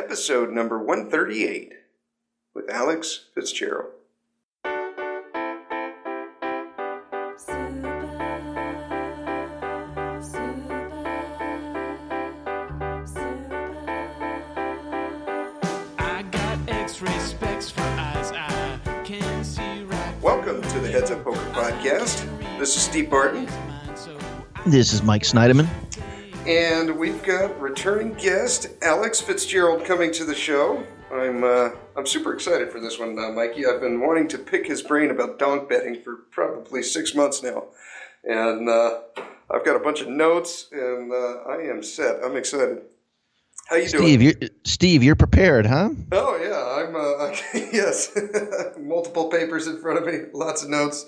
episode number 138 with Alex Fitzgerald. Welcome to the Heads Up Poker Podcast. This is Steve Barton. This is Mike Snyderman. And we've got returning guest Alex Fitzgerald coming to the show. I'm super excited for this one, Mikey. I've been wanting to pick his brain about donk betting for probably 6 months now. And I've got a bunch of notes, and I am set. I'm excited. How you doing? Steve, you're prepared, huh? Oh, yeah. Yes. Multiple papers in front of me. Lots of notes.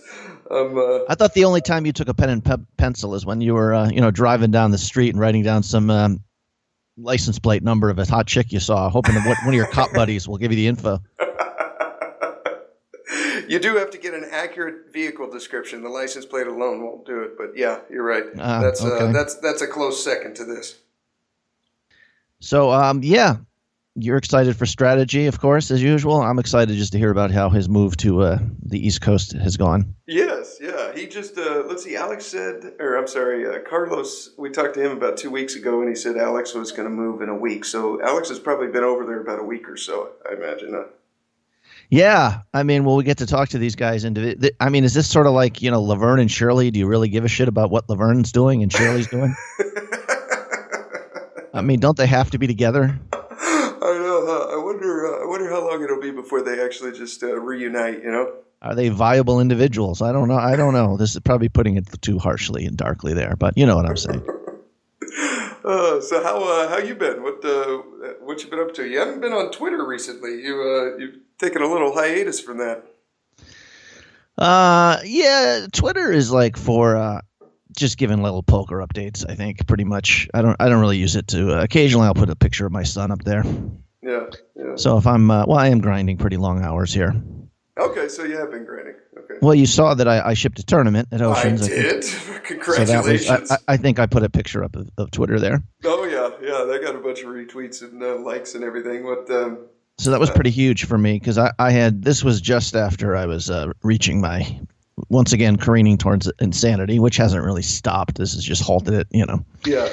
I thought the only time you took a pen and pencil is when you were, driving down the street and writing down some license plate number of a hot chick you saw, hoping that one of your cop buddies will give you the info. You do have to get an accurate vehicle description. The license plate alone won't do it. But yeah, you're right. Okay. That's a close second to this. So, you're excited for strategy, of course, as usual. I'm excited just to hear about how his move to the East Coast has gone. Yes, yeah. He just, let's see, Carlos, we talked to him about 2 weeks ago, and he said Alex was going to move in a week. So Alex has probably been over there about a week or so, I imagine. Yeah. Will we get to talk to these guys? Is this sort of like, Laverne and Shirley? Do you really give a shit about what Laverne's doing and Shirley's doing? Don't they have to be together? I know. I wonder how long it'll be before they actually just reunite. Are they viable individuals? I don't know. This is probably putting it too harshly and darkly there, but you know what I'm saying. So how you been? What you been up to? You haven't been on Twitter recently. You've taken a little hiatus from that. Yeah. Twitter is like for just giving little poker updates, I think, pretty much. I don't really use it to occasionally I'll put a picture of my son up there. Yeah. So if I'm I am grinding pretty long hours here. Okay, so you have been grinding. Okay. Well, you saw that I shipped a tournament at Oceans. I did. Congratulations. So I think I put a picture up of Twitter there. Oh yeah, they got a bunch of retweets and likes and everything. So that was pretty huge for me because this was just after I was reaching my, once again, careening towards insanity, which hasn't really stopped. This has just halted it, Yeah.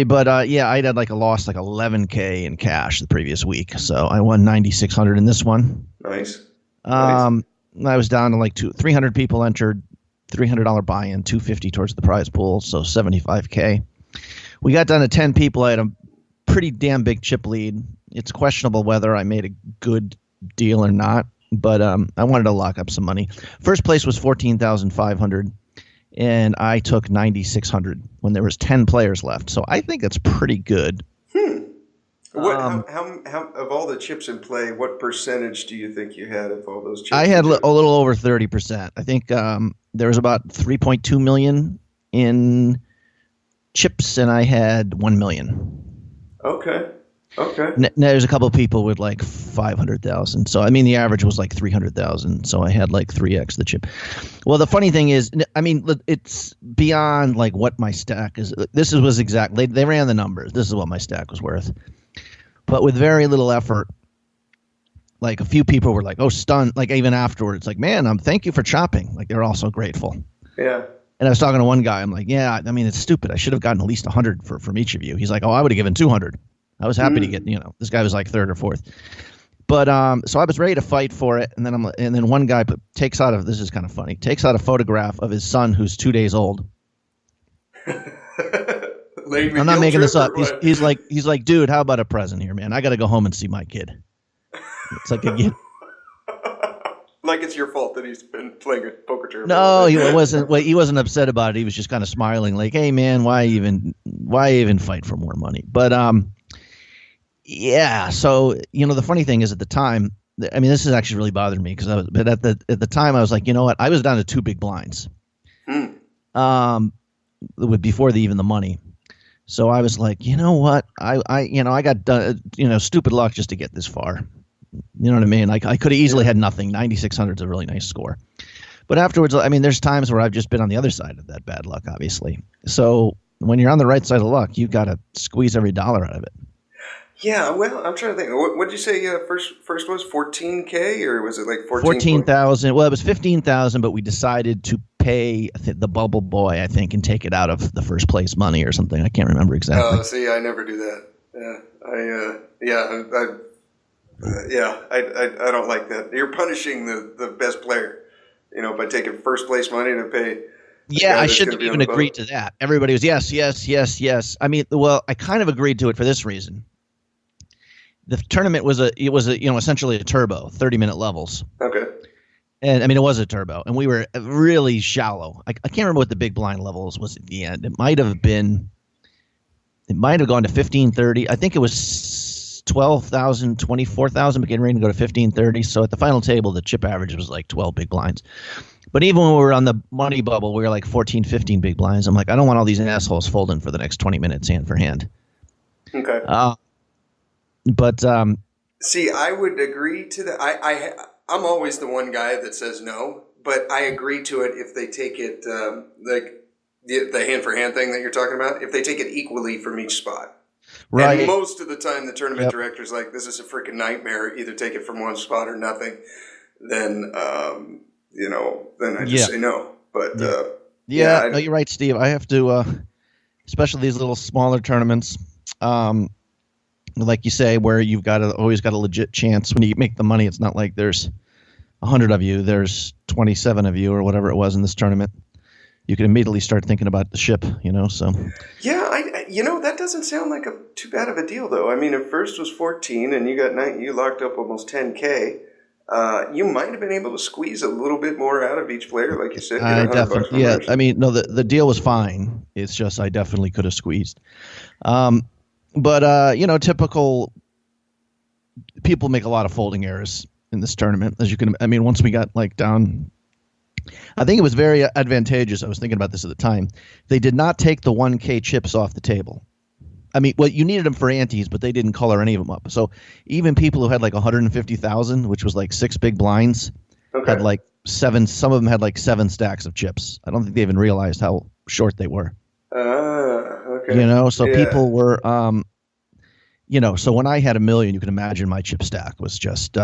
But I had lost 11K in cash the previous week. So I won 9,600 in this one. Nice. I was down to 300 people entered, $300 buy-in, $250 towards the prize pool. So 75K. We got down to 10 people. I had a pretty damn big chip lead. It's questionable whether I made a good deal or not. But I wanted to lock up some money. First place was 14,500, and I took 9,600 when there was 10 players left. So I think that's pretty good. How of all the chips in play, what percentage do you think you had of all those chips? I had a little over 30%. I think there was about 3.2 million in chips, and I had 1 million. Okay. There's a couple of people with 500,000. So the average was 300,000. So I had 3x the chip. Well, the funny thing is, it's beyond what my stack is. This was exactly, they ran the numbers. This is what my stack was worth. But with very little effort, a few people were stunned. Even afterwards, man, thank you for chopping. They're all so grateful. Yeah. And I was talking to one guy. I'm it's stupid. I should have gotten at least 100 from each of you. He's like, I would have given 200. I was happy to get, this guy was third or fourth. But so I was ready to fight for it. And then one guy takes out a photograph of his son who's 2 days old. I'm not making this up. He's like, dude, how about a present here, man? I got to go home and see my kid. It's like a gift. Like it's your fault that he's been playing a poker tournament. No, he wasn't. Well, he wasn't upset about it. He was just kind of smiling, hey, man, why even fight for more money? But yeah. So the funny thing is, at the time, this is actually really bothered me because at the time I was like, you know what? I was down to 2 big blinds. Before even the money. So I was like, you know what? I got done, stupid luck just to get this far. You know what I mean? I could have easily had nothing. 9,600 is a really nice score. But afterwards, there's times where I've just been on the other side of that bad luck, obviously. So when you're on the right side of luck, you've got to squeeze every dollar out of it. Yeah, well, I'm trying to think. What did you say? First was 14K, or was it like 14,000. Well, it was 15,000, but we decided to pay the bubble boy, I think, and take it out of the first place money or something. I can't remember exactly. Oh, see, I never do that. I don't like that. You're punishing the best player, by taking first place money to pay. Yeah, I shouldn't have even agreed to that. Everybody was yes, yes, yes, yes. I mean, well, I kind of agreed to it for this reason. The tournament was essentially a turbo, 30-minute levels. Okay. And I mean, it was a turbo, and we were really shallow. I can't remember what the big blind levels was at the end. It might have gone to 1530. I think it was 12,000, 24,000, but getting ready to go to 1530. So at the final table, the chip average was like 12 big blinds. But even when we were on the money bubble, we were like 14, 15 big blinds. I'm like, I don't want all these assholes folding for the next 20 minutes hand for hand. Okay. But see, I would agree to that. I'm always the one guy that says no, but I agree to it if they take it like the hand for hand thing that you're talking about. If they take it equally from each spot, right? And most of the time, the tournament director's like, "This is a freaking nightmare. Either take it from one spot or nothing." Then then I just say no. But no, you're right, Steve. I have to, especially these little smaller tournaments. Like you say, where you've always got a legit chance when you make the money. It's not like there's 100 of you, there's 27 of you or whatever it was in this tournament. You can immediately start thinking about the ship, so. Yeah, that doesn't sound like too bad of a deal, though. I mean, if first was 14 and you locked up almost 10K, you might have been able to squeeze a little bit more out of each player, like you said. Definitely, yeah. I mean, no, the deal was fine. It's just I definitely could have squeezed. But typical people make a lot of folding errors in this tournament, as you can. I mean, once we got down, I think it was very advantageous. I was thinking about this at the time. They did not take the 1K chips off the table. I mean, you needed them for antes, but they didn't color any of them up. So even people who had 150,000, which was 6 big blinds, had 7. Some of them had 7 stacks of chips. I don't think they even realized how short they were. Okay. So people were, so when I had $1 million, you can imagine my chip stack was just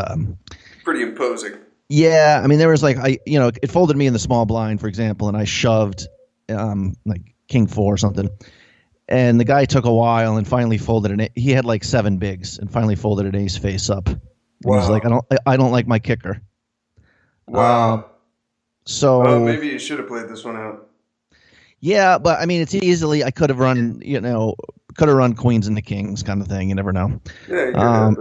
pretty imposing. Yeah, I mean, there was it folded me in the small blind, for example, and I shoved King 4 or something, and the guy took a while and finally folded he had 7 bigs and finally folded an ace face up. And wow. He was like, I don't like my kicker. Wow. So maybe you should have played this one out. Yeah, but I mean, it's easily I could have run, queens and the kings kind of thing. You never know. Yeah, you could have,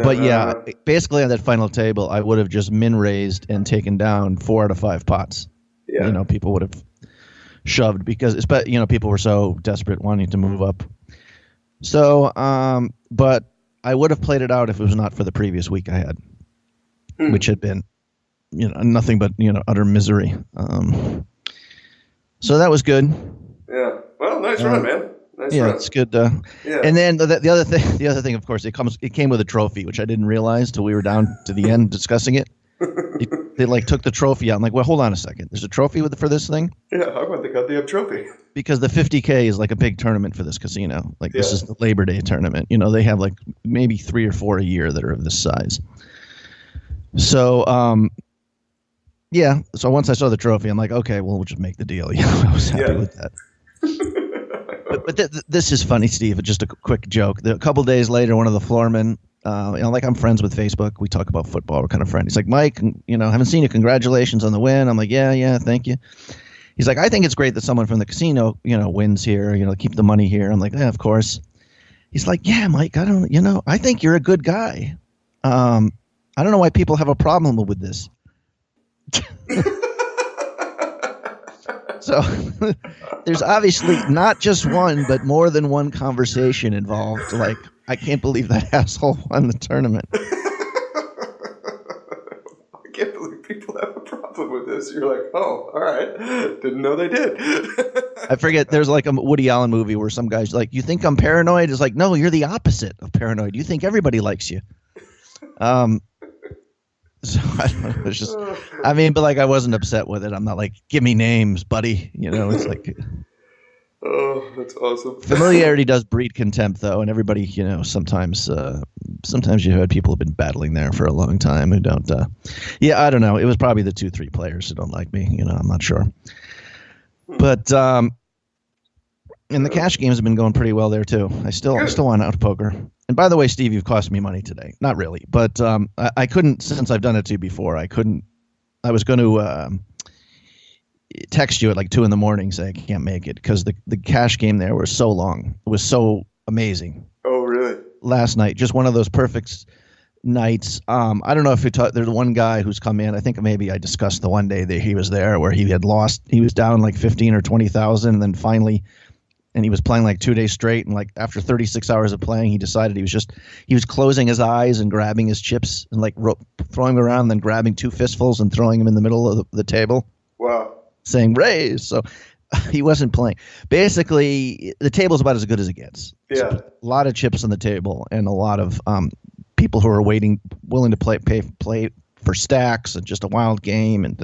but basically on that final table, I would have just min raised and taken down 4 out of 5 pots. Yeah. People would have shoved because people were so desperate wanting to move up. So, but I would have played it out if it was not for the previous week I had, which had been, nothing but utter misery. So that was good. Yeah. Well, nice run, man. Nice run. It's good. And then the other thing, of course, it came with a trophy, which I didn't realize till we were down to the end discussing it. They took the trophy out. I'm like, well, hold on a second. There's a trophy for this thing? Yeah, how about the goddamn trophy? Because the 50K is a big tournament for this casino. This is the Labor Day tournament. They have maybe 3 or 4 a year that are of this size. So, yeah. So once I saw the trophy, I'm like, okay, well, we'll just make the deal. I was happy with that. But this is funny, Steve. Just a quick joke. A couple days later, one of the floormen, I'm friends with Facebook. We talk about football. We're kind of friends. He's like, Mike, haven't seen you. Congratulations on the win. I'm like, yeah, thank you. He's like, I think it's great that someone from the casino, wins here. Keep the money here. I'm like, yeah, of course. He's like, yeah, Mike, I think you're a good guy. I don't know why people have a problem with this. So there's obviously not just one, but more than one conversation involved. I can't believe that asshole won the tournament. I can't believe people have a problem with this. You're like, oh, all right. Didn't know they did. I forget. There's a Woody Allen movie where some guy's like, you think I'm paranoid? It's like, no, you're the opposite of paranoid. You think everybody likes you. So I don't know. It's just, but I wasn't upset with it. I'm not like, give me names, buddy. It's like, Oh, that's awesome. Familiarity does breed contempt, though, and everybody, sometimes you've had people who've been battling there for a long time who don't. Yeah, I don't know. It was probably the 2-3 players who don't like me. I'm not sure. But and the cash games have been going pretty well there too. I still want out poker. And by the way, Steve, you've cost me money today. Not really, but I couldn't, since I've done it to you before. I couldn't. I was going to text you at like 2 a.m. say I can't make it because the cash game there was so long. It was so amazing. Oh, really? Last night, just one of those perfect nights. I don't know if there's one guy who's come in. I think maybe I discussed the one day that he was there where he had lost. He was down like 15 or 20,000, and then finally, and he was playing like 2 days straight. And like after 36 hours of playing, he decided he was closing his eyes and grabbing his chips and like throwing them around, and then grabbing 2 fistfuls and throwing them in the middle of the table. Wow. Saying raise. So he wasn't playing. Basically, the table's about as good as it gets. Yeah. So a lot of chips on the table and a lot of people who are willing to play for stacks and just a wild game and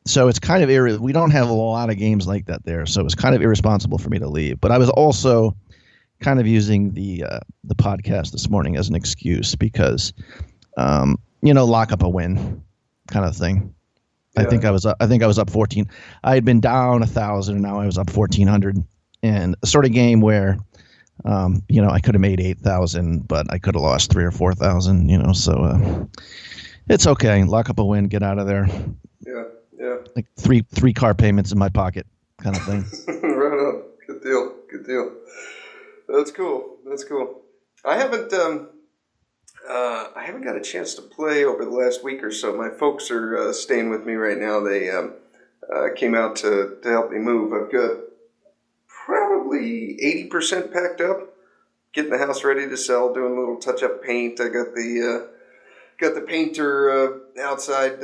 so it's kind of we don't have a lot of games like that there. So it's kind of irresponsible for me to leave. But I was also kind of using the podcast this morning as an excuse because lock up a win kind of thing. Yeah. I think I was up 14. I had been down 1,000 and now I was up 1,400, and a sort of game where, I could have made 8,000, but I could have lost 3,000 or 4,000. So it's okay. Lock up a win, get out of there. Yeah. Like three car payments in my pocket, kind of thing. Right on. Good deal. That's cool. I haven't got a chance to play over the last week or so. My folks are staying with me right now. They came out to help me move. I've got probably 80% packed up, getting the house ready to sell, doing a little touch-up paint. I got the painter outside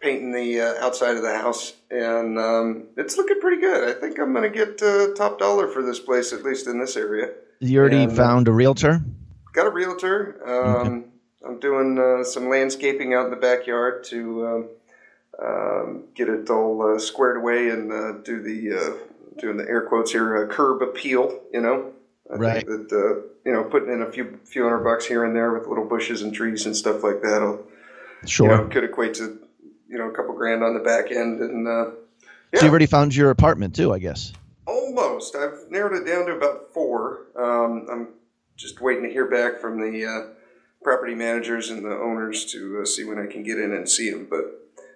painting the outside of the house, and it's looking pretty good. I think I'm going to get top dollar for this place, at least in this area. You already found a realtor? Got a realtor. Okay. I'm doing some landscaping out in the backyard to get it all squared away and do doing the air quotes here, curb appeal. I right. think that putting in a few $100 here and there with little bushes and trees and stuff like that. Sure. Could equate to a couple grand on the back end, and So you've already found your apartment too, I guess. Almost. I've narrowed it down to about 4. I'm just waiting to hear back from the property managers and the owners to see when I can get in and see them. But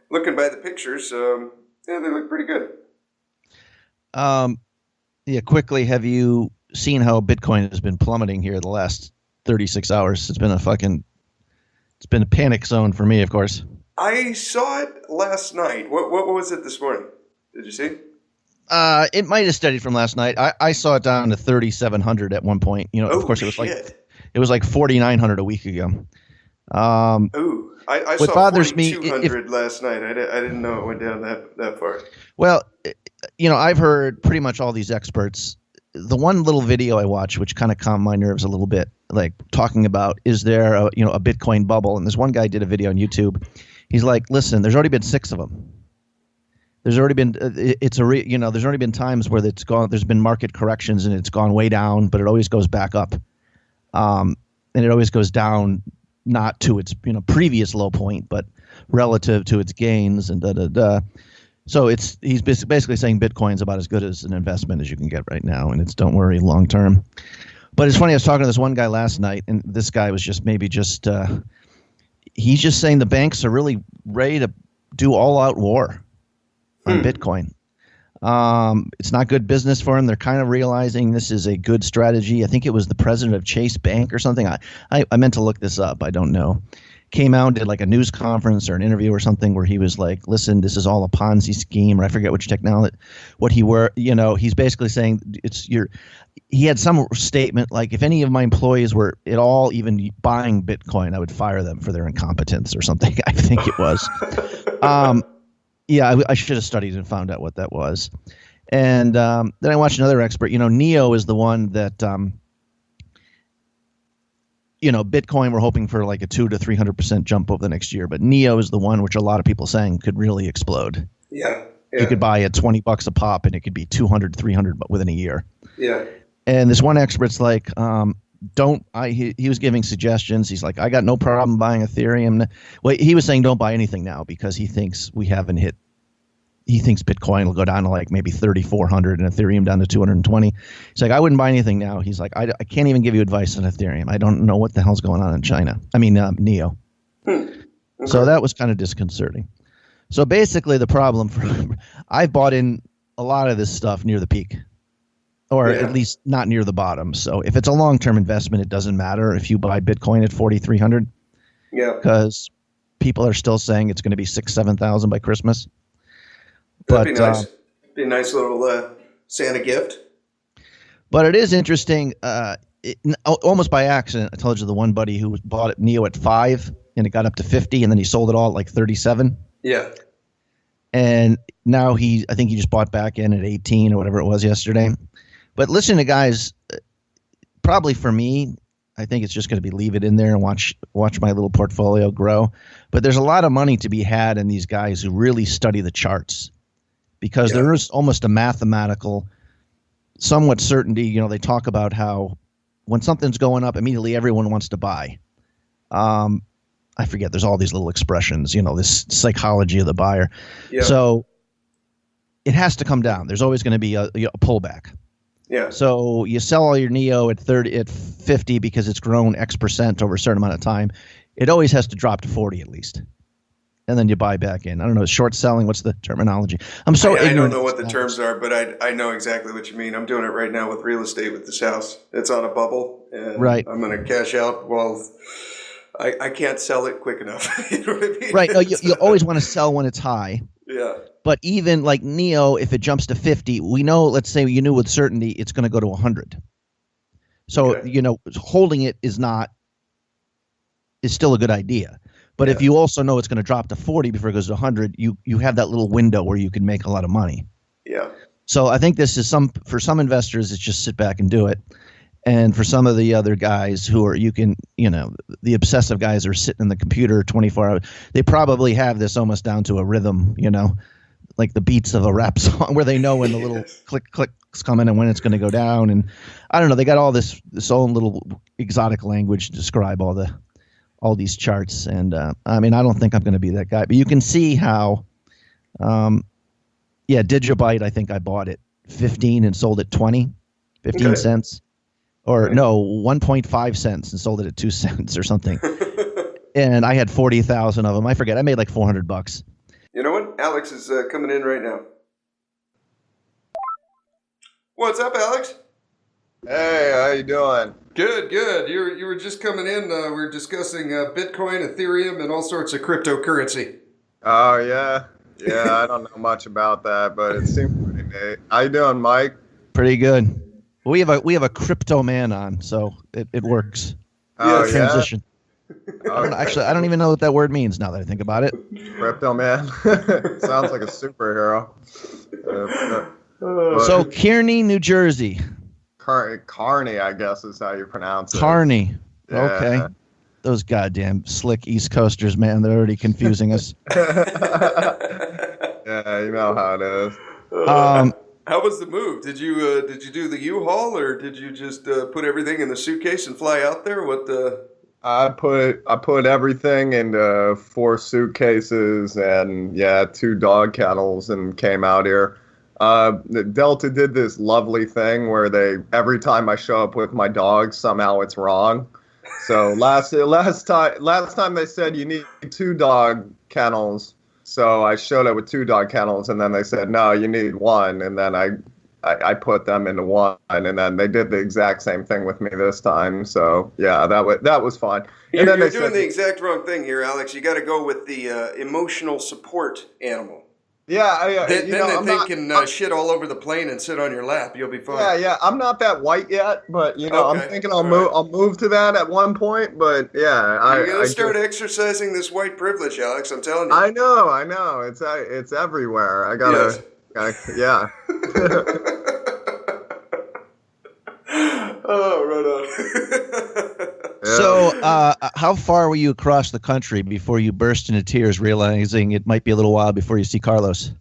looking by the pictures, they look pretty good. Quickly, have you seen how Bitcoin has been plummeting here the last 36 hours? It's been a panic zone for me, of course. I saw it last night. What was it this morning? Did you see? It might have steadied from last night. I saw it down to 3,700 at one point. Of course, it was like 4,900 a week ago. I what saw bothers 4,200 last night. I didn't know it went down that far. Well, I've heard pretty much all these experts. The one little video I watched, which kind of calmed my nerves a little bit, like talking about, is there a Bitcoin bubble? And this one guy did a video on YouTube. He's like, listen, there's already been 6 of them. There's already been there's already been times where it's gone. There's been market corrections and it's gone way down, but it always goes back up, and it always goes down, not to its previous low point, but relative to its gains and So he's basically saying Bitcoin's about as good as an investment as you can get right now, and it's don't worry long term. But it's funny. I was talking to this one guy last night, and this guy was he's just saying the banks are really ready to do all out war on Bitcoin. It's not good business for them. They're kind of realizing this is a good strategy. I think it was the president of Chase Bank or something. I meant to look this up. I don't know. Came out and did like a news conference or an interview or something where he was like, listen, this is all a Ponzi scheme, or I forget which technology, he's basically saying he had some statement like, if any of my employees were at all even buying Bitcoin, I would fire them for their incompetence or something. I think it was. Yeah, I should have studied and found out what that was. And then I watched another expert. Neo is the one that, Bitcoin, we're hoping for like a 200 to 300% jump over the next year. But Neo is the one which a lot of people saying could really explode. Yeah. You could buy at $20 a pop, and it could be 200, 300 within a year. Yeah. And this one expert's like, he was giving suggestions. He's like, I got no problem buying Ethereum. Well, he was saying don't buy anything now because he thinks he thinks Bitcoin will go down to like maybe 3,400 and Ethereum down to 220. He's like, I wouldn't buy anything now. He's like, I can't even give you advice on Ethereum. I don't know what the hell's going on in China. I mean, NEO. Okay. So that was kind of disconcerting. So basically the problem I've bought in a lot of this stuff near the peak, or at least not near the bottom. So if it's a long-term investment, it doesn't matter if you buy Bitcoin at 4,300. Yeah. Because people are still saying it's going to be 6,000-7,000 by Christmas. That'd be nice. Be a nice little Santa gift. But it is interesting. Almost by accident, I told you the one buddy who bought it NEO at 5 and it got up to 50, and then he sold it all at like 37. Yeah. And now I think he just bought back in at 18 or whatever it was yesterday. But listen to guys, probably for me, I think it's just going to be leave it in there and watch my little portfolio grow. But there's a lot of money to be had in these guys who really study the charts, because there is almost a mathematical, somewhat certainty. You know, they talk about how when something's going up, immediately everyone wants to buy. I forget. There's all these little expressions, you know, this psychology of the buyer. Yeah. So it has to come down. There's always going to be a pullback. Yeah. So you sell all your NEO at 50 because it's grown X% over a certain amount of time. It always has to drop to 40 at least. And then you buy back in. I don't know, short selling, what's the terminology? I'm so ignorant. I don't know what the terms are, but I know exactly what you mean. I'm doing it right now with real estate with this house. It's on a bubble, and I'm going to cash out while I can't sell it quick enough. You know what I mean? Right. No, you always want to sell when it's high. Yeah. But even like NEO, if it jumps to 50, we know, let's say you knew with certainty it's going to go to 100. So, you know, holding it is still a good idea. But if you also know it's going to drop to 40 before it goes to 100, you have that little window where you can make a lot of money. Yeah. So I think this is for some investors, it's just sit back and do it. And for some of the other guys who are, the obsessive guys are sitting in the computer 24 hours, they probably have this almost down to a rhythm, you know, like the beats of a rap song where they know when the little click's coming and when it's going to go down. And I don't know, they got all this own little exotic language to describe all these charts. And I mean, I don't think I'm going to be that guy, but you can see how, Digibyte, I think I bought it 15 and sold it 15 cents. Or no, 1.5 cents and sold it at 2 cents or something. And I had 40,000 of them. I forget. I made like $400. You know what? Alex is coming in right now. What's up, Alex? Hey, how you doing? Good. You were just coming in. We were discussing Bitcoin, Ethereum, and all sorts of cryptocurrency. Oh, yeah. Yeah, I don't know much about that, but it seems pretty neat. How you doing, Mike? Pretty good. We have a crypto man on, so it works. Oh, transition. Okay. I don't even know what that word means now that I think about it. Crypto man. Sounds like a superhero. So Kearney, New Jersey. Kearney, I guess is how you pronounce it. Kearney. Yeah. Okay. Those goddamn slick East Coasters, man, they're already confusing us. Yeah, you know how it is. How was the move? Did you do the U-Haul, or did you just put everything in the suitcase and fly out there? I put everything into 4 suitcases and 2 dog kennels and came out here. Delta did this lovely thing where every time I show up with my dog, somehow it's wrong. So last time they said you need 2 dog kennels. So I showed up with 2 dog kennels, and then they said, no, you need 1. And then I put them into 1, and then they did the exact same thing with me this time. So, yeah, that was fun. You're doing the exact wrong thing here, Alex. You got to go with the emotional support animal. Yeah. Then they can shit all over the plane and sit on your lap. You'll be fine. Yeah. I'm not that white yet, but, I'm thinking I'll move to that at one point. But, yeah. You're going to start exercising this white privilege, Alex. I'm telling you. I know. It's everywhere. I got to, yeah. Oh, right on. So, how far were you across the country before you burst into tears, realizing it might be a little while before you see Carlos?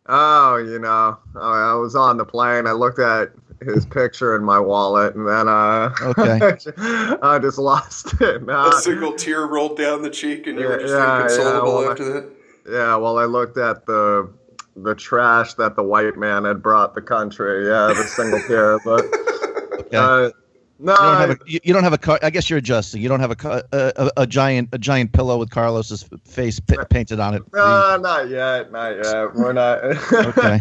Oh, I was on the plane. I looked at his picture in my wallet, and then Okay. I just lost it. A single tear rolled down the cheek, and you were just inconsolable Well, after that. yeah. Well, I looked at the trash that the white man had brought the country. Yeah, the single tear. But Okay. no, You don't have a car. I guess you're adjusting. You don't have a giant pillow with Carlos's face painted on it. no, not yet. We're not. Okay.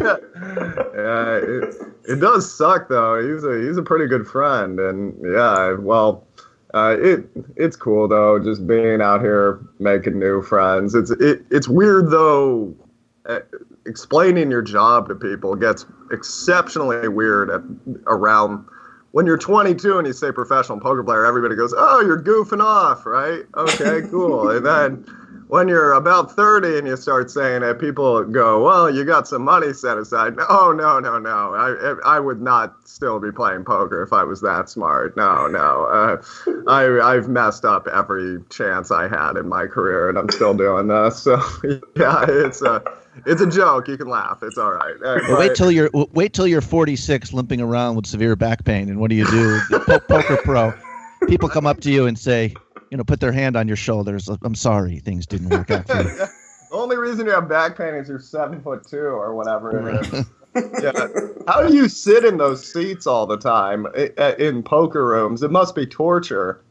It does suck though. He's a pretty good friend, and yeah. Well, it's cool though, just being out here making new friends. It's weird though. Explaining your job to people gets exceptionally weird around. When you're 22 and you say professional poker player, everybody goes, "Oh, you're goofing off, right? Okay, cool." And then when you're about 30 and you start saying it, people go, "Well, you got some money set aside." No. I would not still be playing poker if I was that smart. No. I've messed up every chance I had in my career, and I'm still doing this. So yeah, it's a joke. You can laugh. It's all right. Well, wait till you're 46, limping around with severe back pain, and what do you do? Poker pro. People come up to you and say, put their hand on your shoulders. I'm sorry, things didn't work out for you. The only reason you have back pain is you're 7'2" or whatever it is. Yeah. How do you sit in those seats all the time in poker rooms? It must be torture.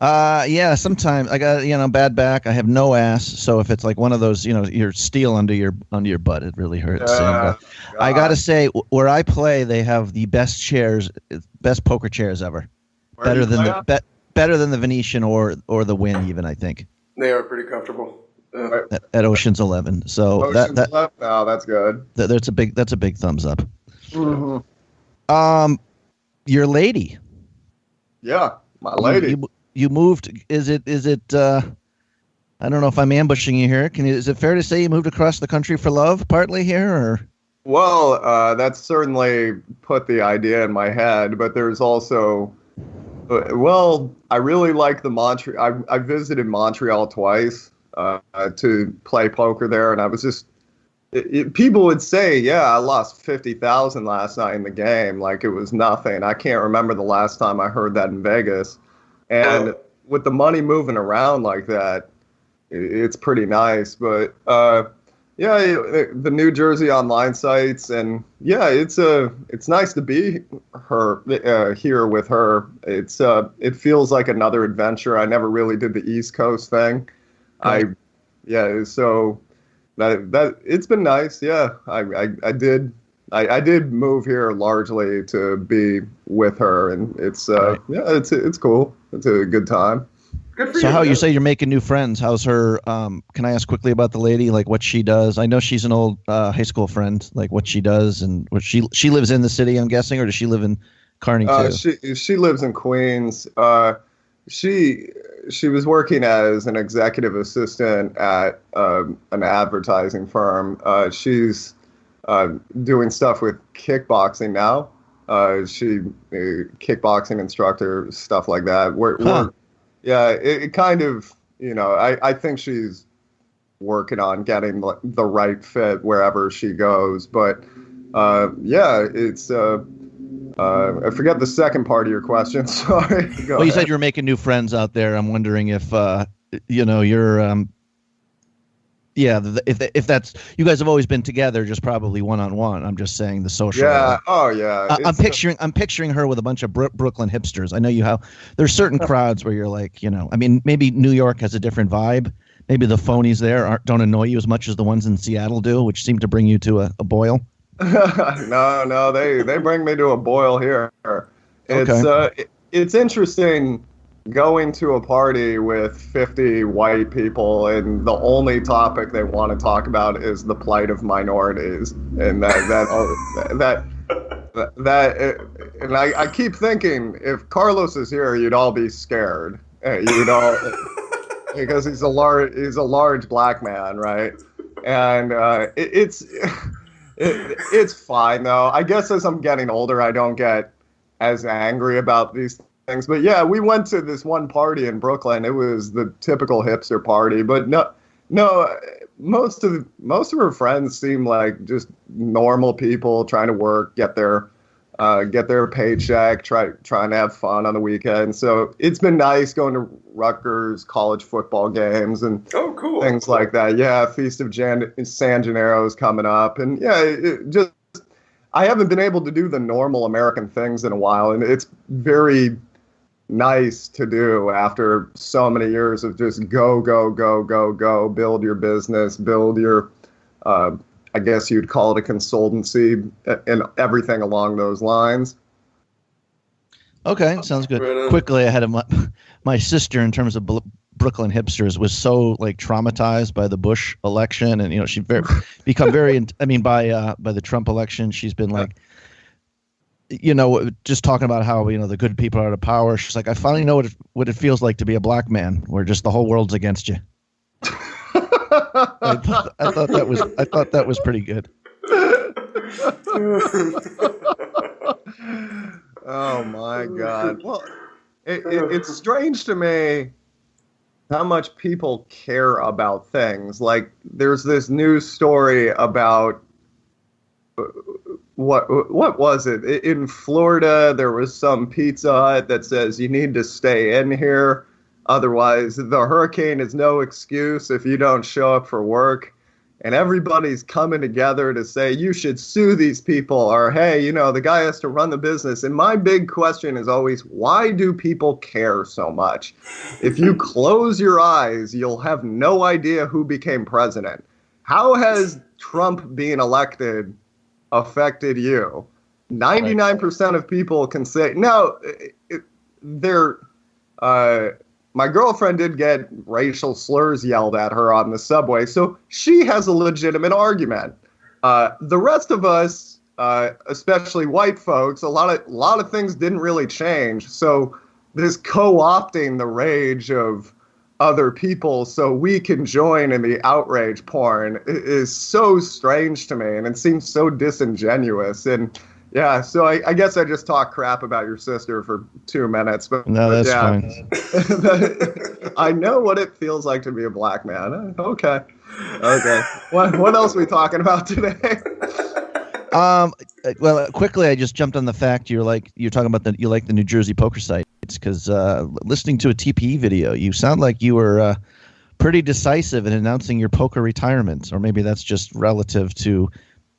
Yeah, sometimes I got, bad back. I have no ass. So if it's like one of those, your steel under your butt, it really hurts. I got to say, where I play, they have the best poker chairs ever. Better than the Venetian or the Wynn even, I think. They are pretty comfortable. At Ocean's 11. So Ocean's 11? Oh, that's good. That's a big thumbs up. Mm-hmm. Your lady. Yeah, my lady. You moved. Is it? I don't know if I'm ambushing you here. Is it fair to say you moved across the country for love, partly here, or? Well, that's certainly put the idea in my head, but there's also, I really like the Montreal. I visited Montreal twice to play poker there, and I was just. People would say, "Yeah, I lost 50,000 last night in the game," like it was nothing. I can't remember the last time I heard that in Vegas. And with the money moving around like that, it's pretty nice. But the New Jersey online sites, and yeah, it's nice to be here with her. It feels like another adventure. I never really did the East Coast thing. So that it's been nice. Yeah, I did move here largely to be with her, and it's cool. It's a good time. Good for you. So how man. you say you're making new friends? How's her? Can I ask quickly about the lady? Like what she does? I know she's an old high school friend. Like what she does and what she lives in the city. I'm guessing, or does she live in Kearney too? She lives in Queens. She was working as an executive assistant at an advertising firm. She's doing stuff with kickboxing now. She kickboxing instructor, stuff like that. It kind of, I think she's working on getting the right fit wherever she goes. But it's I forget the second part of your question. Sorry. You said you were making new friends out there. I'm wondering if you're if that's you guys have always been together, just probably one-on-one. I'm just saying the social. Yeah. Oh yeah. I'm picturing her with a bunch of Brooklyn hipsters. I know you have. There's certain crowds where you're like, I mean, maybe New York has a different vibe. Maybe the phonies there don't annoy you as much as the ones in Seattle do, which seem to bring you to a boil. No, they bring me to a boil here. It's interesting going to a party with 50 white people and the only topic they want to talk about is the plight of minorities, and and I keep thinking if Carlos is here, you'd all be scared. You'd all because he's a large black man, right? And it's fine though. I guess as I'm getting older, I don't get as angry about these things. But yeah, we went to this one party in Brooklyn. It was the typical hipster party, but no, most of her friends seem like just normal people trying to work, get their paycheck, trying to have fun on the weekend. So it's been nice going to Rutgers college football games and cool. things like that. Yeah, Feast of San Gennaro is coming up, and yeah, I haven't been able to do the normal American things in a while, and it's very nice to do after so many years of just go, build your business, build your, I guess you'd call it a consultancy and everything along those lines. Okay, sounds good. Right, quickly ahead of my sister in terms of Brooklyn hipsters was so like traumatized by the Bush election, and she become very. I mean, by the Trump election, she's been like, just talking about how the good people are out of power. She's like, I finally know what it feels like to be a black man, where just the whole world's against you. I thought that was pretty good. Oh my God! Well, it's strange to me how much people care about things. Like, there's this news story about what was it? In Florida, there was some Pizza Hut that says you need to stay in here, otherwise the hurricane is no excuse if you don't show up for work. And everybody's coming together to say you should sue these people, or hey, the guy has to run the business. And my big question is always, why do people care so much? If you close your eyes, you'll have no idea who became president. How has Trump being elected affected you? 99% of people can say, no, my girlfriend did get racial slurs yelled at her on the subway, so she has a legitimate argument. The rest of us, especially white folks, a lot of things didn't really change. So this co-opting the rage of other people so we can join in the outrage porn is so strange to me, and it seems so disingenuous. And yeah, so I guess I just talked crap about your sister for 2 minutes, but no, that's fine. I know what it feels like to be a black man. Okay. What else are we talking about today? Well, quickly, I just jumped on the fact you're talking about you like the New Jersey poker sites, because listening to a TPE video, you sound like you were pretty decisive in announcing your poker retirement, or maybe that's just relative to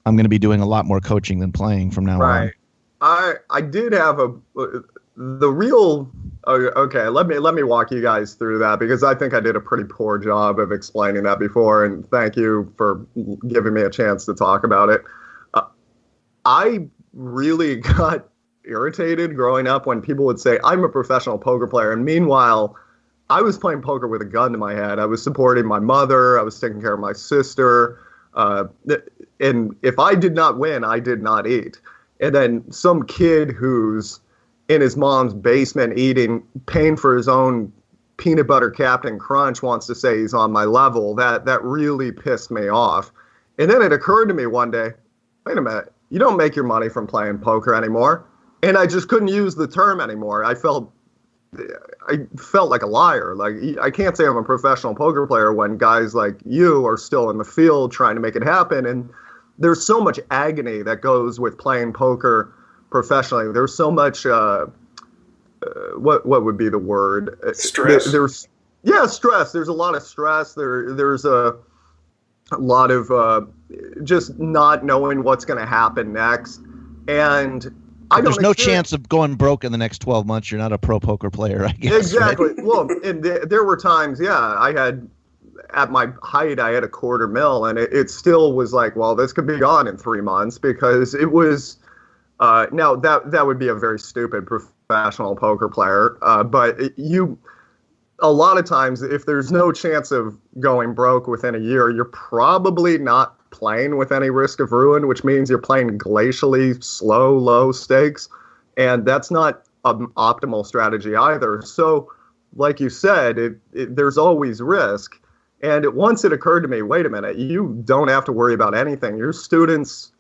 I'm going to be doing a lot more coaching than playing from now on. Right. I did have the real. Okay, let me walk you guys through that, because I think I did a pretty poor job of explaining that before, and thank you for giving me a chance to talk about it. I really got irritated growing up when people would say, I'm a professional poker player. And meanwhile, I was playing poker with a gun to my head. I was supporting my mother. I was taking care of my sister. And if I did not win, I did not eat. And then some kid who's in his mom's basement paying for his own peanut butter Captain Crunch wants to say he's on my level. That really pissed me off. And then it occurred to me one day, wait a minute, you don't make your money from playing poker anymore. And I just couldn't use the term anymore. I felt like a liar. Like, I can't say I'm a professional poker player when guys like you are still in the field trying to make it happen. And there's so much agony that goes with playing poker professionally. There's so much, what would be the word? Stress. Stress. There's a lot of stress. There's a lot of just not knowing what's going to happen next. And there's no chance of going broke in the next 12 months. You're not a pro poker player, I guess. Exactly. Right? Well, and there were times, at my height, I had $250,000, and it still was like, well, this could be gone in 3 months, because it was, now that would be a very stupid professional poker player. But a lot of times, if there's no chance of going broke within a year, you're probably not playing with any risk of ruin, which means you're playing glacially slow, low stakes. And that's not an optimal strategy either. So like you said, there's always risk. And once it occurred to me, wait a minute, you don't have to worry about anything. Your students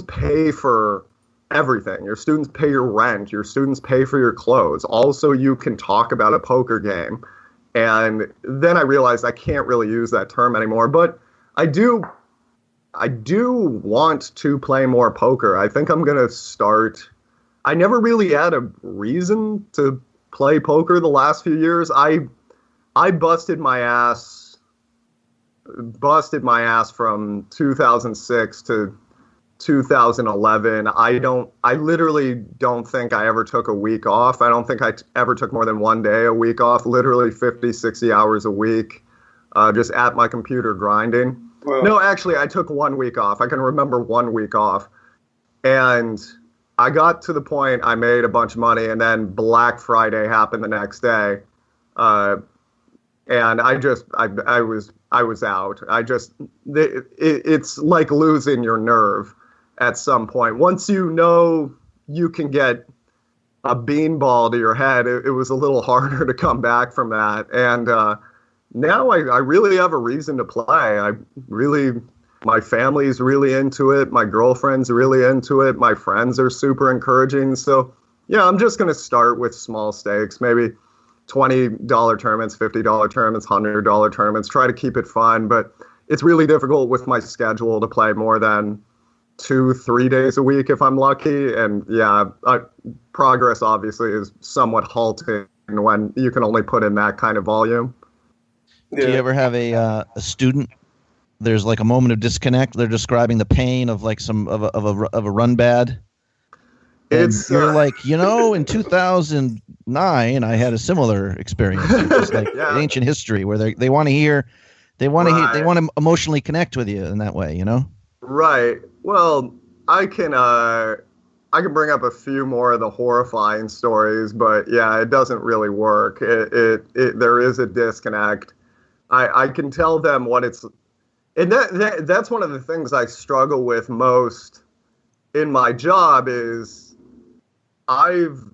pay for everything. Your students pay your rent. Your students pay for your clothes. Also, you can talk about a poker game. And then I realized I can't really use that term anymore, but I do want to play more poker. I think I'm going to start. I never really had a reason to play poker the last few years. I busted my ass from 2006 to 2011. I literally don't think I ever took a week off. I don't think I ever took more than one day a week off, literally 50, 60 hours a week, just at my computer grinding. Well, no, actually, I took 1 week off. I can remember 1 week off. And I got to the point I made a bunch of money, and then Black Friday happened the next day. And I was out. It's like losing your nerve at some point. Once you know you can get a beanball to your head, it was a little harder to come back from that. And now I really have a reason to play. My family's really into it. My girlfriend's really into it. My friends are super encouraging. So yeah, I'm just going to start with small stakes, maybe $20 tournaments, $50 tournaments, $100 tournaments, try to keep it fun. But it's really difficult with my schedule to play more than 2-3 days a week if I'm lucky. And yeah, progress obviously is somewhat halting when you can only put in that kind of volume. Yeah. Do you ever have a student? There's like a moment of disconnect. They're describing the pain of like of a run bad. And you're like, in 2009, I had a similar experience. It's like ancient history where they want to hear, they want to emotionally connect with you in that way, Right. Well, I can bring up a few more of the horrifying stories, but yeah, it doesn't really work. There is a disconnect. I can tell them what it's, and that's one of the things I struggle with most in my job is I've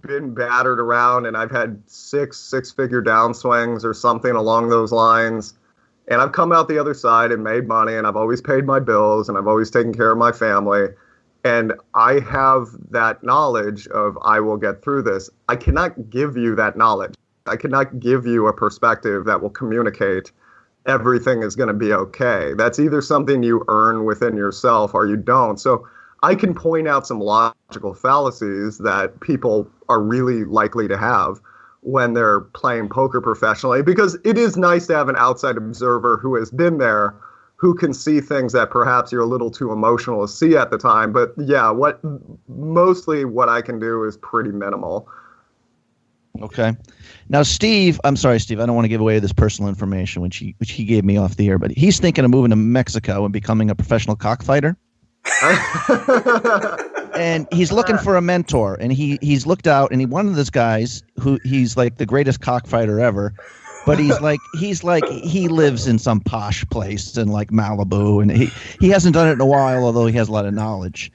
been battered around and I've had six-figure downswings or something along those lines. And I've come out the other side and made money, and I've always paid my bills, and I've always taken care of my family. And I have that knowledge of I will get through this. I cannot give you that knowledge. I cannot give you a perspective that will communicate everything is going to be okay. That's either something you earn within yourself or you don't. So I can point out some logical fallacies that people are really likely to have when they're playing poker professionally, because it is nice to have an outside observer who has been there, who can see things that perhaps you're a little too emotional to see at the time. But yeah, mostly what I can do is pretty minimal. Okay. Now, Steve, I'm sorry, Steve, I don't want to give away this personal information, which he gave me off the air, but he's thinking of moving to Mexico and becoming a professional cockfighter. And he's looking for a mentor, and he's looked out, and one of those guys who he's like the greatest cockfighter ever, but he lives in some posh place in like Malibu, and he hasn't done it in a while, although he has a lot of knowledge.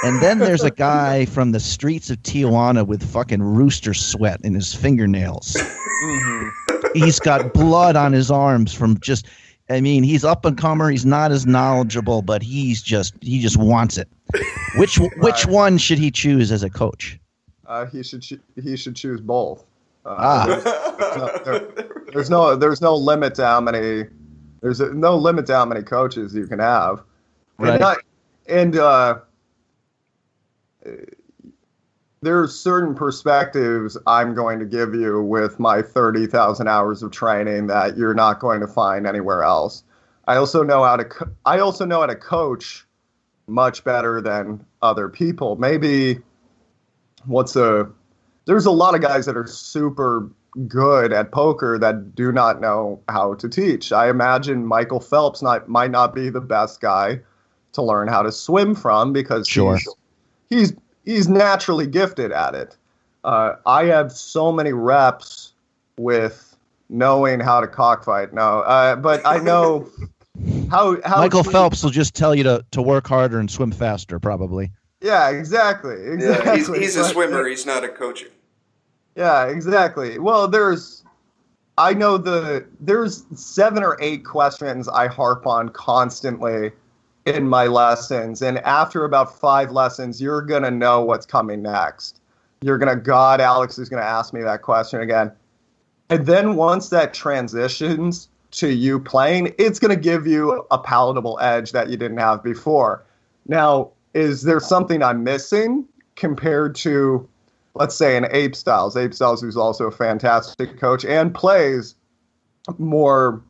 And then there's a guy from the streets of Tijuana with fucking rooster sweat in his fingernails. Mm-hmm. He's got blood on his arms from just. I mean, he's up and comer. He's not as knowledgeable, but he just wants it. Which one should he choose as a coach? He should choose both. There's no limit to how many. There's no limit to how many coaches you can have. Right. There's certain perspectives I'm going to give you with my 30,000 hours of training that you're not going to find anywhere else. I also know how to coach much better than other people. Maybe there's a lot of guys that are super good at poker that do not know how to teach. I imagine Michael Phelps might not be the best guy to learn how to swim from because he's naturally gifted at it. I have so many reps with knowing how to cockfight. But I know how Michael Phelps will just tell you to work harder and swim faster, probably. Yeah, exactly. Yeah, he's a swimmer. He's not a coach. Yeah, exactly. Well, there's 7 or 8 questions I harp on constantly in my lessons, and after about 5 lessons, you're gonna know what's coming next. God, Alex is gonna ask me that question again. And then once that transitions to you playing, it's going to give you a palatable edge that you didn't have before. Now, is there something I'm missing compared to, let's say, an Ape Styles? Ape Styles, who's also a fantastic coach and plays more,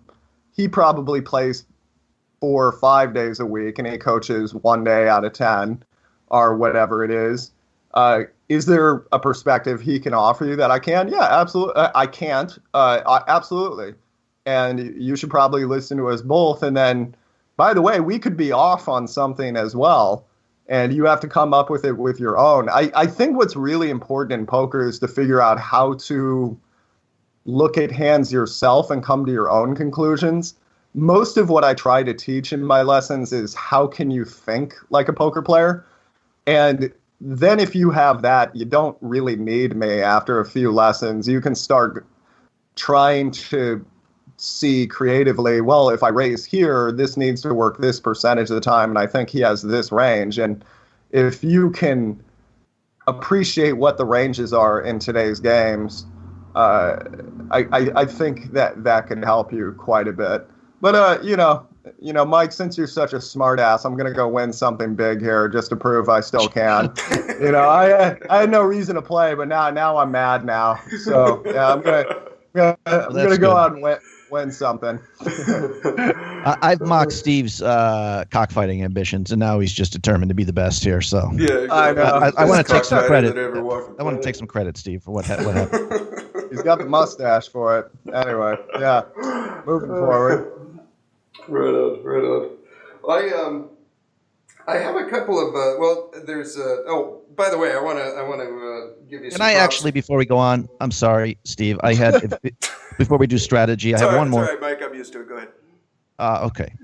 he probably plays 4 or 5 days a week, and he coaches 1 day out of 10 or whatever it is. Is there a perspective he can offer you that I can? Yeah, absolutely. I can't. Absolutely. And you should probably listen to us both. And then, by the way, we could be off on something as well, and you have to come up with it with your own. I think what's really important in poker is to figure out how to look at hands yourself and come to your own conclusions. Most of what I try to teach in my lessons is how can you think like a poker player? And then if you have that, you don't really need me after a few lessons. You can start trying to see creatively, well, if I raise here, this needs to work this percentage of the time, and I think he has this range. And if you can appreciate what the ranges are in today's games, I think that can help you quite a bit. But, Mike, since you're such a smart ass, I'm going to go win something big here just to prove I still can. I had no reason to play, but now I'm mad now. So, yeah, I'm gonna go out and win something. I've mocked Steve's cockfighting ambitions, and now he's just determined to be the best here. So yeah, exactly. I know. I want to take some credit. I want to take some credit, Steve, for what happened. He's got the mustache for it. Anyway, yeah, moving forward. Right on. I have a couple of there's by the way, I want to give you some Can I props. actually, before we go on, I'm sorry, Steve, I had before we do strategy, I have one more. It's all right, Mike, I'm used to it. Go ahead. Okay.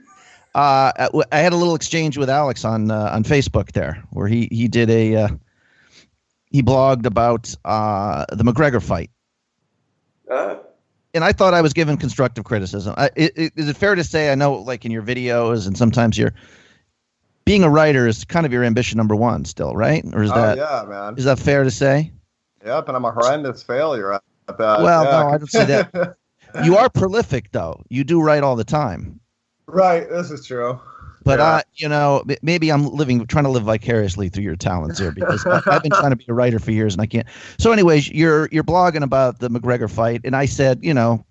I had a little exchange with Alex on Facebook there, where he did he blogged about the McGregor fight. And I thought I was given constructive criticism. Is it fair to say, I know, like in your videos, and sometimes being a writer is kind of your ambition number one still, right? Or is that? Yeah, man. Is that fair to say? Yep, and I'm a horrendous failure at that. Well, yeah. no, I don't say that. You are prolific, though. You do write all the time. Right, this is true. But maybe I'm trying to live vicariously through your talents here, because I've been trying to be a writer for years and I can't. So, anyways, you're blogging about the McGregor fight, and I said, not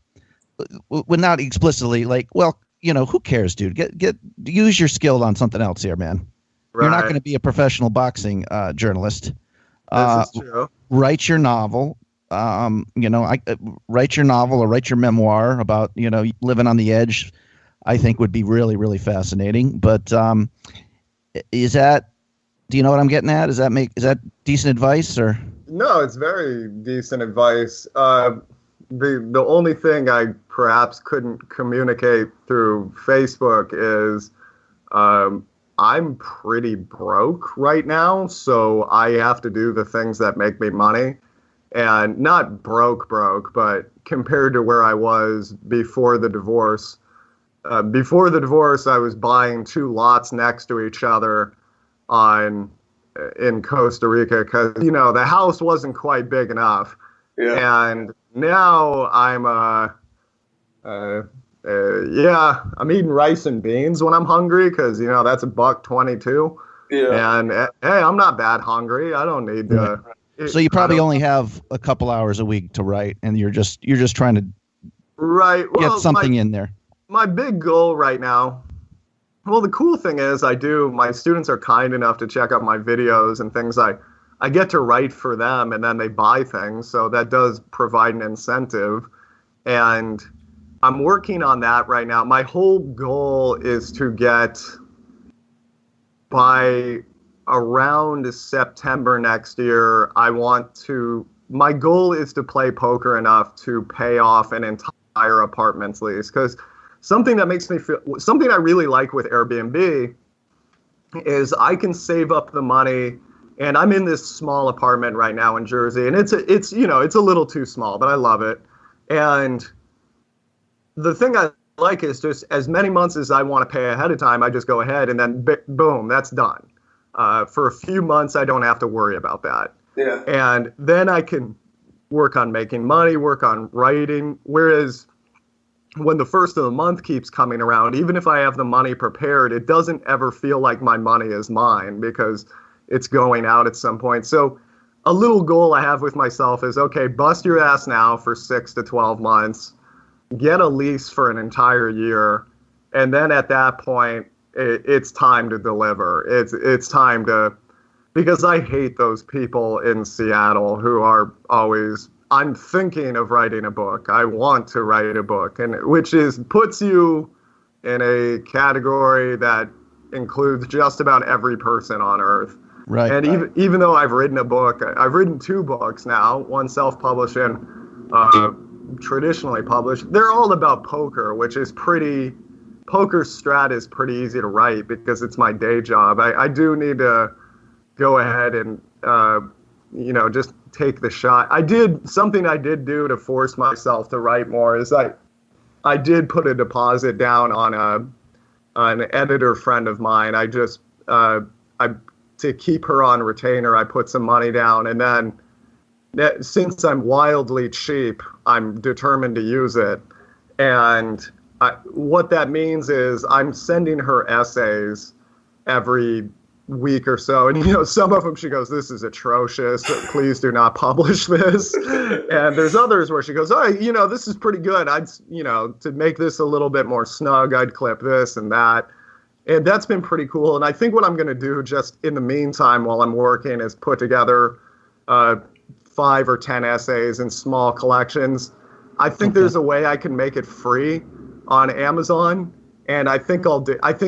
explicitly, like, well, who cares, dude? Get use your skill on something else here, man. Right. You're not going to be a professional boxing journalist. This is true. Write your novel. Write your novel or write your memoir about living on the edge. I think would be really, really fascinating. But do you know what I'm getting at? Is that decent advice or? No, it's very decent advice. The only thing I perhaps couldn't communicate through Facebook is I'm pretty broke right now, so I have to do the things that make me money. And not broke, but compared to where I was before the divorce. Before the divorce, I was buying 2 lots next to each other in Costa Rica because, the house wasn't quite big enough. Yeah. And now I'm eating rice and beans when I'm hungry because, that's $1.22. Yeah. And hey, I'm not that hungry. I don't need to. So you probably only have a couple hours a week to write, and you're just trying to get something in there. My big goal right now, well, the cool thing is my students are kind enough to check out my videos and things. I get to write for them, and then they buy things, so that does provide an incentive. And I'm working on that right now. My whole goal is to get, by around September next year, my goal is to play poker enough to pay off an entire apartment's lease. Because something that makes me feel, something I really like with Airbnb is I can save up the money, and I'm in this small apartment right now in Jersey, and it's a little too small, but I love it. And the thing I like is just as many months as I want to pay ahead of time, I just go ahead and then boom, that's done. For a few months, I don't have to worry about that. Yeah. And then I can work on making money, work on writing. Whereas when the first of the month keeps coming around, even if I have the money prepared, it doesn't ever feel like my money is mine because it's going out at some point. So a little goal I have with myself is, okay, bust your ass now for 6 to 12 months, get a lease for an entire year, and then at that point, it's time to deliver. It's time to, because I hate those people in Seattle who are always, I'm thinking of writing a book. I want to write a book, and which puts you in a category that includes just about every person on earth. Right. And even though I've written a book, I've written 2 books now, one self-published and traditionally published. They're all about poker, which is poker strat is pretty easy to write because it's my day job. I do need to go ahead and, just take the shot. Something I did do to force myself to write more is I did put a deposit down on an editor friend of mine. To keep her on retainer, I put some money down, and then since I'm wildly cheap, I'm determined to use it. And what that means is I'm sending her essays every week or so, and some of them she goes, "This is atrocious, please do not publish this." And there's others where she goes, "Oh, this is pretty good. To make this a little bit more snug, I'd clip this and that." And that's been pretty cool. And I think what I'm going to do just in the meantime while I'm working is put together 5 or 10 essays in small collections. I think there's a way I can make it free on Amazon. And I think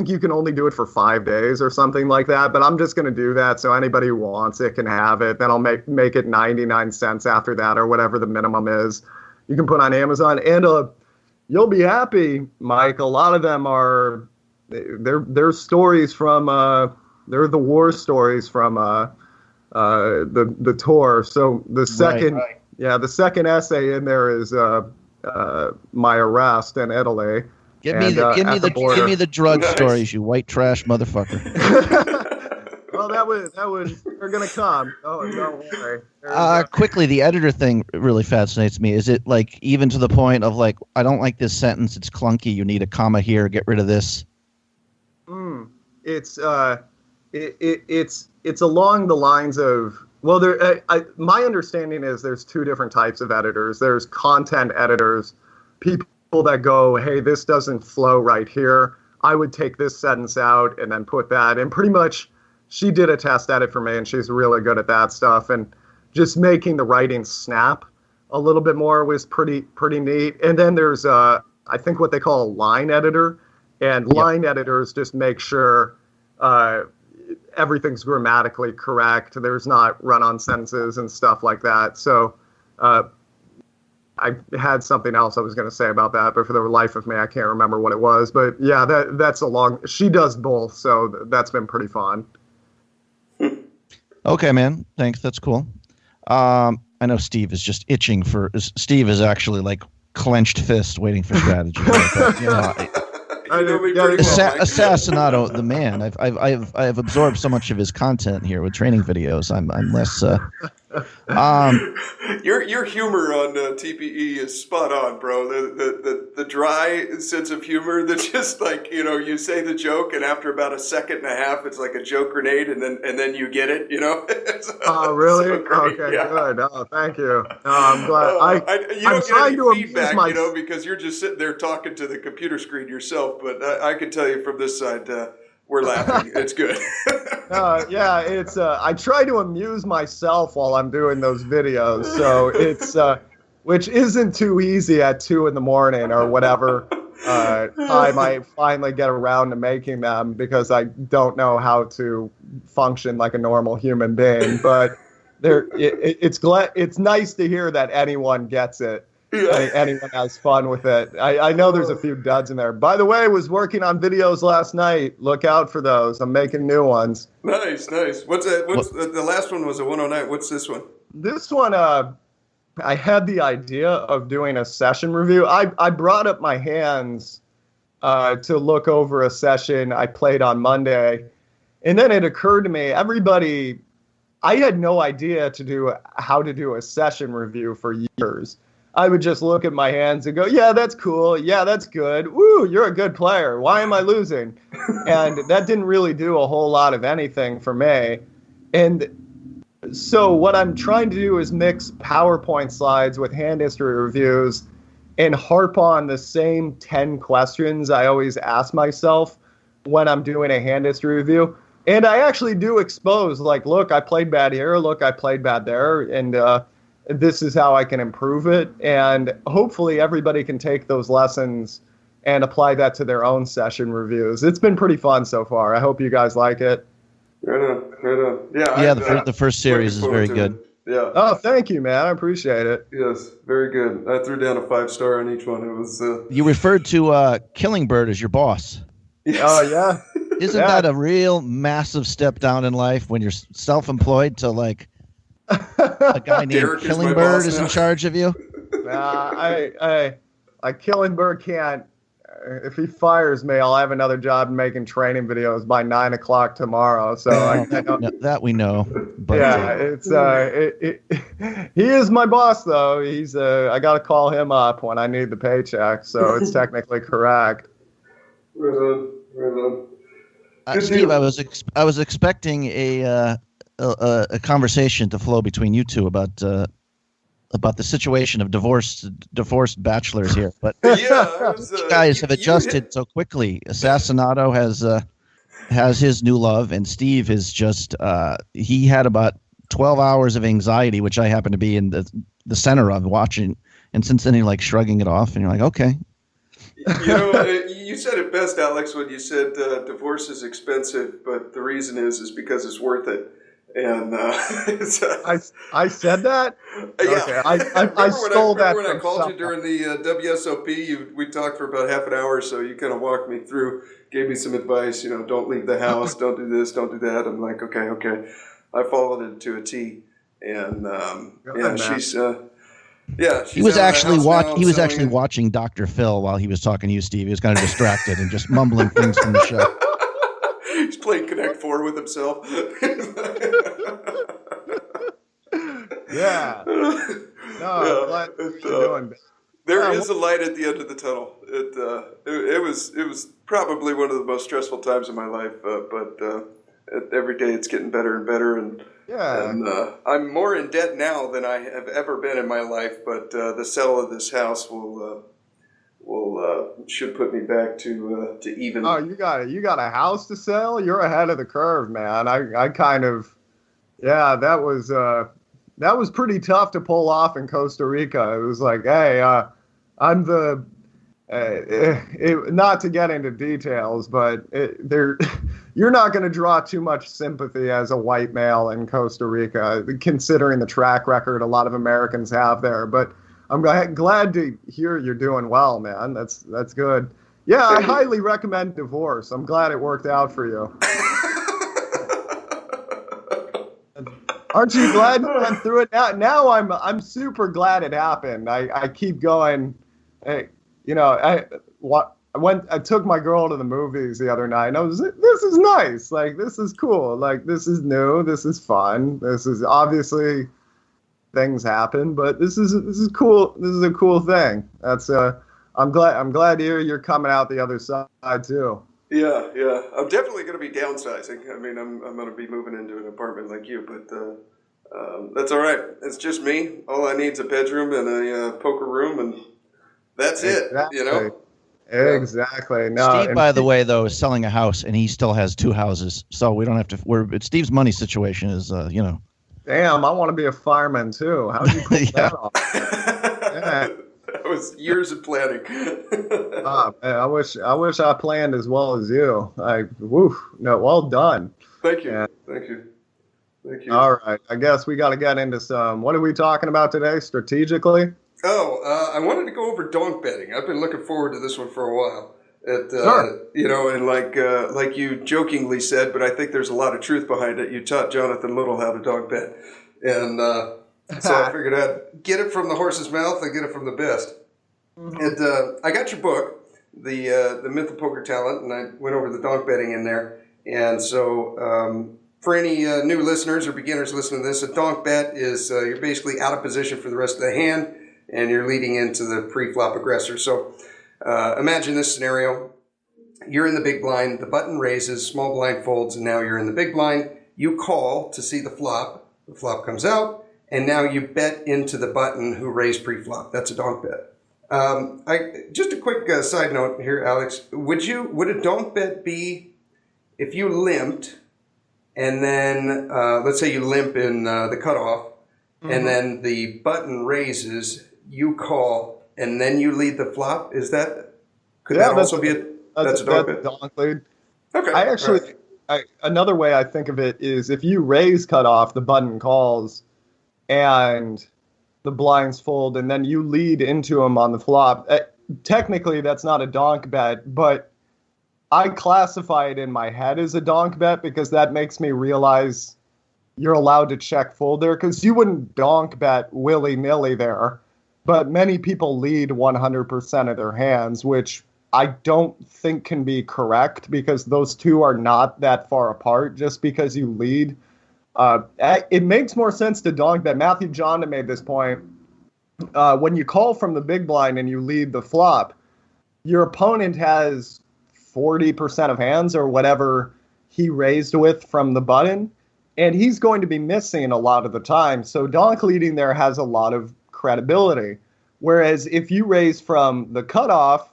you can only do it for 5 days or something like that. But I'm just going to do that so anybody who wants it can have it. Then I'll make it 99 cents after that, or whatever the minimum is. You can put on Amazon. And you'll be happy, Mike. A lot of them are... They're stories from they're the war stories from the tour. So the second the second essay in there is my arrest in Italy. Give me the drug stories, you white trash motherfucker. Well, that was they're gonna come. Oh, don't worry. Quickly, the editor thing really fascinates me. Is it like even to the point of like, I don't like this sentence, it's clunky, you need a comma here, get rid of this? It's along the lines of, well, my understanding is there's 2 different types of editors. There's content editors, people that go, hey, this doesn't flow right here. I would take this sentence out and then put that. And pretty much she did a test edit for me, and she's really good at that stuff. And just making the writing snap a little bit more was pretty neat. And then there's I think what they call a line editor. And line editors just make sure everything's grammatically correct. There's not run-on sentences and stuff like that. So I had something else I was going to say about that, but for the life of me, I can't remember what it was. But yeah, that's she does both, so that's been pretty fun. Okay, man. Thanks. That's cool. I know Steve is just itching Steve is actually like clenched fist waiting for strategy. Assassinato, the man. I've absorbed so much of his content here with training videos. I'm less. Your humor on TPE is spot on, bro. The dry sense of humor that's just like, you say the joke and after about a second and a half, it's like a joke grenade, and then you get it. Oh, really? So okay, yeah. Good. Oh, thank you. I'm glad. You don't get any feedback, myself. because you're just sitting there talking to the computer screen yourself. But I can tell you from this side, we're laughing. It's good. Yeah, it's. I try to amuse myself while I'm doing those videos, so it's which isn't too easy at 2 a.m. or whatever time I finally get around to making them, because I don't know how to function like a normal human being. But it's nice to hear that anyone gets it. Yeah. Anyone has fun with it. I know there's a few duds in there. By the way, I was working on videos last night. Look out for those. I'm making new ones. Nice. What's the last one was a 109. What's this one? This one, I had the idea of doing a session review. I brought up my hands to look over a session I played on Monday. And then it occurred to me, everybody I had no idea how to do a session review for years. I would just look at my hands and go, yeah, that's cool. Yeah, that's good. Woo, you're a good player. Why am I losing? And that didn't really do a whole lot of anything for me. And so what I'm trying to do is mix PowerPoint slides with hand history reviews and harp on the same 10 questions I always ask myself when I'm doing a hand history review. And I actually do expose, like, look, I played bad here. Look, I played bad there. And this is how I can improve it. And hopefully everybody can take those lessons and apply that to their own session reviews. It's been pretty fun so far. I hope you guys like it. Right on, right on. Yeah, the first series is very good. Yeah. Oh, thank you, man. I appreciate it. Yes, very good. I threw down a 5-star on each one. It was. You referred to Killing Bird as your boss. Yes. Oh, yeah. Isn't that a real massive step down in life when you're self-employed to like a guy named Derek Killing is my Bird boss is in now. charge of you? I Killing Bird can't. If he fires me, I'll have another job making training videos by 9 o'clock tomorrow. So No, that we know. But, he is my boss though. He's I got to call him up when I need the paycheck. So it's technically correct. Right on, right on. Good Steve, deal. I was expecting a conversation to flow between you two about the situation of divorced bachelors here, but Yeah, you guys have adjusted so quickly. Assassinato has his new love, and Steve is just he had about 12 hours of anxiety, which I happen to be in the center of watching, and since then you're like shrugging it off, and you're like, okay. You said it best, Alex, when you said divorce is expensive, but the reason is because it's worth it. And I said that? Yeah. Okay, I stole that when I from called someone. you during the WSOP, we talked for about half an hour, so you kind of walked me through, gave me some advice, don't leave the house, don't do this, don't do that. I'm like, okay. I followed it to a T. And she's He was actually watching watching Dr. Phil while he was talking to you, Steve. He was kind of distracted and just mumbling things from the show. He's playing Connect 4 with himself. Yeah. No, glad you're doing. There is a light at the end of the tunnel. It was probably one of the most stressful times of my life, but every day it's getting better and better, and I'm more in debt now than I have ever been in my life. But the sale of this house should put me back to even. Oh, you got a house to sell? You're ahead of the curve, man. I kind of, that was pretty tough to pull off in Costa Rica. It was like, hey, I'm the, not to get into details, but you're not going to draw too much sympathy as a white male in Costa Rica, considering the track record a lot of Americans have there. But I'm glad to hear you're doing well, man. That's good. Yeah, I highly recommend divorce. I'm glad it worked out for you. Aren't you glad you went through it? Now I'm super glad it happened. I keep going. Hey, I took my girl to the movies the other night, and this is nice. Like, this is cool. Like, this is new. This is fun. This is obviously things happen, but this is cool. This is a cool thing. That's I'm glad to hear you're coming out the other side too. Yeah. I'm definitely going to be downsizing. I mean, I'm going to be moving into an apartment like you, but that's all right. It's just me. All I need is a bedroom and a poker room, and that's Exactly. it. Exactly. No, Steve, by the way, though, is selling a house, and he still has 2 houses, so we don't have to. Steve's money situation is, Damn, I want to be a fireman too. How'd you pull that off? Yeah. That was years of planning. Man, I wish I planned as well as you. Well done. Thank you. Yeah. Thank you. All right. I guess we got to get into some. What are we talking about today strategically? I wanted to go over donk betting. I've been looking forward to this one for a while. Sure. And like you jokingly said, but I think there's a lot of truth behind it. You taught Jonathan Little how to donk bet, and so I figured I'd get it from the horse's mouth and get it from the best. Mm-hmm. And I got your book, the Myth of Poker Talent, and I went over the donk betting in there. And so For any new listeners or beginners listening to this, a donk bet is you're basically out of position for the rest of the hand, and you're leading into the pre-flop aggressor. So imagine this scenario. You're in the big blind, the button raises, small blind folds, and now you're in the big blind. You call to see the flop comes out, and now you bet into the button who raised pre-flop. That's a donk bet. Just a quick side note here, Alex. Would a donk bet be if you limped, and then let's say you limp in the cutoff, and then the button raises, you call, and then you lead the flop? Could that also be that's a donk bet? Donk lead. Okay. I actually, another way I think of it is if you raise cutoff, the button calls, and the blinds fold, and then you lead into them on the flop. Technically, that's not a donk bet, but I classify it in my head as a donk bet because that makes me realize you're allowed to check fold there, because you wouldn't donk bet willy-nilly there, but many people lead 100% of their hands, which I don't think can be correct because those two are not that far apart just because you lead. It makes more sense to donk bet. Matthew Jonda made this point. When you call from the big blind and you lead the flop, your opponent has 40% of hands or whatever he raised with from the button, and he's going to be missing a lot of the time. So donk leading there has a lot of credibility. Whereas if you raise from the cutoff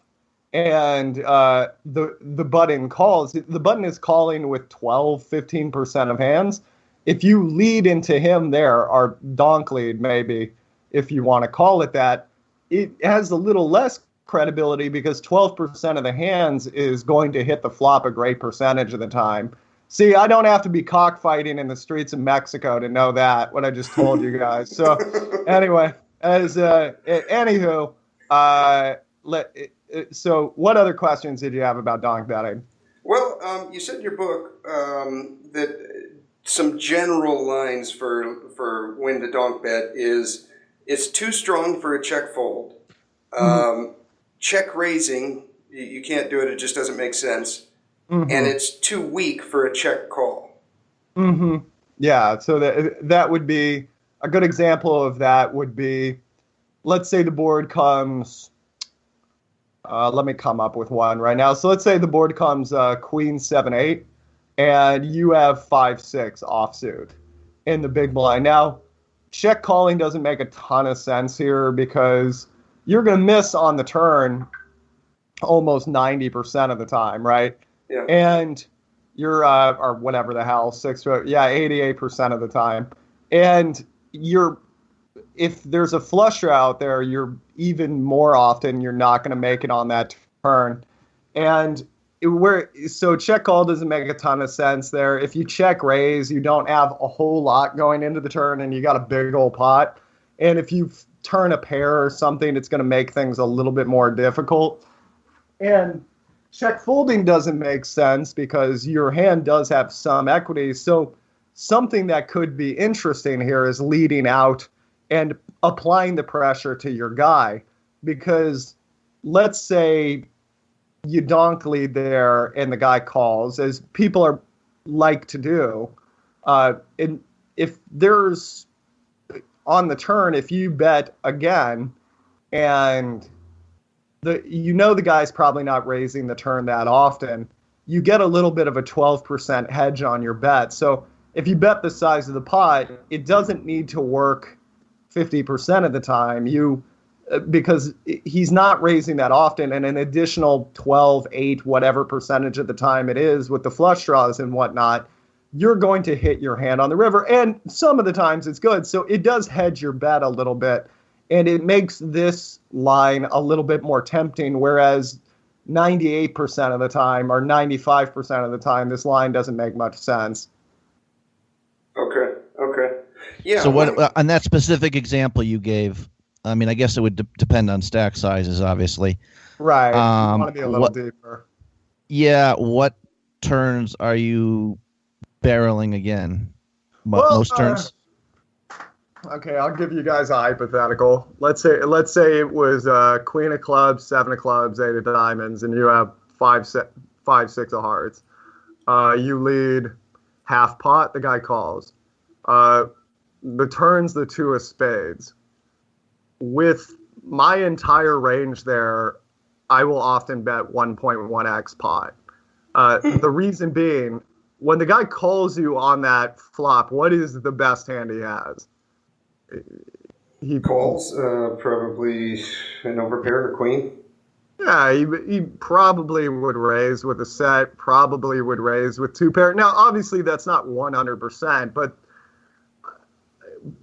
and the button calls, the button is calling with 12, 15% of hands. If you lead into him there, or donk lead maybe, if you want to call it that, it has a little less credibility because 12% of the hands is going to hit the flop a great percentage of the time. See, I don't have to be cockfighting in the streets of Mexico to know that, what I just told you guys. So anyway, so what other questions did you have about donk betting? Well, you said in your book that some general lines for when to donk bet is it's too strong for a check fold. Check raising, you can't do it. It just doesn't make sense. And it's too weak for a check call. Yeah, so that would be a good example of that would be, let's say the board comes, let me come up with one right now. So let's say the board comes queen 7-8, and you have 5-6 offsuit in the big blind. Now, check calling doesn't make a ton of sense here because you're going to miss on the turn almost 90% of the time, right? Yeah. And you're, or whatever the hell, 88% of the time. And if there's a flusher out there, you're even more often, you're not going to make it on that turn. And so check call doesn't make a ton of sense there. If you check raise, you don't have a whole lot going into the turn and you got a big old pot. And if you turn a pair or something, it's going to make things a little bit more difficult. And check folding doesn't make sense because your hand does have some equity. So something that could be interesting here is leading out and applying the pressure to your guy. Because let's say you donk lead there and the guy calls, as people like to do. And if there's on the turn, if you bet again and the guy's probably not raising the turn that often, you get a little bit of a 12% hedge on your bet. So if you bet the size of the pot, it doesn't need to work 50% of the time. Because he's not raising that often, and an additional 12, 8, whatever percentage of the time it is with the flush draws and whatnot, you're going to hit your hand on the river. And some of the times it's good. So it does hedge your bet a little bit. And it makes this line a little bit more tempting, whereas 98% of the time or 95% of the time, this line doesn't make much sense. Okay. Yeah. So what on that specific example you gave, I mean, I guess it would depend on stack sizes, obviously. Right. You want to be a little deeper. Yeah. What turns are you barreling again? Most turns? Okay, I'll give you guys a hypothetical. Let's say it was queen of clubs, 7 of clubs, 8 of diamonds, and you have 5, 6 of hearts. You lead half pot, the guy calls. The turn's the two of spades. With my entire range there, I will often bet 1.1x pot. The reason being, when the guy calls you on that flop, what is the best hand he has? He calls probably an overpair or queen. Yeah, he probably would raise with a set, probably would raise with two pair. Now, obviously, that's not 100%, but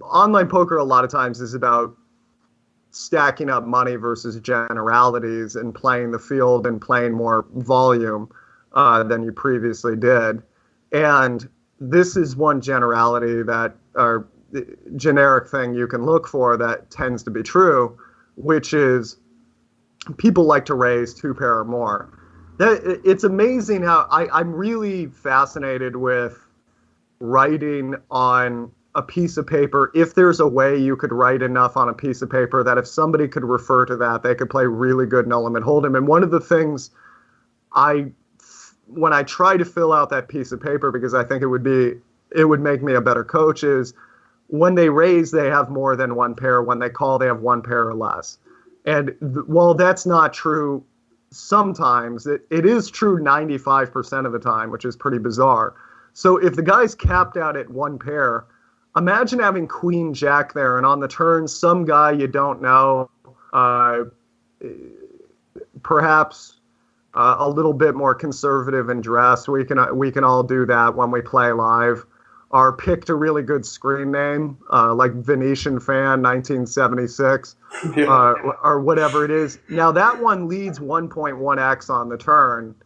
online poker a lot of times is about stacking up money versus generalities and playing the field and playing more volume than you previously did. And this is one generality that, or generic thing you can look for that tends to be true, which is people like to raise two pair or more. It's amazing how I'm really fascinated with writing on a piece of paper. If there's a way you could write enough on a piece of paper that if somebody could refer to that, they could play really good no limit hold'em. And one of the things when I try to fill out that piece of paper, because I think it would make me a better coach, is when they raise, they have more than one pair. When they call, they have one pair or less. And while that's not true sometimes, it is true 95% of the time, which is pretty bizarre. So if the guy's capped out at one pair, imagine having queen jack there, and on the turn, some guy you don't know, perhaps a little bit more conservative in dress. We can all do that when we play live. Or picked a really good screen name, like Venetian Fan 1976, or whatever it is. Now that one leads 1.1x on the turn.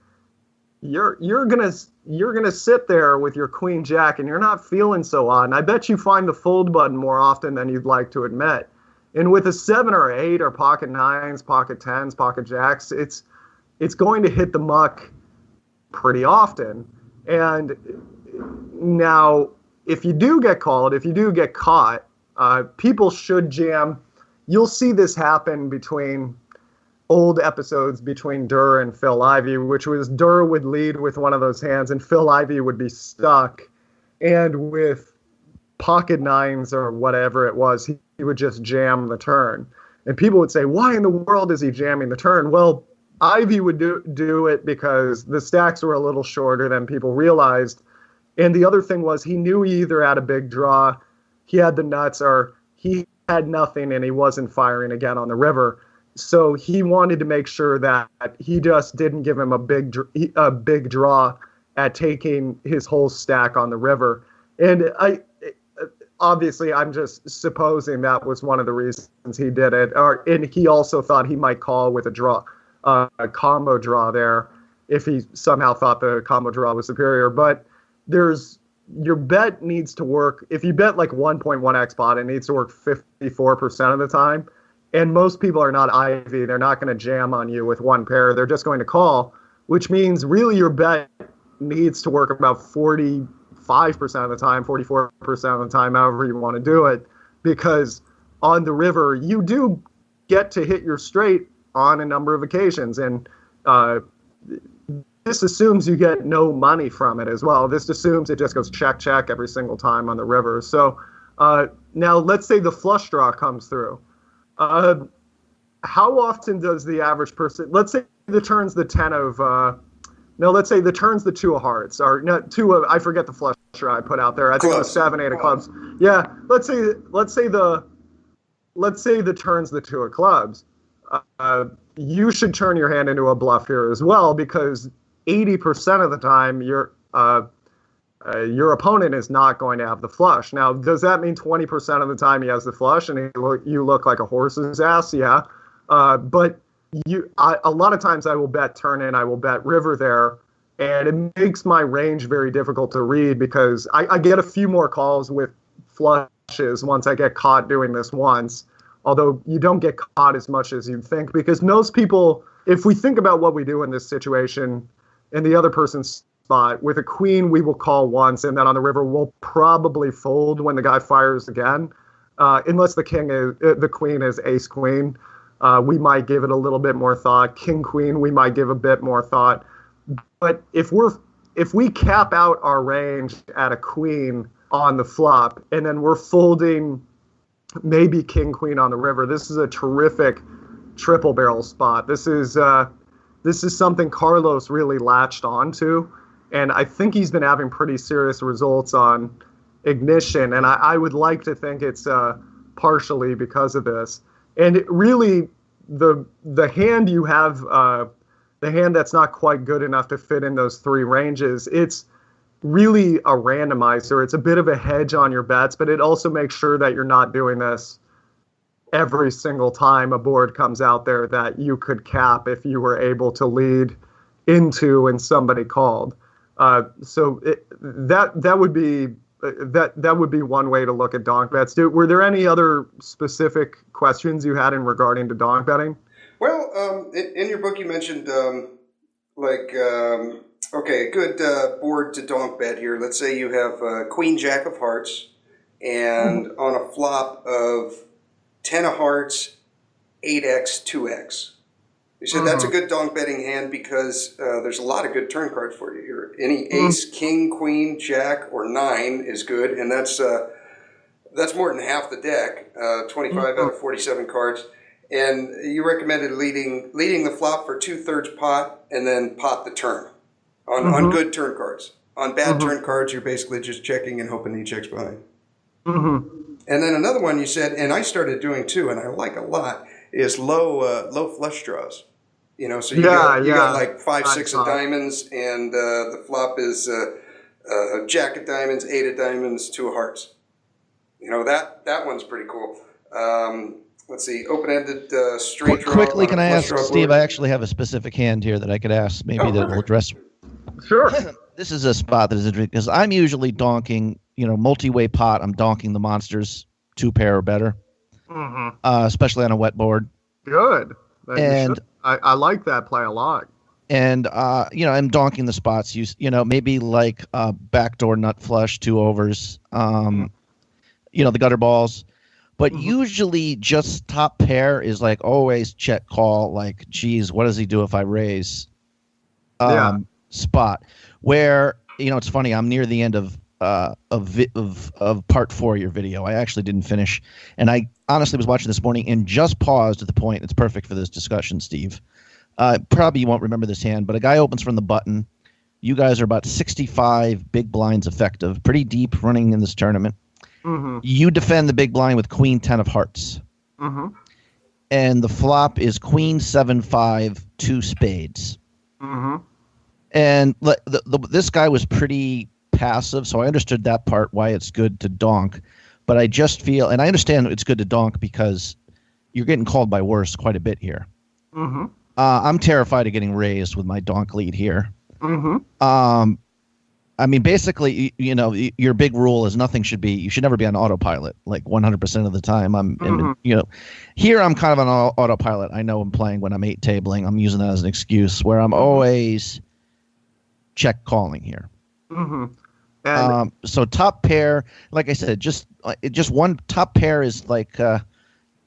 You're gonna sit there with your queen jack, and you're not feeling so odd. And I bet you find the fold button more often than you'd like to admit. And with a 7 or 8 or pocket 9s, pocket 10s, pocket jacks, it's going to hit the muck pretty often. And now, if you do get called, if you do get caught, people should jam. You'll see this happen between old episodes between Durr and Phil Ivey, which was Durr would lead with one of those hands and Phil Ivey would be stuck. And with pocket 9s or whatever it was, he would just jam the turn. And people would say, why in the world is he jamming the turn? Well, Ivey would do it because the stacks were a little shorter than people realized. And the other thing was he knew he either had a big draw, he had the nuts, or he had nothing and he wasn't firing again on the river. So he wanted to make sure that he just didn't give him a big draw at taking his whole stack on the river. And obviously I'm just supposing that was one of the reasons he did it. And he also thought he might call with a draw, a combo draw there, if he somehow thought the combo draw was superior. But your bet needs to work. If you bet like 1.1x pot, it needs to work 54% of the time. And most people are not Ivy. They're not going to jam on you with one pair. They're just going to call, which means really your bet needs to work about 45% of the time, 44% of the time, however you want to do it. Because on the river, you do get to hit your straight on a number of occasions. And this assumes you get no money from it as well. This assumes it just goes check, check every single time on the river. So now let's say the flush draw comes through. How often does the average person, let's say the turn's the 10 of, let's say the turn's the 2 of hearts, or no, 2 of, I forget the flush draw I put out there. I think it was 7, 8 of clubs. Yeah, let's say the turn's the 2 of clubs. You should turn your hand into a bluff here as well, because 80% of the time your opponent is not going to have the flush. Now, does that mean 20% of the time he has the flush and you look like a horse's ass? Yeah. But a lot of times I will bet turn in, I will bet river there, and it makes my range very difficult to read because I get a few more calls with flushes once I get caught doing this once, although you don't get caught as much as you'd think, because most people, if we think about what we do in this situation, in the other person's spot, with a queen, we will call once, and then on the river, we'll probably fold when the guy fires again, unless the queen is ace queen. We might give it a little bit more thought. King queen, we might give a bit more thought. But if if we cap out our range at a queen on the flop, and then we're folding maybe king queen on the river, this is a terrific triple barrel spot. This is something Carlos really latched onto, and I think he's been having pretty serious results on ignition, and I would like to think it's partially because of this. And it really, the hand you have, the hand that's not quite good enough to fit in those three ranges, it's really a randomizer. It's a bit of a hedge on your bets, but it also makes sure that you're not doing this every single time a board comes out there that you could cap if you were able to lead into and somebody called. So that would be one way to look at donk bets. Were there any other specific questions you had in regarding to donk betting? Well, in your book you mentioned okay, a good board to donk bet here. Let's say you have Queen Jack of Hearts, and on a flop of 10 of Hearts, 8x, 2x. You said that's a good donk betting hand because there's a lot of good turn cards for you here. Any ace, king, queen, jack, or 9 is good, and that's more than half the deck, 25 out of 47 cards. And you recommended leading the flop for 2/3 pot and then pot the turn on good turn cards. On bad turn cards, you're basically just checking and hoping he checks behind. And then another one you said, and I started doing too, and I like a lot, is low flush draws. You know, so you got like 5, 6 of diamonds, and the flop is a jack of diamonds, 8 of diamonds, 2 of hearts. You know, that one's pretty cool. Let's see, open-ended straight draw. Quickly, can I ask, Steve, I actually have a specific hand here that I could ask, maybe that will address. Sure. This is a spot that is interesting, because I'm usually donking, multi-way pot, I'm donking the monsters 2 pair or better, especially on a wet board. Good. And I like that play a lot. And, I'm donking the spots, maybe like backdoor nut flush, 2 overs, the gutter balls. But usually just top pair is like always check call, like, geez, what does he do if I raise spot? Where, it's funny, I'm near the end of part 4 of your video. I actually didn't finish. And I honestly was watching this morning and just paused at the point. It's perfect for this discussion, Steve. Probably you won't remember this hand, but a guy opens from the button. You guys are about 65 big blinds effective, pretty deep running in this tournament. You defend the big blind with queen 10 of hearts. And the flop is queen 7-5, 2 spades. And this guy was pretty passive, so I understood that part, why it's good to donk. But I just feel, and I understand it's good to donk because you're getting called by worse quite a bit here. I'm terrified of getting raised with my donk lead here. I mean, basically, your big rule is you should never be on autopilot, like 100% of the time. Here I'm kind of on autopilot. I know I'm playing when I'm 8 tabling. I'm using that as an excuse where I'm always check calling here. So top pair, like I said, just one top pair is like,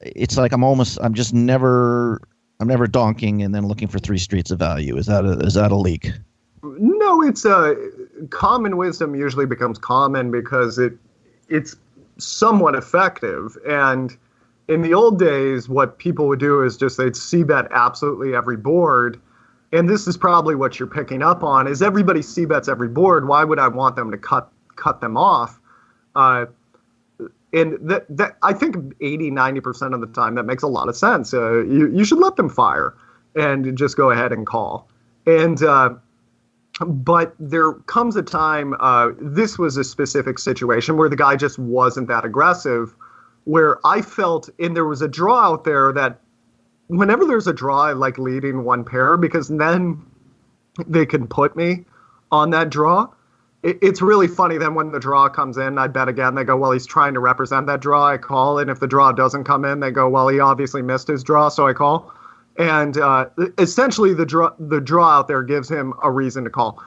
it's like I'm just never donking and then looking for 3 streets of value. Is that a leak? No, it's common wisdom usually becomes common because it's somewhat effective. And in the old days, what people would do is they'd c-bet absolutely every board. And this is probably what you're picking up on, is everybody c-bets every board. Why would I want them to cut them off? And that I think 80-90% of the time that makes a lot of sense. You should let them fire and just go ahead and call. And but there comes a time, this was a specific situation where the guy just wasn't that aggressive, where I felt, and there was a draw out there that whenever there's a draw, I like leading 1 pair because then they can put me on that draw. It's really funny then when the draw comes in, I bet again, they go, well, he's trying to represent that draw, I call. And if the draw doesn't come in, they go, well, he obviously missed his draw, so I call. And essentially the draw out there gives him a reason to call.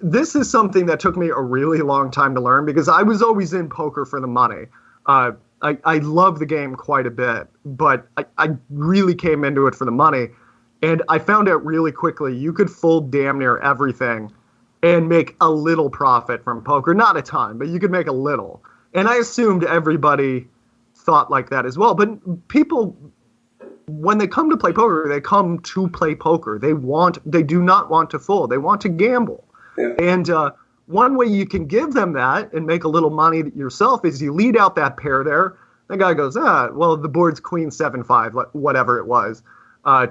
This is something that took me a really long time to learn because I was always in poker for the money. I love the game quite a bit, but I really came into it for the money. And I found out really quickly you could fold damn near everything and make a little profit from poker. Not a ton, but you could make a little. And I assumed everybody thought like that as well. But people, when they come to play poker, they come to play poker. They do not want to fold. They want to gamble. Yeah. And one way you can give them that and make a little money yourself is you lead out that pair there. The guy goes, well, the board's queen 7-5, whatever it was,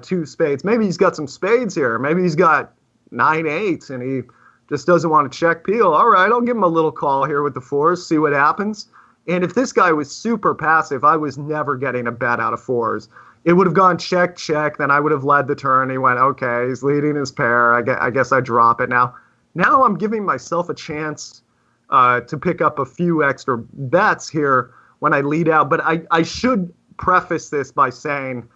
2 spades. Maybe he's got some spades here. Maybe he's got 9-8 and he just doesn't want to check peel. All right, I'll give him a little call here with the 4s, see what happens. And if this guy was super passive, I was never getting a bet out of 4s. It would have gone check, check. Then I would have led the turn. He went, okay, he's leading his pair. I guess I drop it now. Now I'm giving myself a chance to pick up a few extra bets here when I lead out. But I should preface this by saying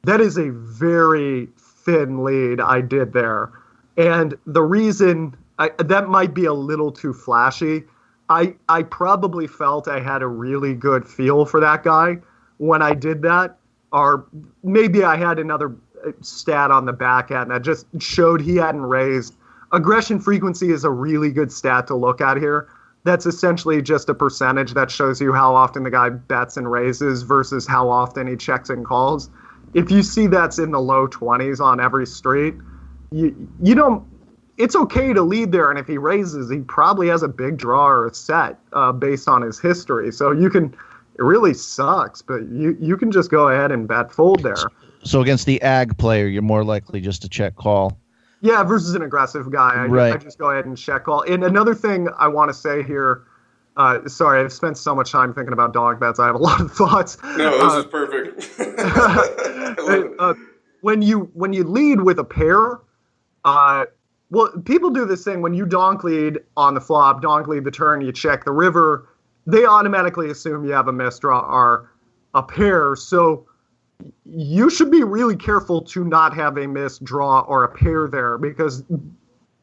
that is a very thin lead I did there. And the reason that might be a little too flashy, I probably felt I had a really good feel for that guy when I did that. Or maybe I had another stat on the back end that just showed he hadn't raised. Aggression frequency is a really good stat to look at here. That's essentially just a percentage that shows you how often the guy bets and raises versus how often he checks and calls. If you see that's in the low 20s on every street, you don't. It's okay to lead there, and if he raises, he probably has a big draw or a set based on his history. So you can. It really sucks, but you can just go ahead and bet fold there. So against the ag player, you're more likely just to check call. Yeah, versus an aggressive guy. I just go ahead and check call. And another thing I want to say here, sorry, I've spent so much time thinking about dog bets. I have a lot of thoughts. No, this is perfect. When you lead with a pair, well, people do this thing when you donk lead on the flop, donk lead the turn, you check the river, they automatically assume you have a misdraw or a pair. So you should be really careful to not have a misdraw or a pair there because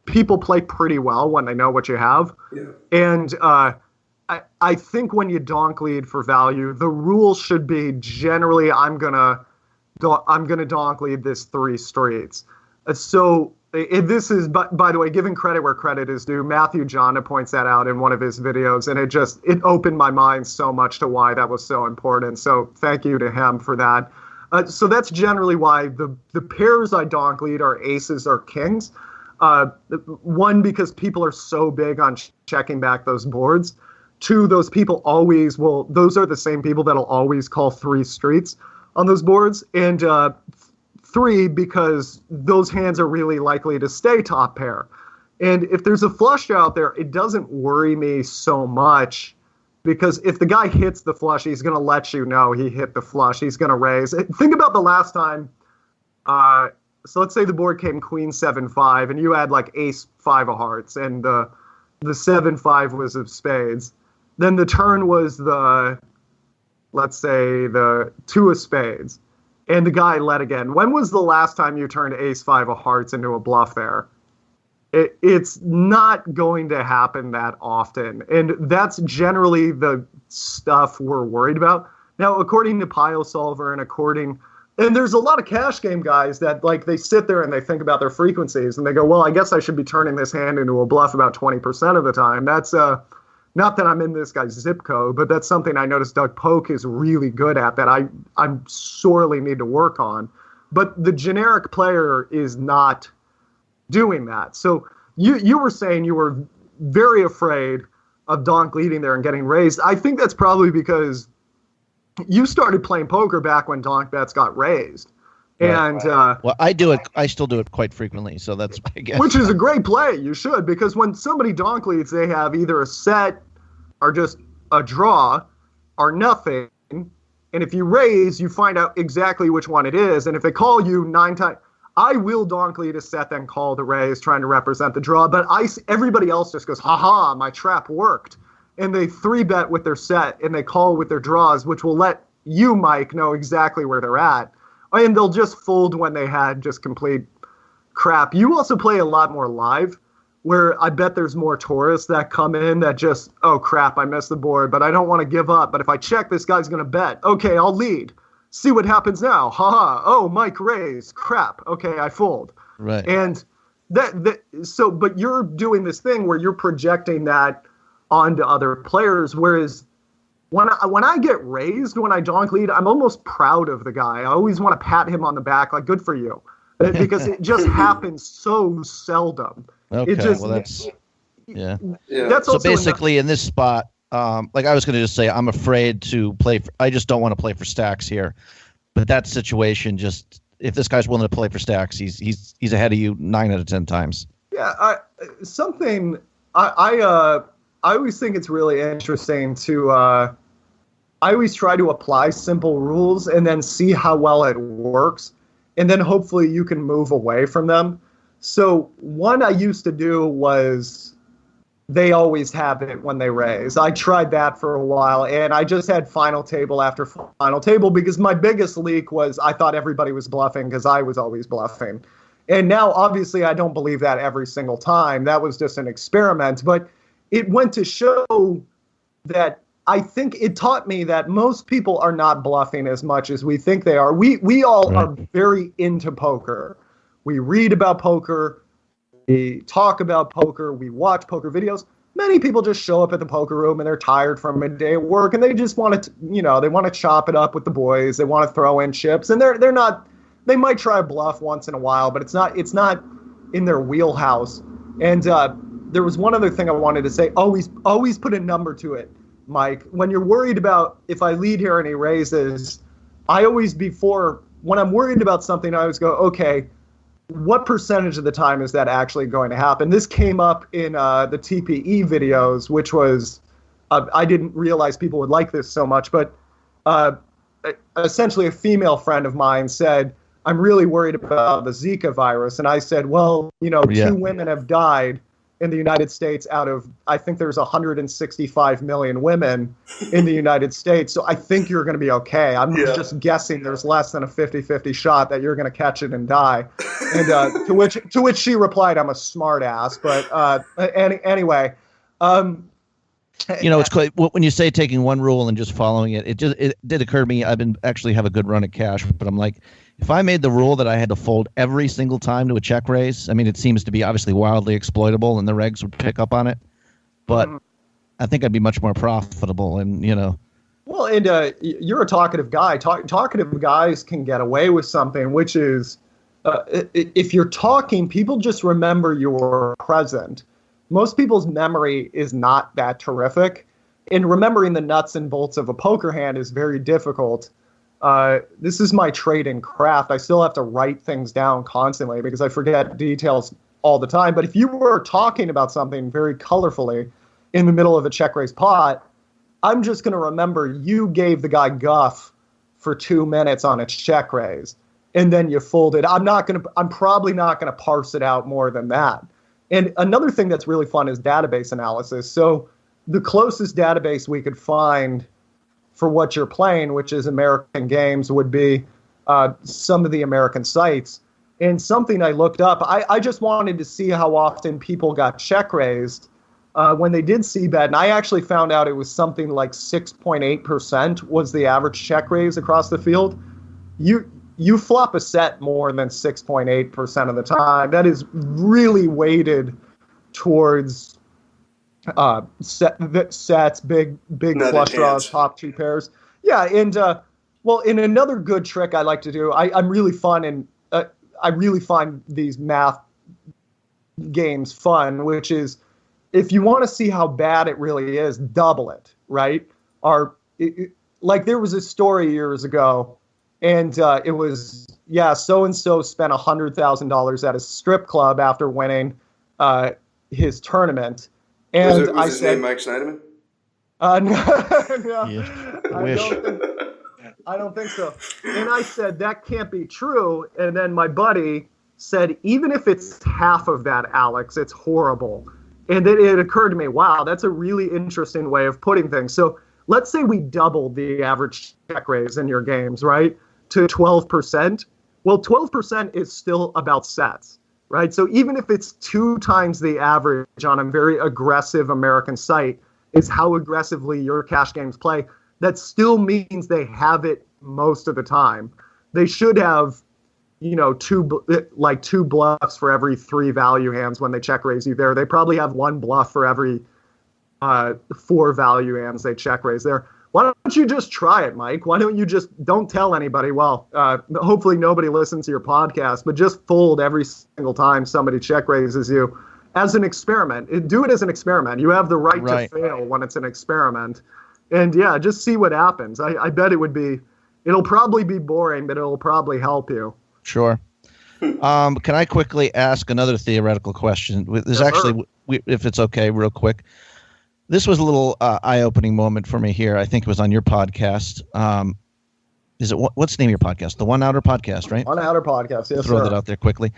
people play pretty well when they know what you have. Yeah. And I think when you donk lead for value, the rule should be generally I'm gonna donk lead this 3 streets. So this is, by the way, giving credit where credit is due. Matthew Jonda points that out in one of his videos, and it opened my mind so much to why that was so important. So thank you to him for that. So that's generally why the pairs I donk lead are aces or kings. One, because people are so big on checking back those boards. 2, those people always will. Those are the same people that'll always call 3 streets on those boards. And 3, because those hands are really likely to stay top pair. And if there's a flush out there, it doesn't worry me so much because if the guy hits the flush, he's going to let you know he hit the flush. He's going to raise. Think about the last time. So let's say the board came queen 7-5 and you had like ace 5 of hearts and the 7-5 was of spades. Then the turn was let's say the 2 of spades. And the guy led again. When was the last time you turned ace 5 of hearts into a bluff there? It's not going to happen that often. And that's generally the stuff we're worried about. Now, according to Pile Solver and there's a lot of cash game guys that like they sit there and they think about their frequencies and they go, well, I guess I should be turning this hand into a bluff about 20% of the time. That's not that I'm in this guy's zip code, but that's something I noticed Doug Polk is really good at that I sorely need to work on. But the generic player is not doing that. So you were saying you were very afraid of Donk leading there and getting raised. I think that's probably because you started playing poker back when Donk bets got raised. And well, I do it. I still do it quite frequently. So that's, I guess, which is a great play. You should, because when somebody donk leads, they have either a set or just a draw or nothing. And if you raise, you find out exactly which one it is. And if they call you 9 times, I will donk lead a set, then call the raise, trying to represent the draw. But everybody else just goes, haha, my trap worked. And they 3-bet with their set and they call with their draws, which will let you, Mike, know exactly where they're at. And they'll just fold when they had just complete crap. You also play a lot more live, where I bet there's more tourists that come in that just, oh, crap, I missed the board, but I don't want to give up. But if I check, this guy's going to bet. Okay, I'll lead. See what happens now. Ha-ha. Oh, Mike raised. Crap. Okay, I fold. Right. And But you're doing this thing where you're projecting that onto other players, whereas when I get raised, when I donk lead, I'm almost proud of the guy. I always want to pat him on the back, like, good for you, because it just happens so seldom. Okay, that's so also basically in this spot, like I was going to just say, I'm afraid to play. I just don't want to play for stacks here. But that situation, just if this guy's willing to play for stacks, he's ahead of you 9 out of 10 times. Yeah, I always think it's really interesting to. I always try to apply simple rules and then see how well it works, and then hopefully you can move away from them. So one I used to do was they always have it when they raise. I tried that for a while, and I just had final table after final table because my biggest leak was I thought everybody was bluffing because I was always bluffing. And now, obviously, I don't believe that every single time. That was just an experiment. But it went to show that I think it taught me that most people are not bluffing as much as we think they are. We all are very into poker. We read about poker. We talk about poker. We watch poker videos. Many people just show up at the poker room and they're tired from a day at work and they just want to, they want to chop it up with the boys. They want to throw in chips, and they're not. They might try a bluff once in a while, but it's not in their wheelhouse. And there was one other thing I wanted to say. Always put a number to it, Mike. When you're worried about if I lead here and he raises, I always when I'm worried about something, I always go, okay, what percentage of the time is that actually going to happen? This came up in the TPE videos, which was, I didn't realize people would like this so much, but essentially a female friend of mine said, I'm really worried about the Zika virus. And I said, well, 2 women have died in the United States out of, I think there's 165 million women in the United States. So I think you're going to be okay. I'm just guessing there's less than a 50-50 shot that you're going to catch it and die. And to which she replied, I'm a smart ass. But anyway. It's quite, when you say taking one rule and just following it, it did occur to me. I've been actually have a good run at cash, but I'm like, if I made the rule that I had to fold every single time to a check raise, I mean, it seems to be obviously wildly exploitable, and the regs would pick up on it. But I think I'd be much more profitable, and Well, and you're a talkative guy. Talkative guys can get away with something, which is, if you're talking, people just remember you're present. Most people's memory is not that terrific, and remembering the nuts and bolts of a poker hand is very difficult. This is my trade and craft. I still have to write things down constantly because I forget details all the time. But if you were talking about something very colorfully in the middle of a check raise pot, I'm just going to remember you gave the guy guff for 2 minutes on a check raise, and then you folded. I'm probably not going to parse it out more than that. And another thing that's really fun is database analysis. So the closest database we could find for what you're playing, which is American games, would be some of the American sites. And something I looked up, I just wanted to see how often people got check raised when they did c-bet. And I actually found out it was something like 6.8% was the average check raise across the field. You flop a set more than 6.8% of the time. That is really weighted towards sets, big flush draws, top 2 pairs. Yeah, and in another good trick I like to do, I'm really fun, and I really find these math games fun, which is if you want to see how bad it really is, double it, right? Like there was a story years ago, and it was, so-and-so spent $100,000 at a strip club after winning his tournament. And was his name Mike Snyderman? No, Yeah. I don't think so. And I said, that can't be true. And then my buddy said, even if it's half of that, Alex, it's horrible. And then it occurred to me, wow, that's a really interesting way of putting things. So let's say we doubled the average check raise in your games, right, to 12%. Well, 12% is still about sets, right? So even if it's 2 times the average on a very aggressive American site is how aggressively your cash games play, that still means they have it most of the time. They should have, two bluffs for every 3 value hands when they check raise you there. They probably have 1 bluff for every 4 value hands they check raise there. Why don't you just try it, Mike? Why don't you don't tell anybody? Well, hopefully nobody listens to your podcast, but just fold every single time somebody check raises you as an experiment. Do it as an experiment. You have the right to fail when it's an experiment. And yeah, just see what happens. I bet it'll probably be boring, but it'll probably help you. Sure. Can I quickly ask another theoretical question? There's actually, if it's okay, real quick. This was a little eye-opening moment for me here. I think it was on your podcast. What's the name of your podcast? The 1 Outer Podcast, right? 1 Outer Podcast, yes, Throw that out there quickly.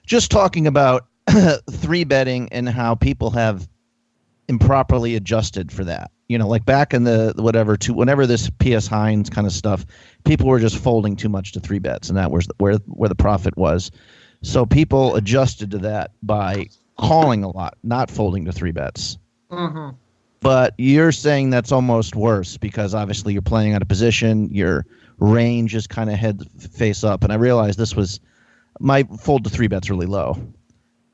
Just talking about 3-betting and how people have improperly adjusted for that. Like back in the whenever this P.S. Hines kind of stuff, people were just folding too much to 3-bets, and that was where the profit was. So people adjusted to that by calling a lot, not folding to 3-bets. Mm-hmm. But you're saying that's almost worse because obviously you're playing out of position, your range is kind of head face up, and I realized this was my fold to 3-bets really low.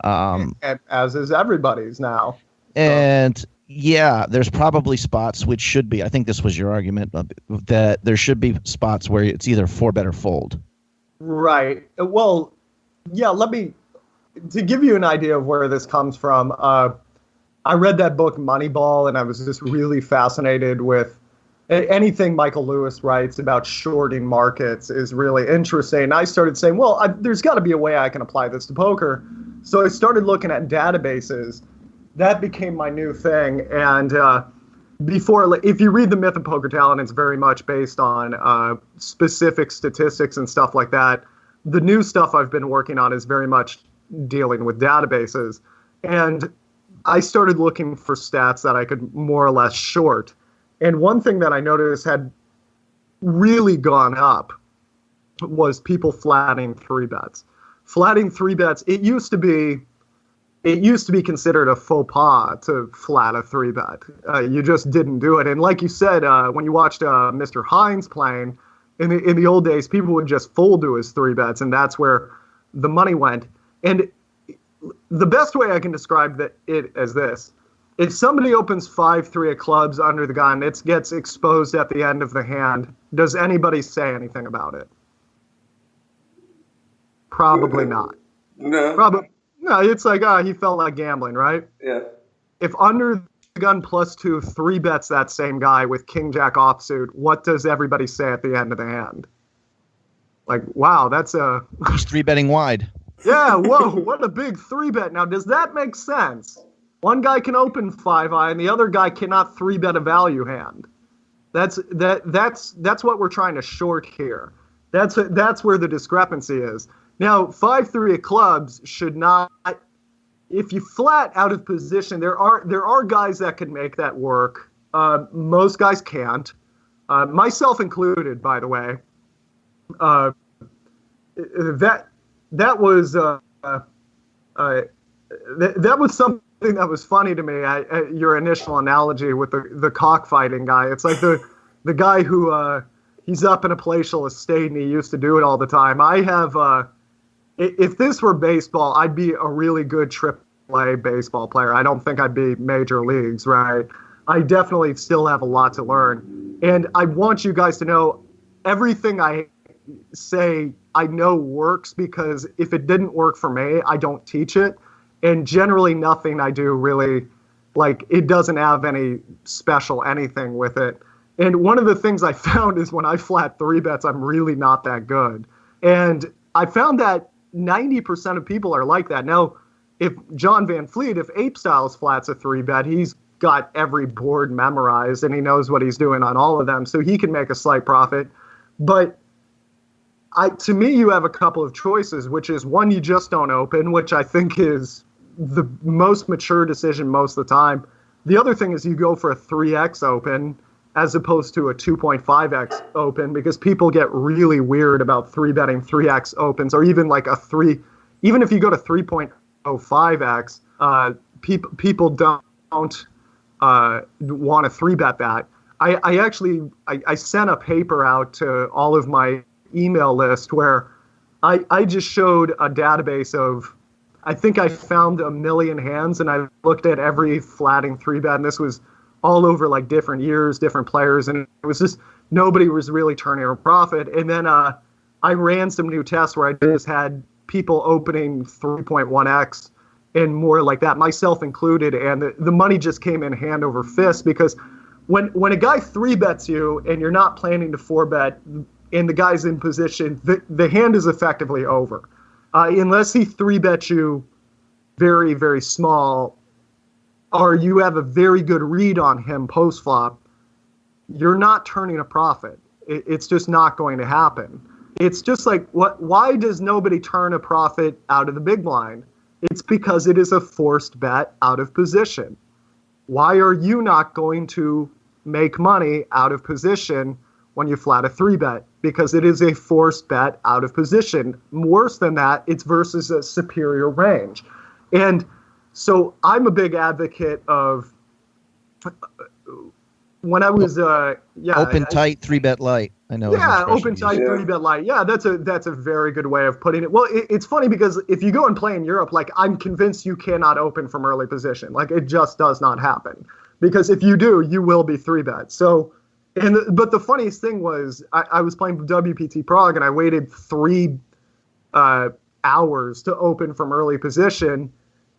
As is everybody's now. And yeah, there's probably spots which should be, I think this was your argument, that there should be spots where it's either 4-bet or fold. Right. Well, yeah, to give you an idea of where this comes from, I read that book Moneyball, and I was just really fascinated with anything Michael Lewis writes about shorting markets is really interesting. And I started saying, well, there's got to be a way I can apply this to poker. So I started looking at databases. That became my new thing. And if you read The Myth of Poker Talent, it's very much based on specific statistics and stuff like that. The new stuff I've been working on is very much dealing with databases. And I started looking for stats that I could more or less short. And one thing that I noticed had really gone up was people flatting 3-bets. Flatting 3-bets, it used to be considered a faux pas to flat a 3-bet. You just didn't do it. And like you said, when you watched Mr. Hines playing, in the old days, people would just fold to his 3-bets, and that's where the money went. And the best way I can describe it as this: if somebody opens 5-3 of clubs under the gun, it gets exposed at the end of the hand. Does anybody say anything about it? Probably not. No. Probably. No, it's like, he felt like gambling, right? Yeah. If under the gun +2, 3-bets that same guy with King Jack offsuit, what does everybody say at the end of the hand? Like, wow, that's a... He's 3-betting wide. Yeah, whoa, what a big 3-bet. Now, does that make sense? One guy can open 5-eye, and the other guy cannot 3-bet a value hand. That's what we're trying to short here. That's where the discrepancy is. Now, 5-3 of clubs should not. If you flat out of position, there are guys that can make that work. Most guys can't, myself included, by the way. That was something that was funny to me. Your initial analogy with the cockfighting guy. It's like the guy who he's up in a palatial estate and he used to do it all the time. I have. If this were baseball, I'd be a really good AAA baseball player. I don't think I'd be major leagues, right? I definitely still have a lot to learn. And I want you guys to know everything I say I know works, because if it didn't work for me, I don't teach it. And generally nothing I do really, it doesn't have any special anything with it. And one of the things I found is when I flat 3-bets, I'm really not that good. And I found that 90% of people are like that. Now, if John Van Fleet, if Ape Styles flats a 3-bet, he's got every board memorized and he knows what he's doing on all of them, so he can make a slight profit. But to me, you have a couple of choices, which is one, you just don't open, which I think is the most mature decision most of the time. The other thing is you go for a 3x open as opposed to a 2.5x open, because people get really weird about 3-betting 3x opens, or even even if you go to 3.05x, people don't want to 3-bet that. I sent a paper out to all of my email list where I just showed a database of, I think I found 1 million hands, and I looked at every flatting 3-bet, and this was all over like different years, different players, and it was just nobody was really turning a profit. And then I ran some new tests where I just had people opening 3.1x and more like that, myself included, and the money just came in hand over fist, because when a guy 3-bets you and you're not planning to 4-bet and the guy's in position, the hand is effectively over. Unless he 3-bets you very, very small, or you have a very good read on him post-flop, you're not turning a profit. It's just not going to happen. It's just like, why does nobody turn a profit out of the big blind? It's because it is a forced bet out of position. Why are you not going to make money out of position when you flat a 3-bet? Because it is a forced bet out of position. Worse than that, it's versus a superior range. And so I'm a big advocate of, when I was open tight 3-bet light. I know. Yeah, open tight 3-bet light. Yeah, that's a very good way of putting it. Well, it's funny because if you go and play in Europe, like, I'm convinced you cannot open from early position. Like, it just does not happen, because if you do, you will be 3-bet. So, but the funniest thing was I was playing WPT Prague and I waited 3 hours to open from early position.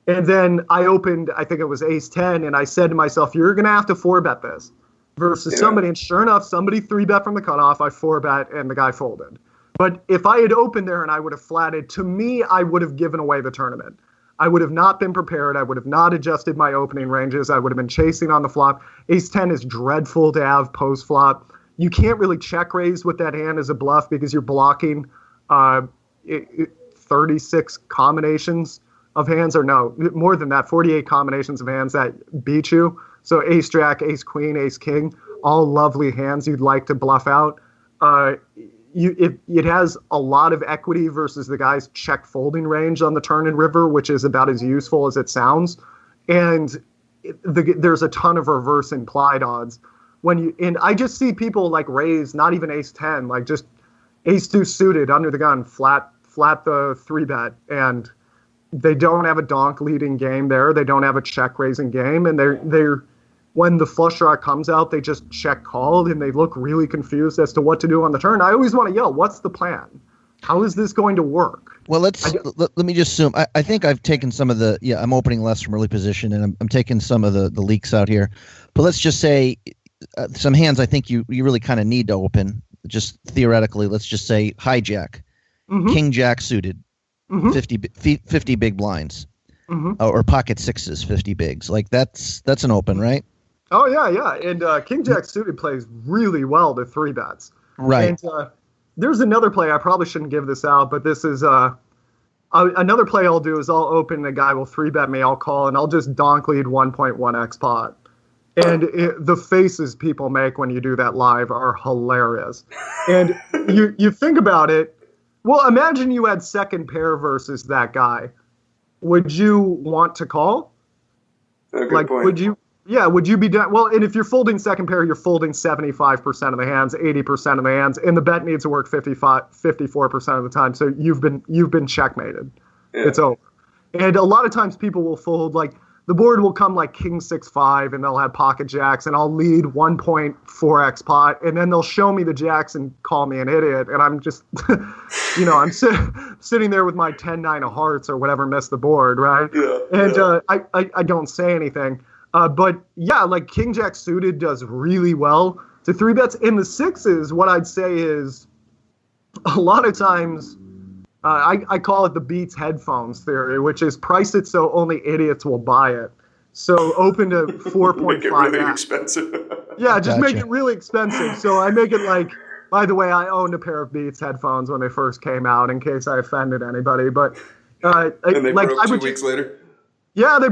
And then I opened, I think it was ace-10, and I said to myself, you're going to have to 4-bet this versus somebody. And sure enough, somebody 3-bet from the cutoff. I 4-bet, and the guy folded. But if I had opened there and I would have flatted, to me, I would have given away the tournament. I would have not been prepared. I would have not adjusted my opening ranges. I would have been chasing on the flop. Ace-10 is dreadful to have post-flop. You can't really check raise with that hand as a bluff because you're blocking 36 combinations of hands, or no, more than that, 48 combinations of hands that beat you. So ace-jack, ace-queen, ace-king, all lovely hands you'd like to bluff out. It has a lot of equity versus the guy's check folding range on the turn and river, which is about as useful as it sounds. And there's a ton of reverse implied odds. And I just see people like raise, not even ace-10, like just ace-2 suited under the gun, flat the 3-bet, and they don't have a donk leading game there. They don't have a check raising game, and they're when the flush draw comes out, they just check call, and they look really confused as to what to do on the turn. I always want to yell, what's the plan? How is this going to work? Well, let me just assume. I think I've taken some of I'm opening less from early position, and I'm taking some of the leaks out here. But let's just say some hands I think you really kind of need to open. Just theoretically, let's just say hijack, king jack suited, 50 big blinds, or pocket sixes, 50 bigs. Like that's an open, right? Oh yeah. And king jack suited plays really well to 3-bets. Right. And there's another play, I probably shouldn't give this out, but this is another play I'll do is I'll open, the guy will 3-bet me, I'll call, and I'll just donk lead 1.1x pot. And the faces people make when you do that live are hilarious. And you think about it, well, imagine you had second pair versus that guy. Would you want to call? Good point. Would you be done? Well, and if you're folding second pair, you're folding 75% of the hands, 80% of the hands, and the bet needs to work 54% of the time. So you've been checkmated. Yeah. It's over. And a lot of times people will fold, like the board will come like king 6-5, and they'll have pocket jacks, and I'll lead 1.4x pot, and then they'll show me the jacks and call me an idiot, and I'm just, I'm sitting there with my 10-9 of hearts or whatever, miss the board, right? Yeah. And I don't say anything. But yeah, like king jack suited does really well to 3-bets. In the sixes, what I'd say is a lot of times I call it the Beats headphones theory, which is price it so only idiots will buy it. So open to 4.5. Make it really expensive. Yeah, just make it really expensive. So I make it like, by the way, I owned a pair of Beats headphones when they first came out, in case I offended anybody. But and they broke 2 weeks later. Yeah, they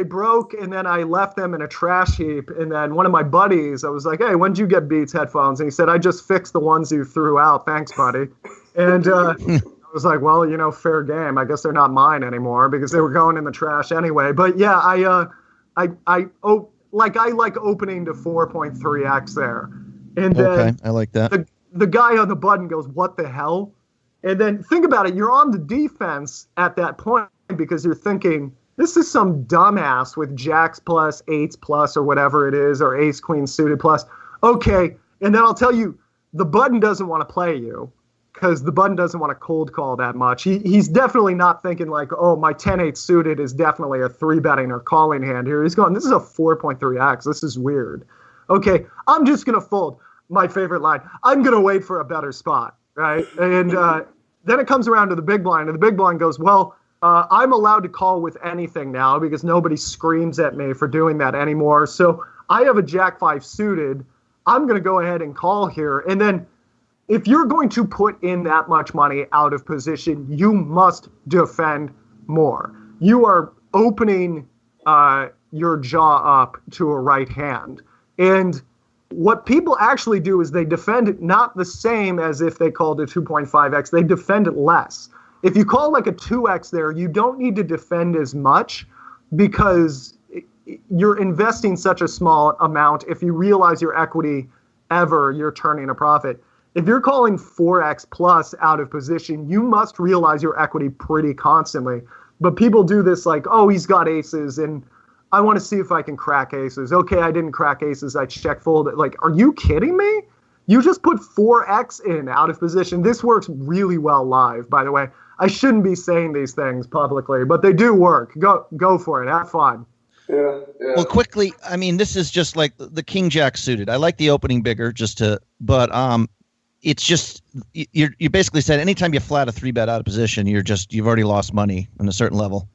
broke, and then I left them in a trash heap. And then one of my buddies, I was like, "Hey, when did you get Beats headphones?" And he said, "I just fixed the ones you threw out. Thanks, buddy." And I was like, "Well, fair game. I guess they're not mine anymore because they were going in the trash anyway." But yeah, I like opening to 4.3x there, and then I like that. The guy on the button goes, "What the hell?" And then think about it. You're on the defense at that point because you're thinking, this is some dumbass with jacks plus, eights plus, or whatever it is, or ace queen suited plus. Okay, and then I'll tell you, the button doesn't want to play you because the button doesn't want to cold call that much. He's definitely not thinking like, oh, my 10-8 suited is definitely a 3-betting or calling hand here. He's going, this is a 4.3x. This is weird. Okay, I'm just going to fold. My favorite line, I'm going to wait for a better spot, right? And then it comes around to the big blind, and the big blind goes, well, I'm allowed to call with anything now because nobody screams at me for doing that anymore. So I have a jack 5 suited. I'm going to go ahead and call here. And then if you're going to put in that much money out of position, you must defend more. You are opening your jaw up to a right hand. And what people actually do is they defend it not the same as if they called a 2.5x. They defend it less. If you call like a 2x there, you don't need to defend as much because you're investing such a small amount. If you realize your equity ever, you're turning a profit. If you're calling 4x plus out of position, you must realize your equity pretty constantly. But people do this like, oh, he's got aces, and I want to see if I can crack aces. Okay, I didn't crack aces. I check fold. Like, are you kidding me? You just put 4x in out of position. This works really well live, by the way. I shouldn't be saying these things publicly, but they do work. Go for it. Have fun. Yeah. Well, quickly, I mean, this is just like the king jack suited. I like the opening bigger but it's just, you basically said anytime you flat a 3-bet out of position, you've already lost money on a certain level.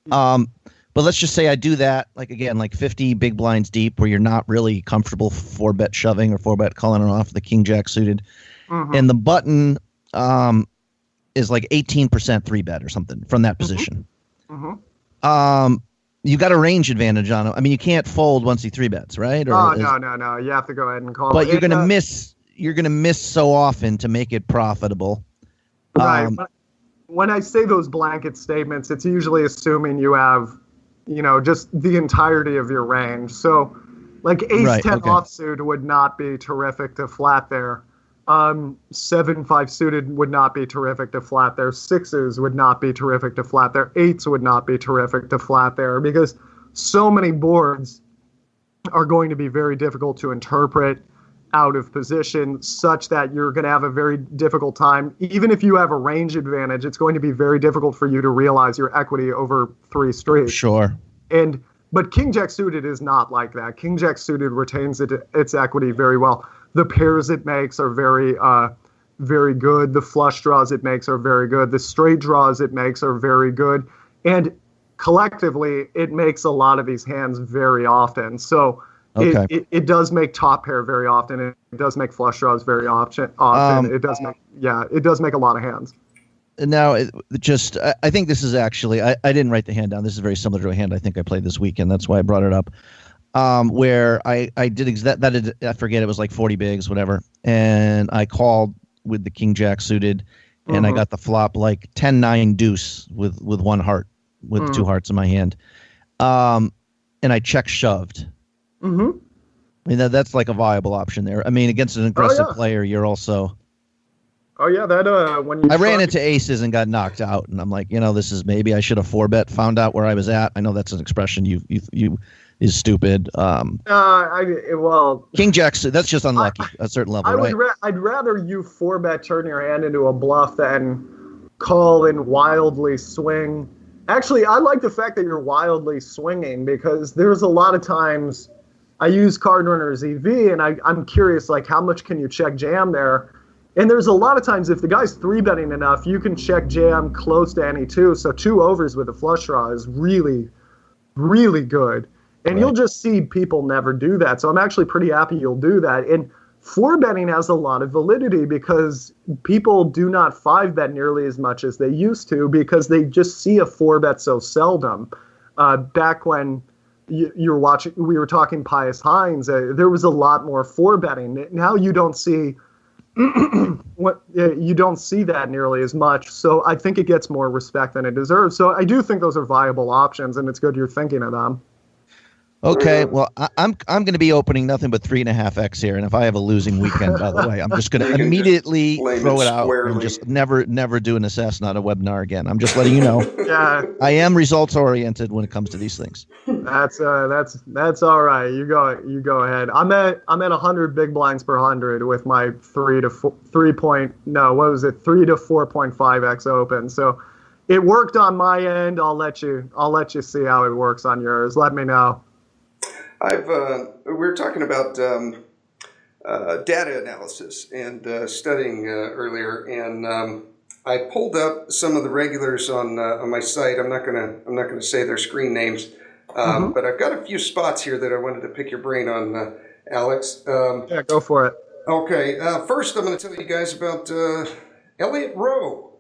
But let's just say I do that, like, again, like 50 big blinds deep where you're not really comfortable 4-bet shoving or 4-bet calling it off the king jack suited. Mm-hmm. And the button is like 18% 3-bet or something from that position. Mm-hmm. You got a range advantage on it. I mean, you can't fold once he 3-bets, right? Or no. You have to go ahead and call. But you're gonna miss. You're gonna miss so often to make it profitable. Right. When I say those blanket statements, it's usually assuming you have, just the entirety of your range. So, like ace 10 offsuit would not be terrific to flat there. 7-5 suited would not be terrific to flat there. 6s would not be terrific to flat there. 8s would not be terrific to flat there because so many boards are going to be very difficult to interpret out of position such that you're going to have a very difficult time. Even if you have a range advantage, it's going to be very difficult for you to realize your equity over 3 streets. Sure. But king jack suited is not like that. King jack suited retains its equity very well. The pairs it makes are very, very good. The flush draws it makes are very good. The straight draws it makes are very good. And collectively, it makes a lot of these hands very often. So it does make top pair very often. It does make flush draws very often. It does make a lot of hands. Now, I think this is actually, I didn't write the hand down. This is very similar to a hand I think I played this weekend. That's why I brought it up. Where I did I forget, it was like 40 bigs, whatever. And I called with the king jack suited and I got the flop like 10-9 deuce with 1 heart, with 2 hearts in my hand. And I check shoved. Mm-hmm. I mean, that's like a viable option there. I mean, against an aggressive player, you're also. Oh yeah, that when you. I ran into aces and got knocked out, and I'm like, this is maybe I should have 4-bet, found out where I was at. I know that's an expression you is stupid. King jack, that's just unlucky at a certain level, right? I'd rather you 4-bet turn your hand into a bluff than call and wildly swing. Actually, I like the fact that you're wildly swinging because there's a lot of times I use Card Runner's EV and I'm curious, like, how much can you check jam there? And there's a lot of times if the guy's 3-betting enough, you can check jam close to any 2. So 2 overs with a flush draw is really, really good. And you'll just see people never do that. So I'm actually pretty happy you'll do that. And 4-betting has a lot of validity because people do not 5-bet nearly as much as they used to because they just see a 4-bet so seldom. Back when we were talking Pius Hines, there was a lot more 4-betting. Now you don't see you don't see that nearly as much. So I think it gets more respect than it deserves. So I do think those are viable options, and it's good you're thinking of them. Okay, well, I'm going to be opening nothing but 3.5x here, and if I have a losing weekend, by the way, I'm just going to immediately throw it out and just never do an assessment on a webinar again. I'm just letting you know. Yeah, I am results oriented when it comes to these things. that's all right. You go ahead. I'm at 100 big blinds per 100 with my 3 to 4.5x open. So it worked on my end. I'll let you see how it works on yours. Let me know. we were talking about data analysis and studying earlier, and I pulled up some of the regulars on my site. I'm not gonna say their screen names, but I've got a few spots here that I wanted to pick your brain on, Alex. Yeah, go for it. Okay, first I'm going to tell you guys about Elliot Roe.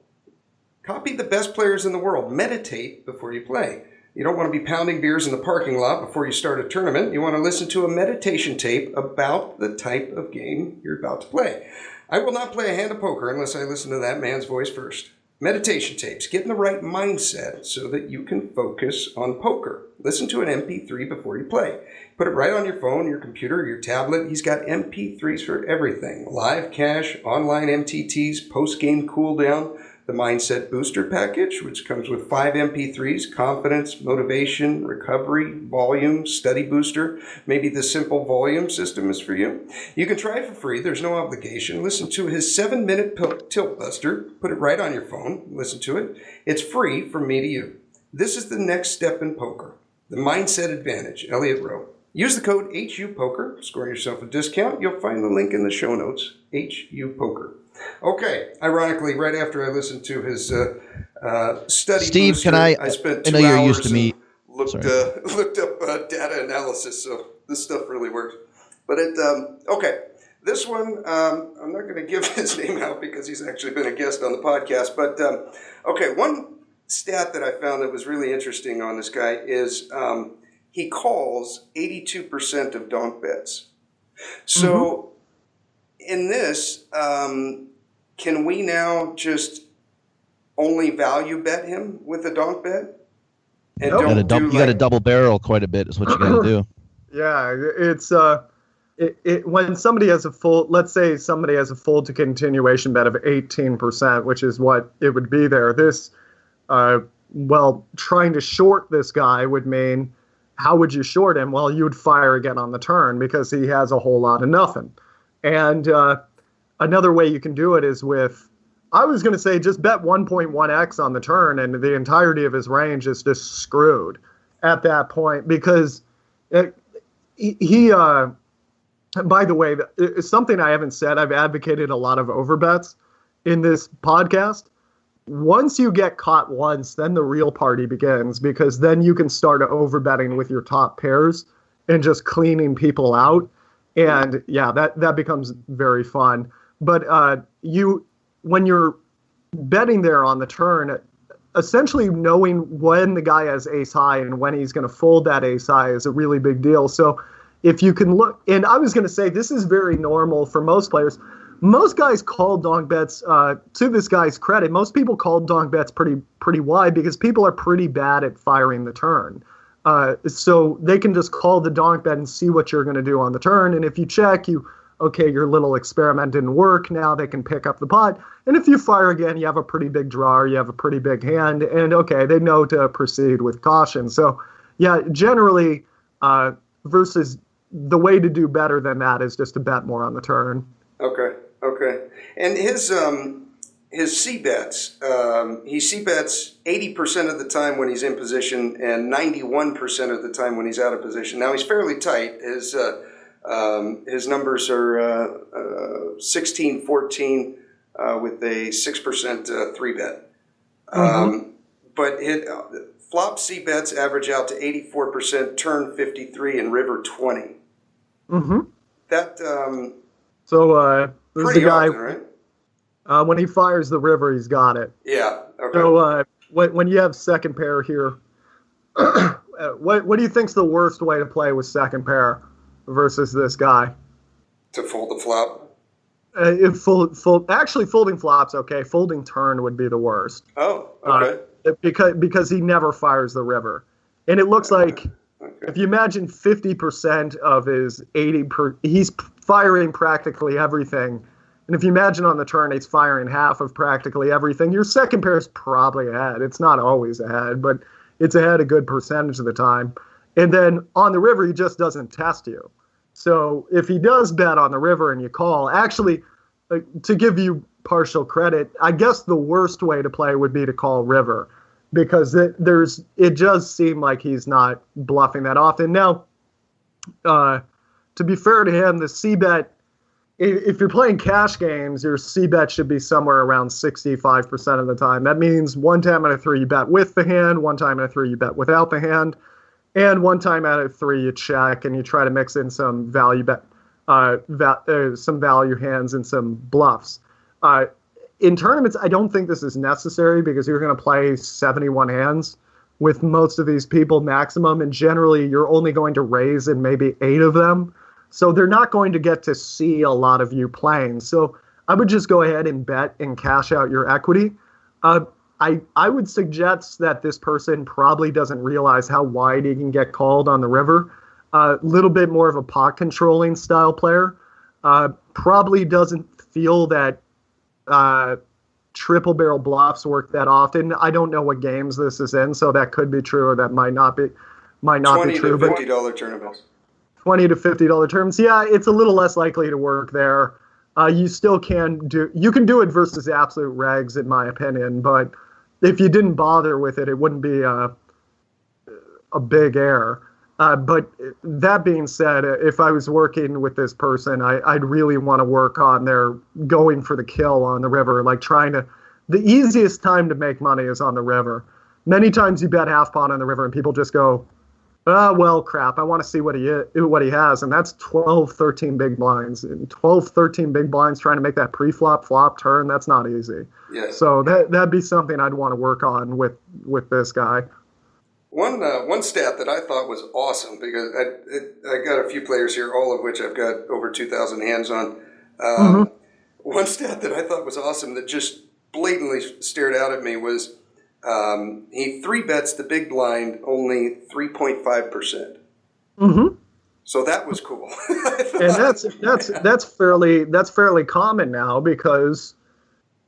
Copy the best players in the world. Meditate before you play. You don't want to be pounding beers in the parking lot before you start a tournament. You want to listen to a meditation tape about the type of game you're about to play. I will not play a hand of poker unless I listen to that man's voice first. Meditation tapes. Get in the right mindset so that you can focus on poker. Listen to an MP3 before you play. Put it right on your phone, your computer, your tablet. He's got MP3s for everything. Live cash, online MTTs, post-game cooldown. The Mindset Booster package, which comes with 5 MP3s, confidence, motivation, recovery, volume, study booster. Maybe the simple volume system is for you. You can try it for free. There's no obligation. Listen to his 7-minute tilt buster. Put it right on your phone. Listen to it. It's free from me to you. This is the next step in poker. The Mindset Advantage, Elliot Roe. Use the code HUPOKER. Score yourself a discount. You'll find the link in the show notes. HUPOKER. Okay, ironically, right after I listened to his study Steve, booster, I spent 2 know you're hours used to me. looked up data analysis, so this stuff really works. But okay, this one, I'm not going to give his name out because he's actually been a guest on the podcast. But okay, one stat that I found that was really interesting on this guy is he calls 82% of donk bets. So in this, can we now just only value bet him with a donk bet? And You got to double barrel quite a bit is what you got to do. Yeah, it's when somebody has a full, let's say somebody has a full to continuation bet of 18%, which is what it would be there. This, trying to short this guy would mean, how would you short him? Well, you would fire again on the turn because he has a whole lot of nothing. And another way you can do it is with, I was going to say, just bet 1.1x on the turn, and the entirety of his range is just screwed at that point because he by the way, it's something I haven't said. I've advocated a lot of overbets in this podcast. Once you get caught once, then the real party begins, because then you can start overbetting with your top pairs and just cleaning people out. And yeah, that becomes very fun. But when you're betting there on the turn, essentially knowing when the guy has ace high and when he's going to fold that ace high is a really big deal. So if you can look, and I was going to say this is very normal for most players. Most guys call donk bets, to this guy's credit, most people call donk bets pretty wide because people are pretty bad at firing the turn. So they can just call the donk bet and see what you're going to do on the turn. And if you check, your little experiment didn't work. Now they can pick up the pot. And if you fire again, you have a pretty big draw, or you have a pretty big hand. And okay, they know to proceed with caution. So yeah, generally, versus the way to do better than that is just to bet more on the turn. Okay. And his C-bets, he C-bets 80% of the time when he's in position and 91% of the time when he's out of position. Now, he's fairly tight. His numbers are 16-14 with a 6% 3-bet. But flop C-bets average out to 84%, turn 53, and river 20. That... So there's the guy, often, right? When he fires the river, he's got it. Yeah. Okay. So when you have second pair here, what do you think's the worst way to play with second pair versus this guy? To fold the flop? Actually, folding flop's okay. Folding turn would be the worst. Oh, okay. Because he never fires the river. And it looks like If you imagine 50% of his 80 he's firing practically everything. And if you imagine on the turn, he's firing half of practically everything. Your second pair is probably ahead. It's not always ahead, but it's ahead a good percentage of the time. And then on the river, he just doesn't test you. So if he does bet on the river and you call, actually, to give you partial credit, I guess the worst way to play would be to call river, because it does seem like he's not bluffing that often. Now, to be fair to him, the c-bet, if you're playing cash games, your c-bet should be somewhere around 65% of the time. That means one time out of three you bet with the hand, one time out of three you bet without the hand, and one time out of three you check and you try to mix in some value bet, some value hands and some bluffs. In tournaments, I don't think this is necessary because you're going to play 71 hands with most of these people maximum, and generally you're only going to raise in maybe 8 of them. So they're not going to get to see a lot of you playing. So I would just go ahead and bet and cash out your equity. I would suggest that this person probably doesn't realize how wide he can get called on the river. A little bit more of a pot controlling style player. Probably doesn't feel that triple barrel bluffs work that often. I don't know what games this is in, so that could be true or that might not be true. $20 to $50 tournaments. $20 to $50 terms. Yeah, it's a little less likely to work there. You still can do it versus absolute regs, in my opinion, but if you didn't bother with it, it wouldn't be a big error. But that being said, if I was working with this person, I'd really want to work on their going for the kill on the river, like the easiest time to make money is on the river. Many times you bet half pot on the river and people just go, oh, well, crap, I want to see what he has. And that's 12, 13 big blinds. And 12, 13 big blinds trying to make that pre-flop, flop, turn, that's not easy. Yes. So that'd be something I'd want to work on with this guy. One stat that I thought was awesome, because I got a few players here, all of which I've got over 2,000 hands on. One stat that I thought was awesome that just blatantly stared out at me was he 3-bets the big blind only 3.5%. So that was cool. And that's fairly common now, because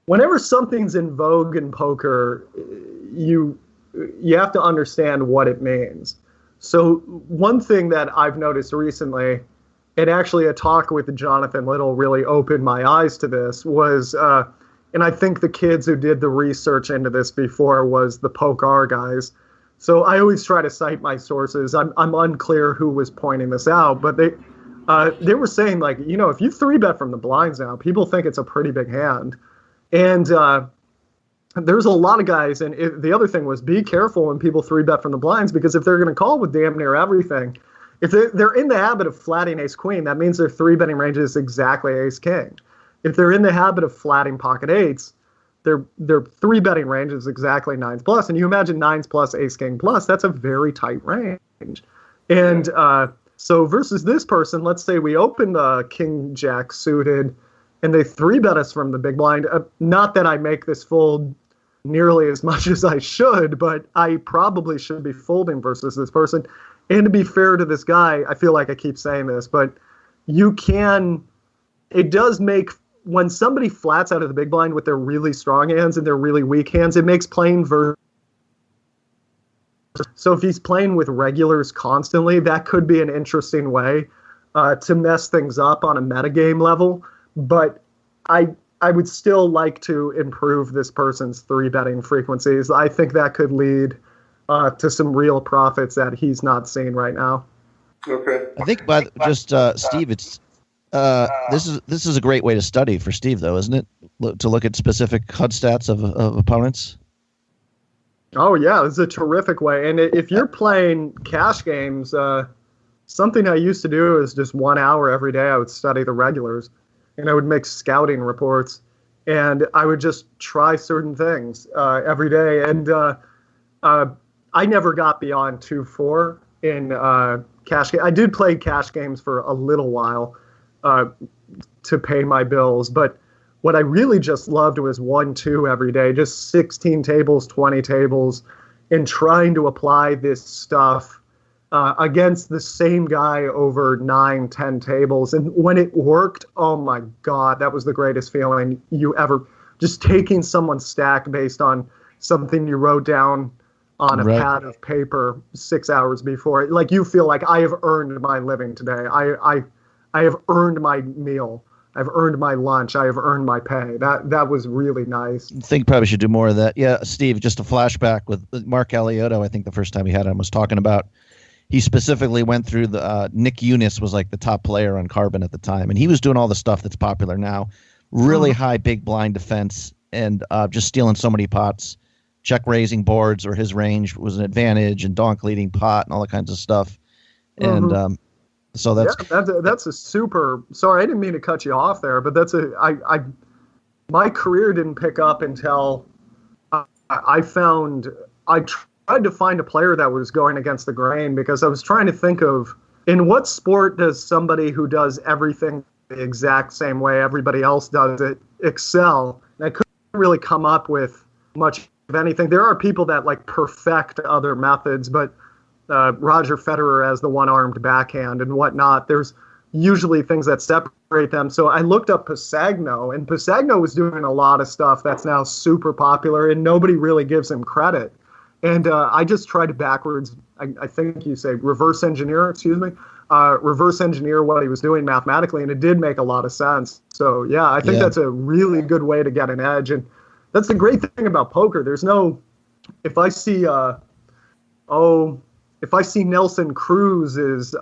whenever something's in vogue in poker, you have to understand what it means. So one thing that I've noticed recently, and actually a talk with Jonathan Little really opened my eyes to this, was, and I think the kids who did the research into this before was the Poker guys. So I always try to cite my sources. I'm unclear who was pointing this out, but they were saying, like, if you 3-bet from the blinds now, people think it's a pretty big hand. And there's a lot of guys, and the other thing was, be careful when people 3-bet from the blinds, because if they're going to call with damn near everything, if they're in the habit of flatting ace-queen, that means their 3-betting range is exactly ace-king. If they're in the habit of flatting pocket eights, their 3-betting range is exactly 9s plus, and you imagine 9s plus, ace-king plus, that's a very tight range. And so versus this person, let's say we open the king-jack suited, and they 3-bet us from the big blind. Not that I make this fold nearly as much as I should, but I probably should be folding versus this person. And to be fair to this guy, I feel like I keep saying this, but it does make, when somebody flats out of the big blind with their really strong hands and their really weak hands, it makes playing so if he's playing with regulars constantly, that could be an interesting way to mess things up on a metagame level. But I would still like to improve this person's 3-betting frequencies. I think that could lead to some real profits that he's not seeing right now. Okay. I think, Steve, it's this is a great way to study for Steve, though, isn't it? To look at specific HUD stats of opponents. Oh yeah, it's a terrific way. And if you're playing cash games, something I used to do is just 1 hour every day I would study the regulars. And I would make scouting reports, and I would just try certain things every day. And I never got beyond 2-4 in cash game. I did play cash games for a little while to pay my bills, but what I really just loved was 1-2 every day, just 16 tables, 20 tables, and trying to apply this stuff against the same guy over 9, 10 tables. And when it worked, oh my God, that was the greatest feeling you ever, just taking someone's stack based on something you wrote down on a pad of paper 6 hours before. Like, you feel like, I have earned my living today. I have earned my meal. I've earned my lunch. I have earned my pay. That was really nice. I think probably should do more of that. Yeah, Steve, just a flashback with Mark Alioto. I think the first time he had him was talking about, he specifically went through the Nick Eunice was like the top player on Carbon at the time, and he was doing all the stuff that's popular now. Really high big blind defense and just stealing so many pots. Check raising boards, or his range was an advantage, and Donk leading pot and all that kinds of stuff. And so that's a super. Sorry, I didn't mean to cut you off there, but my career didn't pick up until I tried to find a player that was going against the grain, because I was trying to think of, in what sport does somebody who does everything the exact same way everybody else does it excel? And I couldn't really come up with much of anything. There are people that like perfect other methods, but Roger Federer has the one-armed backhand and whatnot. There's usually things that separate them. So I looked up Pisagno, and Pisagno was doing a lot of stuff that's now super popular, and nobody really gives him credit. And I just tried to backwards, I think you say reverse engineer what he was doing mathematically, and it did make a lot of sense. So yeah, I think that's a really good way to get an edge. And that's the great thing about poker. There's no, if I see Nelson Cruz's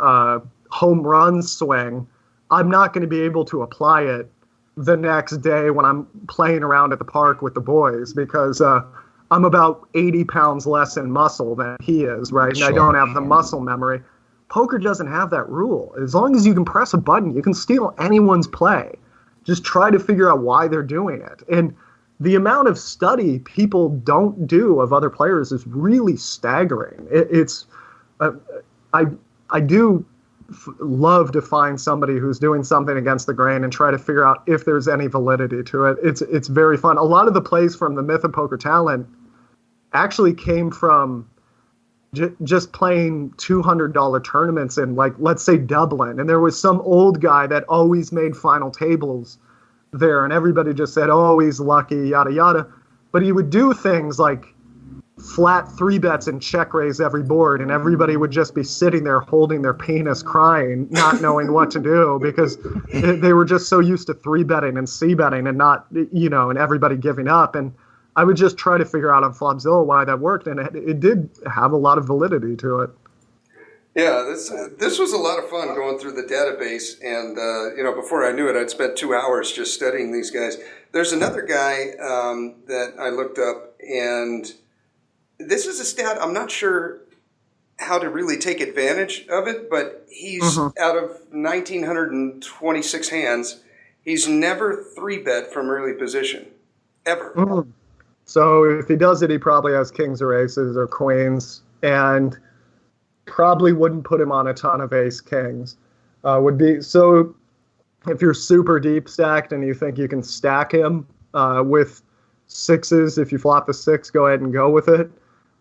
home run swing, I'm not going to be able to apply it the next day when I'm playing around at the park with the boys, because I'm about 80 pounds less in muscle than he is, right? And I don't have the muscle memory. Poker doesn't have that rule. As long as you can press a button, you can steal anyone's play. Just try to figure out why they're doing it. And the amount of study people don't do of other players is really staggering. I do love to find somebody who's doing something against the grain and try to figure out if there's any validity to it. It's very fun. A lot of the plays from the Myth of Poker Talent actually came from just playing $200 tournaments in, like, let's say Dublin. And there was some old guy that always made final tables there, and everybody just said, oh, he's lucky, yada, yada. But he would do things like flat 3-bets and check raise every board, and everybody would just be sitting there holding their penis crying, not knowing what to do, because they were just so used to 3-betting and c-betting and not, and everybody giving up. And I would just try to figure out on Flopzilla why that worked, and it did have a lot of validity to it. Yeah, this was a lot of fun going through the database, and before I knew it, I'd spent 2 hours just studying these guys. There's another guy that I looked up, and this is a stat, I'm not sure how to really take advantage of it, but he's out of 1,926 hands, he's never 3-bet from early position, ever. So if he does it, he probably has kings or aces or queens, and probably wouldn't put him on a ton of ace kings. So if you're super deep stacked and you think you can stack him with sixes, if you flop the 6, go ahead and go with it.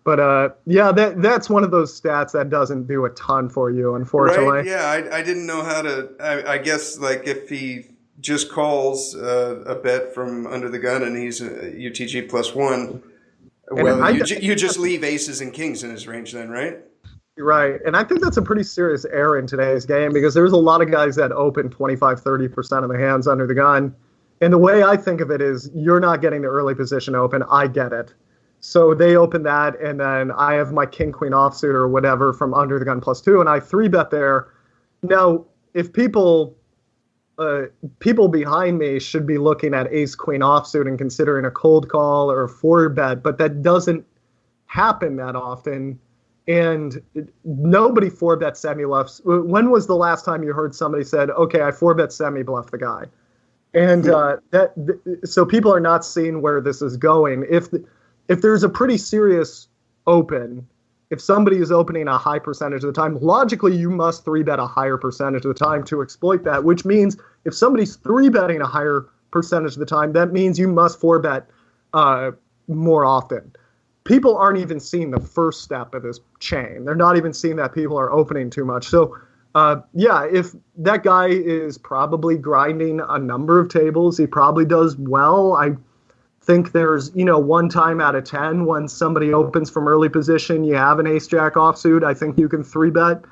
But that's one of those stats that doesn't do a ton for you, unfortunately. Right? Yeah, I didn't know how to. I guess, like, if he just calls a bet from under the gun and he's a UTG +1, well, you just leave aces and kings in his range then, right? Right, and I think that's a pretty serious error in today's game, because there's a lot of guys that open 25-30% of the hands under the gun. And the way I think of it is, you're not getting the early position open, I get it. So they open that, and then I have my king-queen offsuit or whatever from under the gun +2, and I 3-bet there. Now, if people behind me should be looking at ace-queen offsuit and considering a cold call or a 4-bet, but that doesn't happen that often. And nobody 4-bet semi-bluffs. When was the last time you heard somebody said, okay, I 4-bet semi-bluff the guy? And so people are not seeing where this is going. If there's a pretty serious open, if somebody is opening a high percentage of the time, logically you must 3-bet a higher percentage of the time to exploit that, which means if somebody's 3-betting a higher percentage of the time, that means you must 4-bet more often. people aren't even seeing the first step of this chain. They're not even seeing that people are opening too much. So, if that guy is probably grinding a number of tables, he probably does well. I think there's, one time out of 10 when somebody opens from early position, you have an ace-jack offsuit, I think you can 3-bet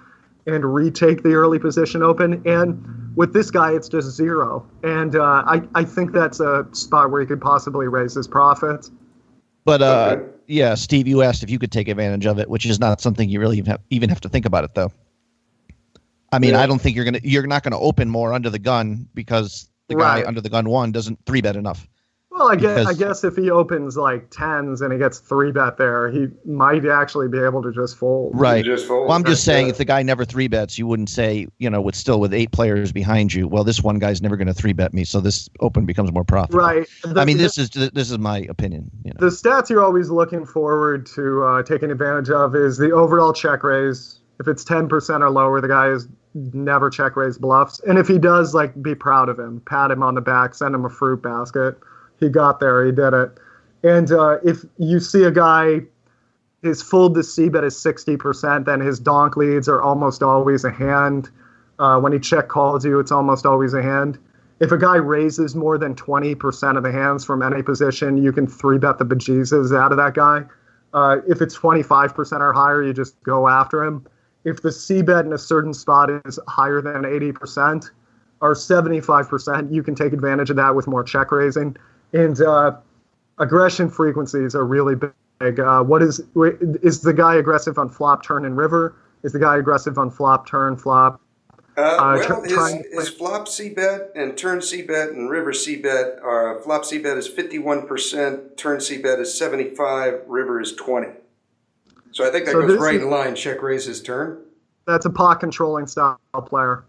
and retake the early position open. And with this guy, it's just 0. And I think that's a spot where he could possibly raise his profits. But, yeah, Steve, you asked if you could take advantage of it, which is not something you really even have to think about it, though. I mean, I don't think you're not gonna open more under the gun because the guy under the gun 1 doesn't 3-bet enough. Well, I guess if he opens like 10s and he gets 3-bet there, he might actually be able to just fold. Right. Just fold. Well, I'm just saying, if the guy never 3-bets, you wouldn't say, with 8 players behind you, well, this one guy's never going to 3-bet me, so this open becomes more profitable. Right. This is my opinion. The stats you're always looking forward to taking advantage of is the overall check raise. If it's 10% or lower, the guy is never check raise bluffs. And if he does, be proud of him, pat him on the back, send him a fruit basket. He got there. He did it. And if you see a guy, his fold to c-bet is 60%, then his donk leads are almost always a hand. When he check calls you, it's almost always a hand. If a guy raises more than 20% of the hands from any position, you can 3-bet the bejesus out of that guy. If it's 25% or higher, you just go after him. If the c-bet in a certain spot is higher than 80% or 75%, you can take advantage of that with more check raising. And aggression frequencies are really big. Is the guy aggressive on flop, turn, and river? Is the guy aggressive on flop, turn, flop? His flop c-bet and turn c-bet and river c-bet are flop c-bet is 51%, turn c-bet is 75%, river is 20%. So I think that goes right in line. Check raise his turn. That's a pot controlling style player.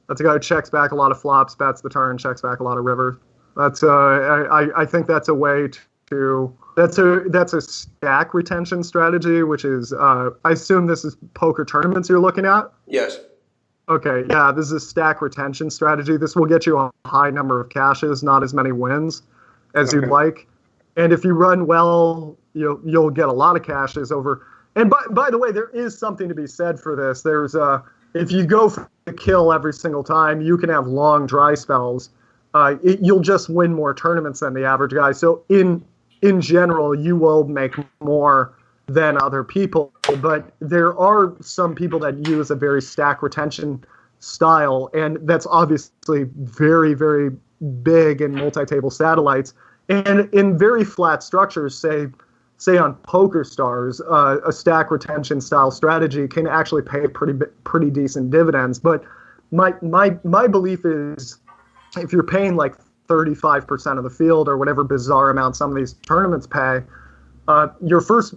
That's a guy who checks back a lot of flops, bets the turn, checks back a lot of rivers. That's I think that's a way to that's a stack retention strategy, which is I assume this is poker tournaments you're looking at. Yes. Okay, yeah, this is a stack retention strategy. This will get you a high number of cashes, not as many wins as you'd like. And if you run well, you'll get a lot of cashes over. And by the way, there is something to be said for this. There's if you go for the kill every single time, you can have long dry spells. You'll just win more tournaments than the average guy. So in general, you will make more than other people. But there are some people that use a very stack retention style, and that's obviously very, very big in multi-table satellites. And in very flat structures, say on Poker Stars, a stack retention style strategy can actually pay pretty decent dividends. But my belief is, if you're paying like 35% of the field or whatever bizarre amount some of these tournaments pay, your first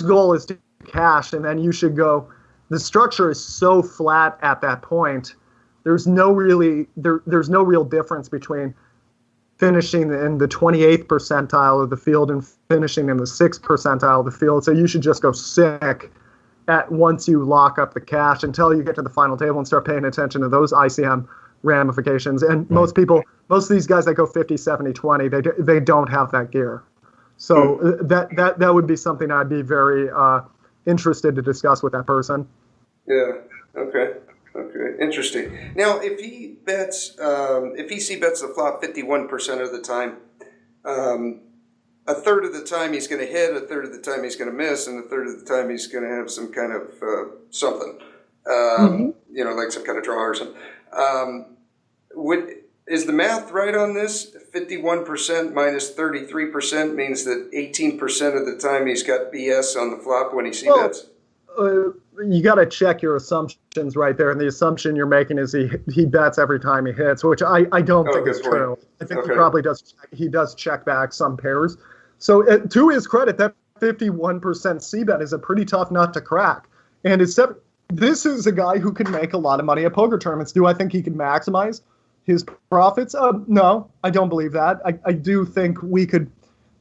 goal is to cash, and then you should go. The structure is so flat at that point. There's no real difference between finishing in the 28th percentile of the field and finishing in the 6th percentile of the field. So you should just go sick at once you lock up the cash until you get to the final table and start paying attention to those ICM ramifications. And most of these guys that go 50, 70, 20, they don't have that gear. So that would be something I'd be very interested to discuss with that person. Yeah. Okay. Interesting. Now, if he bets, if he c-bets the flop 51% of the time, a third of the time he's going to hit, a third of the time he's going to miss, and a third of the time he's going to have some kind of something, like some kind of draw or something. Is the math right on this? 51% minus 33% means that 18% of the time he's got BS on the flop when he c-bets? You got to check your assumptions right there, and the assumption you're making is he bets every time he hits, which I don't think is true. I think he probably does check back some pairs. So to his credit, that 51% c-bet is a pretty tough nut to crack. And this is a guy who can make a lot of money at poker tournaments. Do I think he can maximize his profits? No, I don't believe that. I do think we could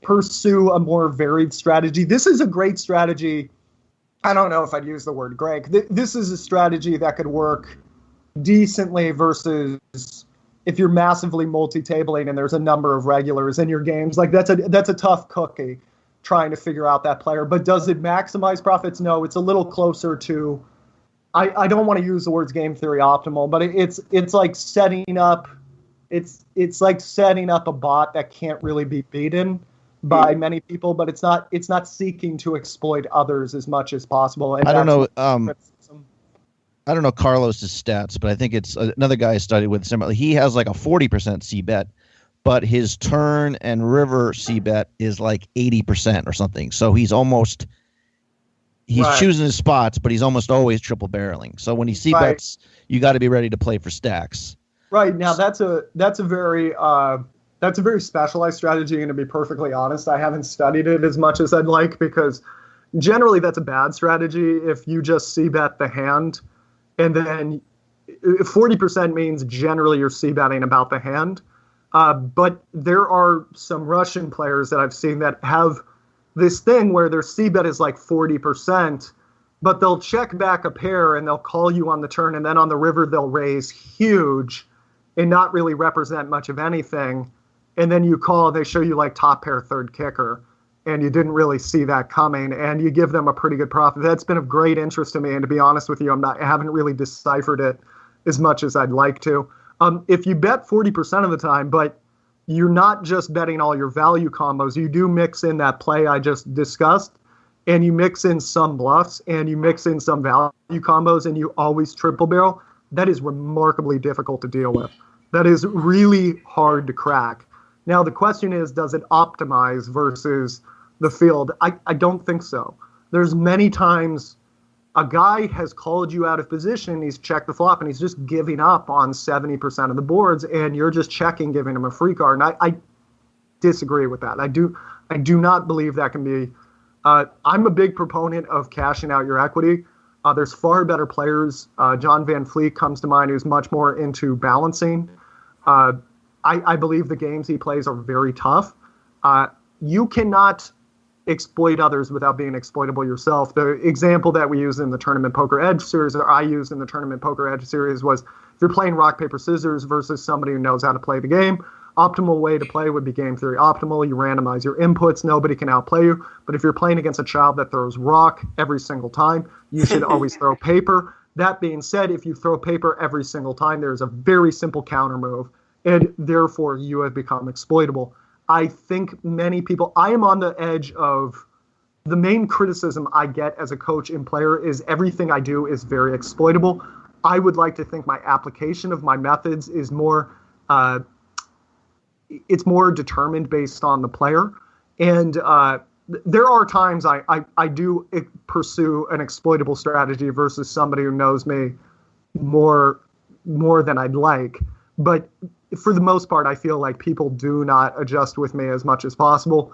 pursue a more varied strategy. This is a great strategy. I don't know if I'd use the word great. This is a strategy that could work decently versus if you're massively multi-tabling and there's a number of regulars in your games. Like that's a tough cookie. trying to figure out that player. But does it maximize profits? No, it's a little closer to, I don't want to use the words game theory optimal, but it's like setting up, it's like setting up a bot that can't really be beaten by many people, but it's not seeking to exploit others as much as possible. And I don't know. I don't know Carlos's stats, but I think it's another guy I studied with similarly. He has like a 40% C bet, but his turn and river C bet is like 80% or something. So he's Right. choosing his spots, but he's almost always triple barreling. So when he C bets, you got to be ready to play for stacks. Right. Now that's a very specialized strategy, and to be perfectly honest, I haven't studied it as much as I'd like, because generally that's a bad strategy if you just c-bet the hand, and then 40% means generally you're c-betting about the hand. But there are some Russian players that I've seen that have this thing where their c-bet is like 40%, but they'll check back a pair and they'll call you on the turn, and then on the river they'll raise huge and not really represent much of anything. And then you call, they show you like top pair third kicker, and you didn't really see that coming, and you give them a pretty good profit. That's been of great interest to me, and to be honest with you, I haven't really deciphered it as much as I'd like to. If you bet 40% of the time, but you're not just betting all your value combos, you do mix in that play I just discussed, and you mix in some bluffs, and you mix in some value combos, and you always triple barrel, that is remarkably difficult to deal with. That is really hard to crack. Now, the question is, does it optimize versus the field? I don't think so. There's many times a guy has called you out of position, he's checked the flop, and he's just giving up on 70% of the boards, and you're just checking, giving him a free card. And I disagree with that. I do not believe that can be. I'm a big proponent of cashing out your equity. There's far better players. John Van Fleet comes to mind, who's much more into balancing. I believe the games he plays are very tough. You cannot exploit others without being exploitable yourself. The example that we use in the Tournament Poker Edge series, or I used in the Tournament Poker Edge series, was if you're playing rock, paper, scissors versus somebody who knows how to play the game, optimal way to play would be game theory optimal. You randomize your inputs. Nobody can outplay you. But if you're playing against a child that throws rock every single time, you should always throw paper. That being said, if you throw paper every single time, there's a very simple counter move, and therefore you have become exploitable. I think many people, I am on the edge of, the main criticism I get as a coach and player is everything I do is very exploitable. I would like to think my application of my methods is more, it's more determined based on the player. And there are times I do pursue an exploitable strategy versus somebody who knows me more than I'd like. But for the most part, I feel like people do not adjust with me as much as possible.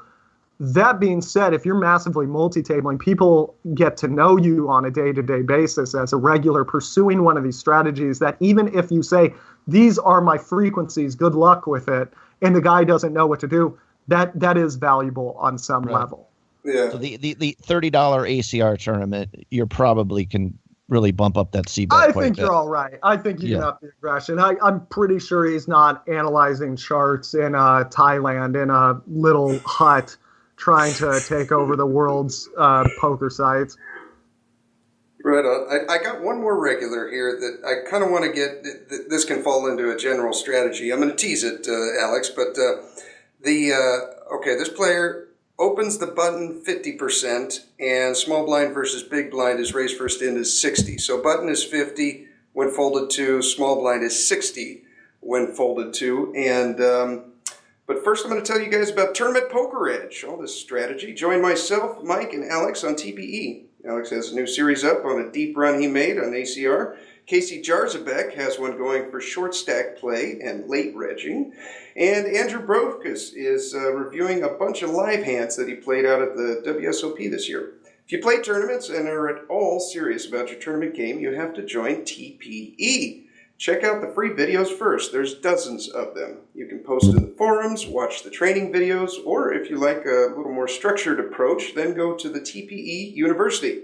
That being said, if you're massively multi-tabling, people get to know you on a day-to-day basis as a regular pursuing one of these strategies that even if you say, these are my frequencies, good luck with it, and the guy doesn't know what to do, that is valuable on some level. Yeah. So the $30 ACR tournament, you probably can really bump up that C-bet. I think you're all right. I think you can up the aggression. I'm pretty sure he's not analyzing charts in Thailand in a little hut trying to take over the world's poker sites. Right on. I got one more regular here that I kind of want to get. This can fall into a general strategy. I'm going to tease it, Alex, but this player opens the button 50%, and small blind versus big blind is raised first in is 60. So button is 50 when folded to, small blind is 60 when folded to. And but first I'm going to tell you guys about Tournament Poker Edge, all this strategy. Join myself, Mike, and Alex on TPE. Alex has a new series up on a deep run he made on ACR. Casey Jarzabek has one going for short stack play and late regging. And Andrew Brovkus is reviewing a bunch of live hands that he played out at the WSOP this year. If you play tournaments and are at all serious about your tournament game, you have to join TPE. Check out the free videos first. There's dozens of them. You can post in the forums, watch the training videos, or if you like a little more structured approach, then go to the TPE University.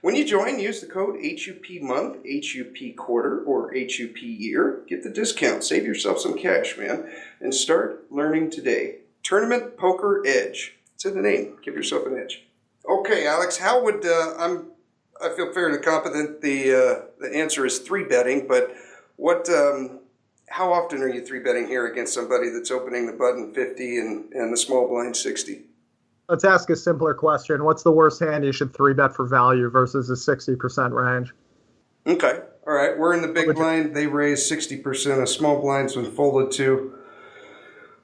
When you join, use the code HUP month, HUP quarter, or HUP year. Get the discount. Save yourself some cash, man, and start learning today. Tournament Poker Edge. It's in the name. Give yourself an edge. Okay, Alex, how would I feel fairly confident the answer is 3-betting, but how often are you 3-betting here against somebody that's opening the button 50 and the small blind 60? Let's ask a simpler question. What's the worst hand you should 3-bet for value versus a 60% range? Okay. All right. We're in the big blind. They raise 60%. A small blind's been folded to.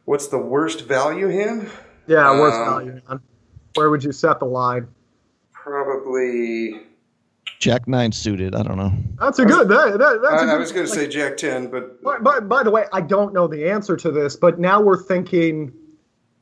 What's the worst value hand? Yeah, worst value hand. Where would you set the line? Probably Jack 9 suited. I don't know. That's a good. I was going to say Jack 10, but by the way, I don't know the answer to this, but now we're thinking.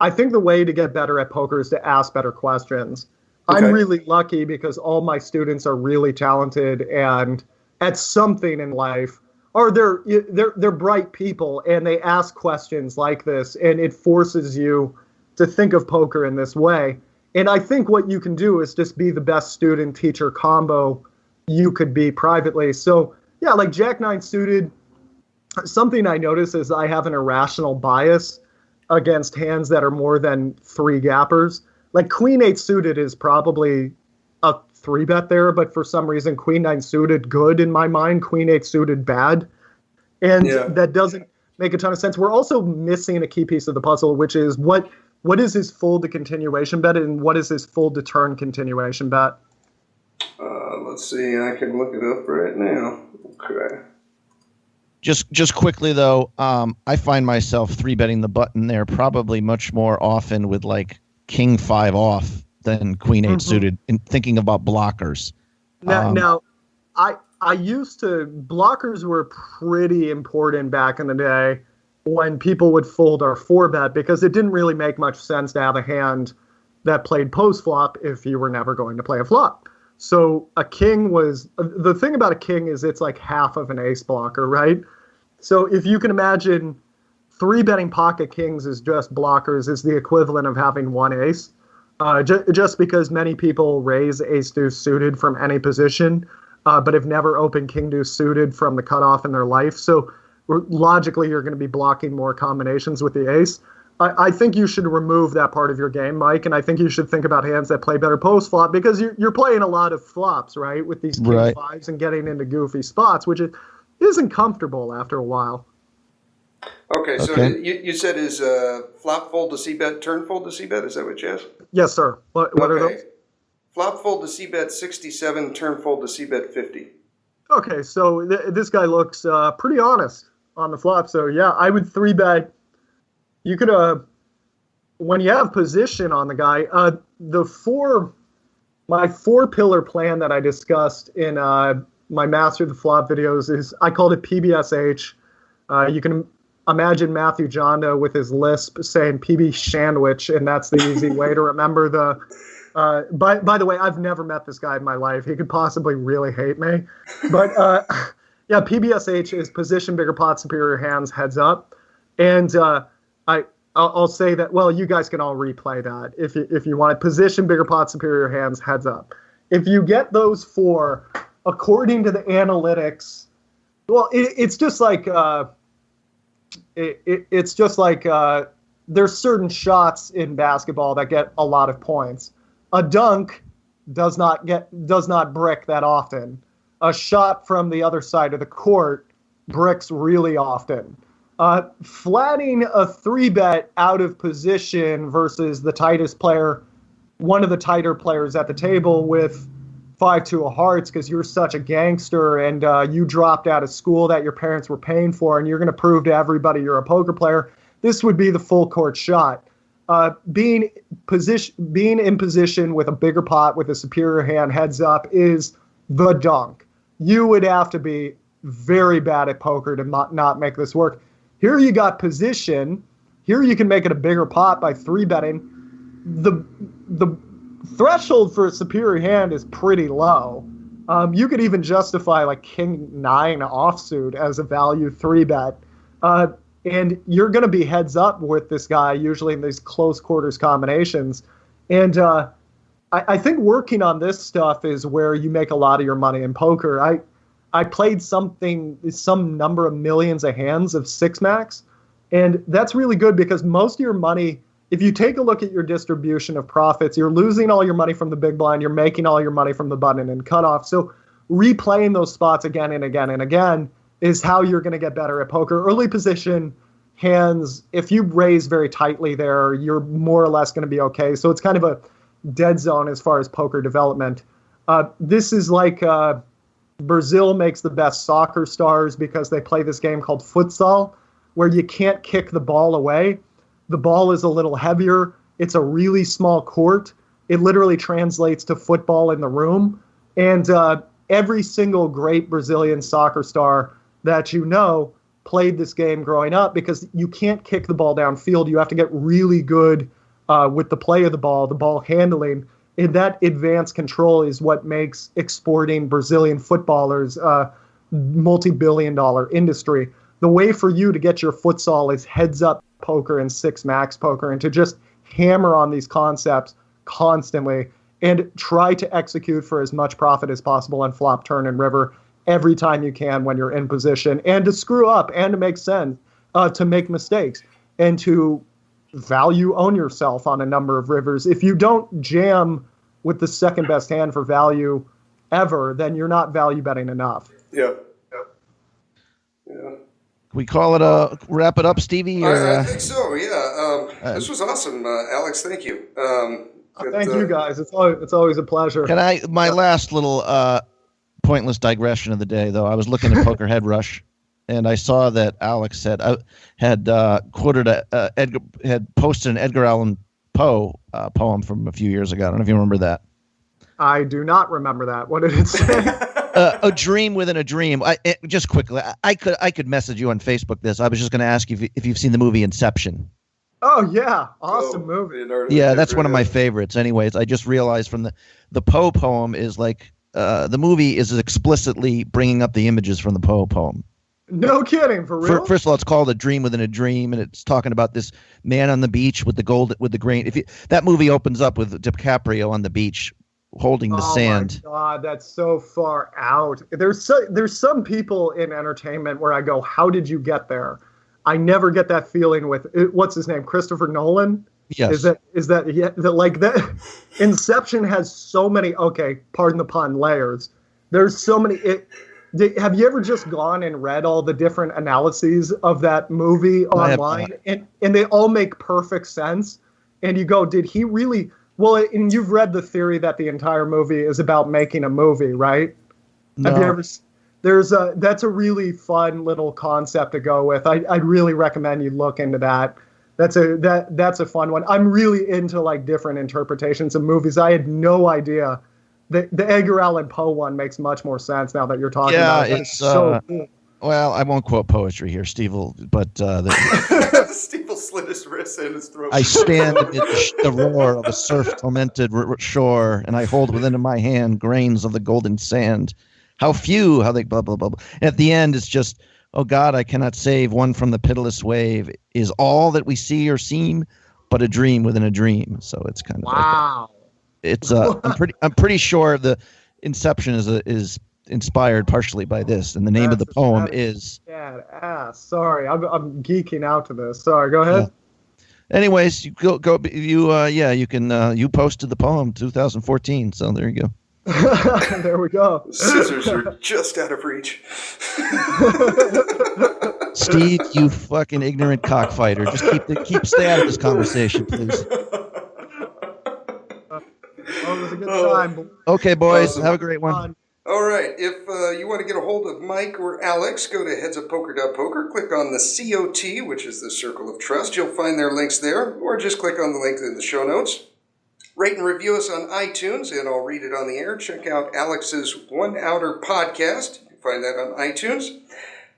I think the way to get better at poker is to ask better questions. Okay. I'm really lucky because all my students are really talented and at something in life, or they're bright people and they ask questions like this, and it forces you to think of poker in this way. And I think what you can do is just be the best student-teacher combo you could be privately. So yeah, like Jack 9 suited, something I notice is I have an irrational bias against hands that are more than 3 gappers. Like Queen 8 suited is probably a 3-bet there, but for some reason Queen 9 suited good in my mind, Queen 8 suited bad. And that doesn't make a ton of sense. We're also missing a key piece of the puzzle, which is what is his fold to continuation bet and what is his fold to turn continuation bet? Let's see. I can look it up right now. Okay. Just quickly though, I find myself 3-betting the button there probably much more often with like King 5 off than Queen 8 suited, in thinking about blockers. Now, I used to, blockers were pretty important back in the day when people would fold our 4-bet because it didn't really make much sense to have a hand that played post flop if you were never going to play a flop. So a king was, the thing about a king is it's like half of an ace blocker, right? So if you can imagine 3-betting pocket kings is just blockers is the equivalent of having 1 ace. Just because many people raise ace deuce suited from any position, but have never opened king deuce suited from the cutoff in their life. So logically, you're going to be blocking more combinations with the ace. I think you should remove that part of your game, Mike, and I think you should think about hands that play better post flop because you're playing a lot of flops, right, with these king 5s and getting into goofy spots, which isn't comfortable after a while. Okay, so you said is flop fold to c-bet, turn fold to c-bet? Is that what you asked? Yes, sir. What are those? Flop fold to c-bet 67, turn fold to c-bet 50. Okay, so this guy looks pretty honest on the flop. So yeah, I would 3-bet. You could, when you have position on the guy, my 4-pillar plan that I discussed in my Master of the Flop videos is, I called it PBSH. You can imagine Matthew Jonda with his lisp saying PB Shandwich, and that's the easy way to remember the. By the way, I've never met this guy in my life. He could possibly really hate me. But yeah, PBSH is position, bigger pot, superior hands, heads up. And I'll say that, well, you guys can all replay that if you want it. Position, bigger pot, superior hands, heads up. If you get those 4, according to the analytics, well, it's just like there's certain shots in basketball that get a lot of points. A dunk does not brick that often. A shot from the other side of the court bricks really often. Flatting a 3-bet out of position versus the tightest player, one of the tighter players at the table with 5-2 of hearts because you're such a gangster and you dropped out of school that your parents were paying for and you're going to prove to everybody you're a poker player. This would be the full court shot. Being in position with a bigger pot with a superior hand heads up is the dunk. You would have to be very bad at poker to not make this work. Here you got position. Here you can make it a bigger pot by 3-betting. The threshold for a superior hand is pretty low. You could even justify like King 9 offsuit as a value 3-bet. And you're going to be heads up with this guy, usually in these close quarters combinations. And I think working on this stuff is where you make a lot of your money in poker. I played some number of millions of hands of 6 max, and that's really good because most of your money if you take a look at your distribution of profits, you're losing all your money from the big blind, you're making all your money from the button and cutoff. So replaying those spots again and again and again is how you're going to get better at poker. Early position hands, if you raise very tightly there, you're more or less going to be okay. So it's kind of a dead zone as far as poker development. This is like Brazil makes the best soccer stars because they play this game called futsal, where you can't kick the ball away. The ball is a little heavier. It's a really small court. It literally translates to football in the room. And every single great Brazilian soccer star that you know played this game growing up because you can't kick the ball downfield. You have to get really good with the play of the ball handling. And that advanced control is what makes exporting Brazilian footballers multi-billion-dollar industry. The way for you to get your futsal is heads-up poker and six max poker, and to just hammer on these concepts constantly and try to execute for as much profit as possible on flop, turn, and river every time you can when you're in position, and to screw up and to make sense, to make mistakes, and to value own yourself on a number of rivers. If you don't jam with the second best hand for value ever, then you're not value betting enough. Yeah. We call it wrap it up, Stevie? Or, I think so, yeah. This was awesome, Alex. Thank you. Thank you, guys. It's always a pleasure. My last little pointless digression of the day, though. I was looking at Poker Head Rush, and I saw that Alex had quoted had posted an Edgar Allan Poe poem from a few years ago. I don't know if you remember that. I do not remember that. What did it say? A dream within a dream. Just quickly, I could message you on Facebook this. I was just going to ask you if you've seen the movie Inception. Oh, yeah. Awesome movie. Yeah, that's one of my favorites. Anyways, I just realized from the Poe poem is like the movie is explicitly bringing up the images from the Poe poem. No kidding, for real? First of all, it's called A Dream Within a Dream, and it's talking about this man on the beach with the grain. That movie opens up with DiCaprio on the beach holding the sand. Oh my God, that's so far out. There's some people in entertainment where I go, how did you get there? I never get that feeling with what's his name, Christopher Nolan. Yes. Is that like that? Inception has so many. Okay, pardon the pun. Layers. There's so many. Have you ever just gone and read all the different analyses of that movie online? And they all make perfect sense. And you go, did he really? Well, and you've read the theory that the entire movie is about making a movie, right? No. Have you ever? That's a really fun little concept to go with. I'd really recommend you look into that. That's a fun one. I'm really into like different interpretations of movies. I had no idea. The Edgar Allan Poe one makes much more sense now that you're talking about it. Yeah, it's so cool. Well, I won't quote poetry here, Steve, but Steve will slit his wrist and his throat. I stand amid the roar of a surf-tormented shore, and I hold within my hand grains of the golden sand. How few, how they blah, blah, blah, blah. At the end, it's just, oh God, I cannot save one from the pitiless wave. Is all that we see or seem but a dream within a dream? So it's kind of wow. It's I'm pretty sure the Inception is inspired partially by this, and the name of the poem is. Sorry, I'm geeking out to this. Sorry, go ahead. Yeah. Anyways, you you can you posted the poem 2014, so there you go. There we go. Scissors are just out of reach. Steve, you fucking ignorant cockfighter. Just stay out of this conversation, please. It was a good time. Okay, boys, awesome. Have a great one. All right, if you want to get a hold of Mike or Alex, go to headsuppoker.poker, click on the COT, which is the Circle of Trust. You'll find their links there, or just click on the link in the show notes. Rate and review us on iTunes, and I'll read it on the air. Check out Alex's One Outer podcast. You can find that on iTunes.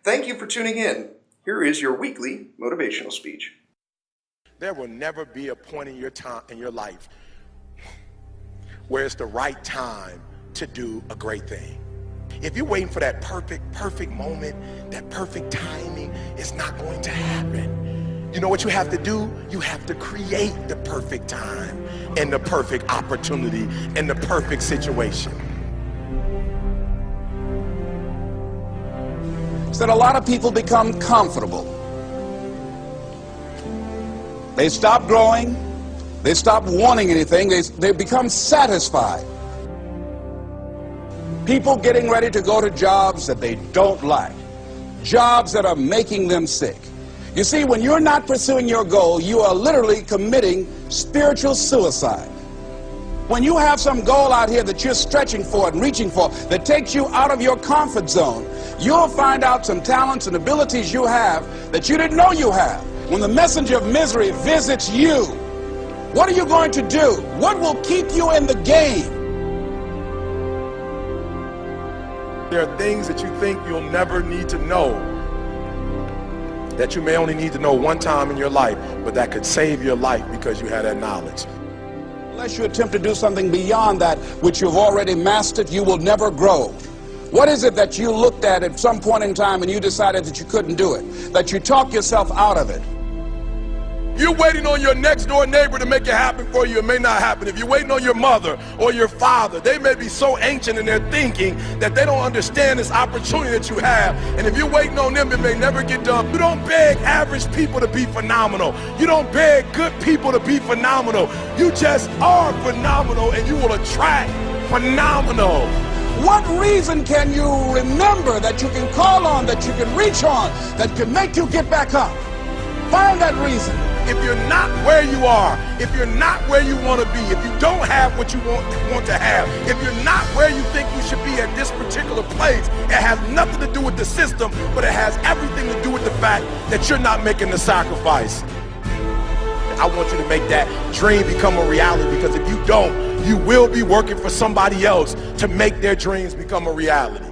Thank you for tuning in. Here is your weekly motivational speech. There will never be a point in your life where it's the right time to do a great thing. If you're waiting for that perfect moment, that perfect timing, it's not going to happen. You know what you have to do? You have to create the perfect time and the perfect opportunity and the perfect situation. Is that a lot of people become comfortable. They stop growing. They stop wanting anything. They become satisfied. People getting ready to go to jobs that they don't like, jobs that are making them sick. You see, when you're not pursuing your goal, you are literally committing spiritual suicide. When you have some goal out here that you're stretching for and reaching for that takes you out of your comfort zone, you'll find out some talents and abilities you have that you didn't know you have. When the messenger of misery visits you, what are you going to do? What will keep you in the game? There are things that you think you'll never need to know, that you may only need to know one time in your life, but that could save your life because you had that knowledge. Unless you attempt to do something beyond that which you've already mastered, you will never grow. What is it that you looked at some point in time and you decided that you couldn't do it, that you talked yourself out of it? You're waiting on your next door neighbor to make it happen for you. It may not happen. If you're waiting on your mother or your father, they may be so ancient in their thinking that they don't understand this opportunity that you have. And if you're waiting on them, it may never get done. You don't beg average people to be phenomenal. You don't beg good people to be phenomenal. You just are phenomenal, and you will attract phenomenal. What reason can you remember that you can call on, that you can reach on, that can make you get back up? Find that reason. If you're not where you are, if you're not where you want to be, if you don't have what you want to have, if you're not where you think you should be at this particular place, it has nothing to do with the system, but it has everything to do with the fact that you're not making the sacrifice. I want you to make that dream become a reality, because if you don't, you will be working for somebody else to make their dreams become a reality.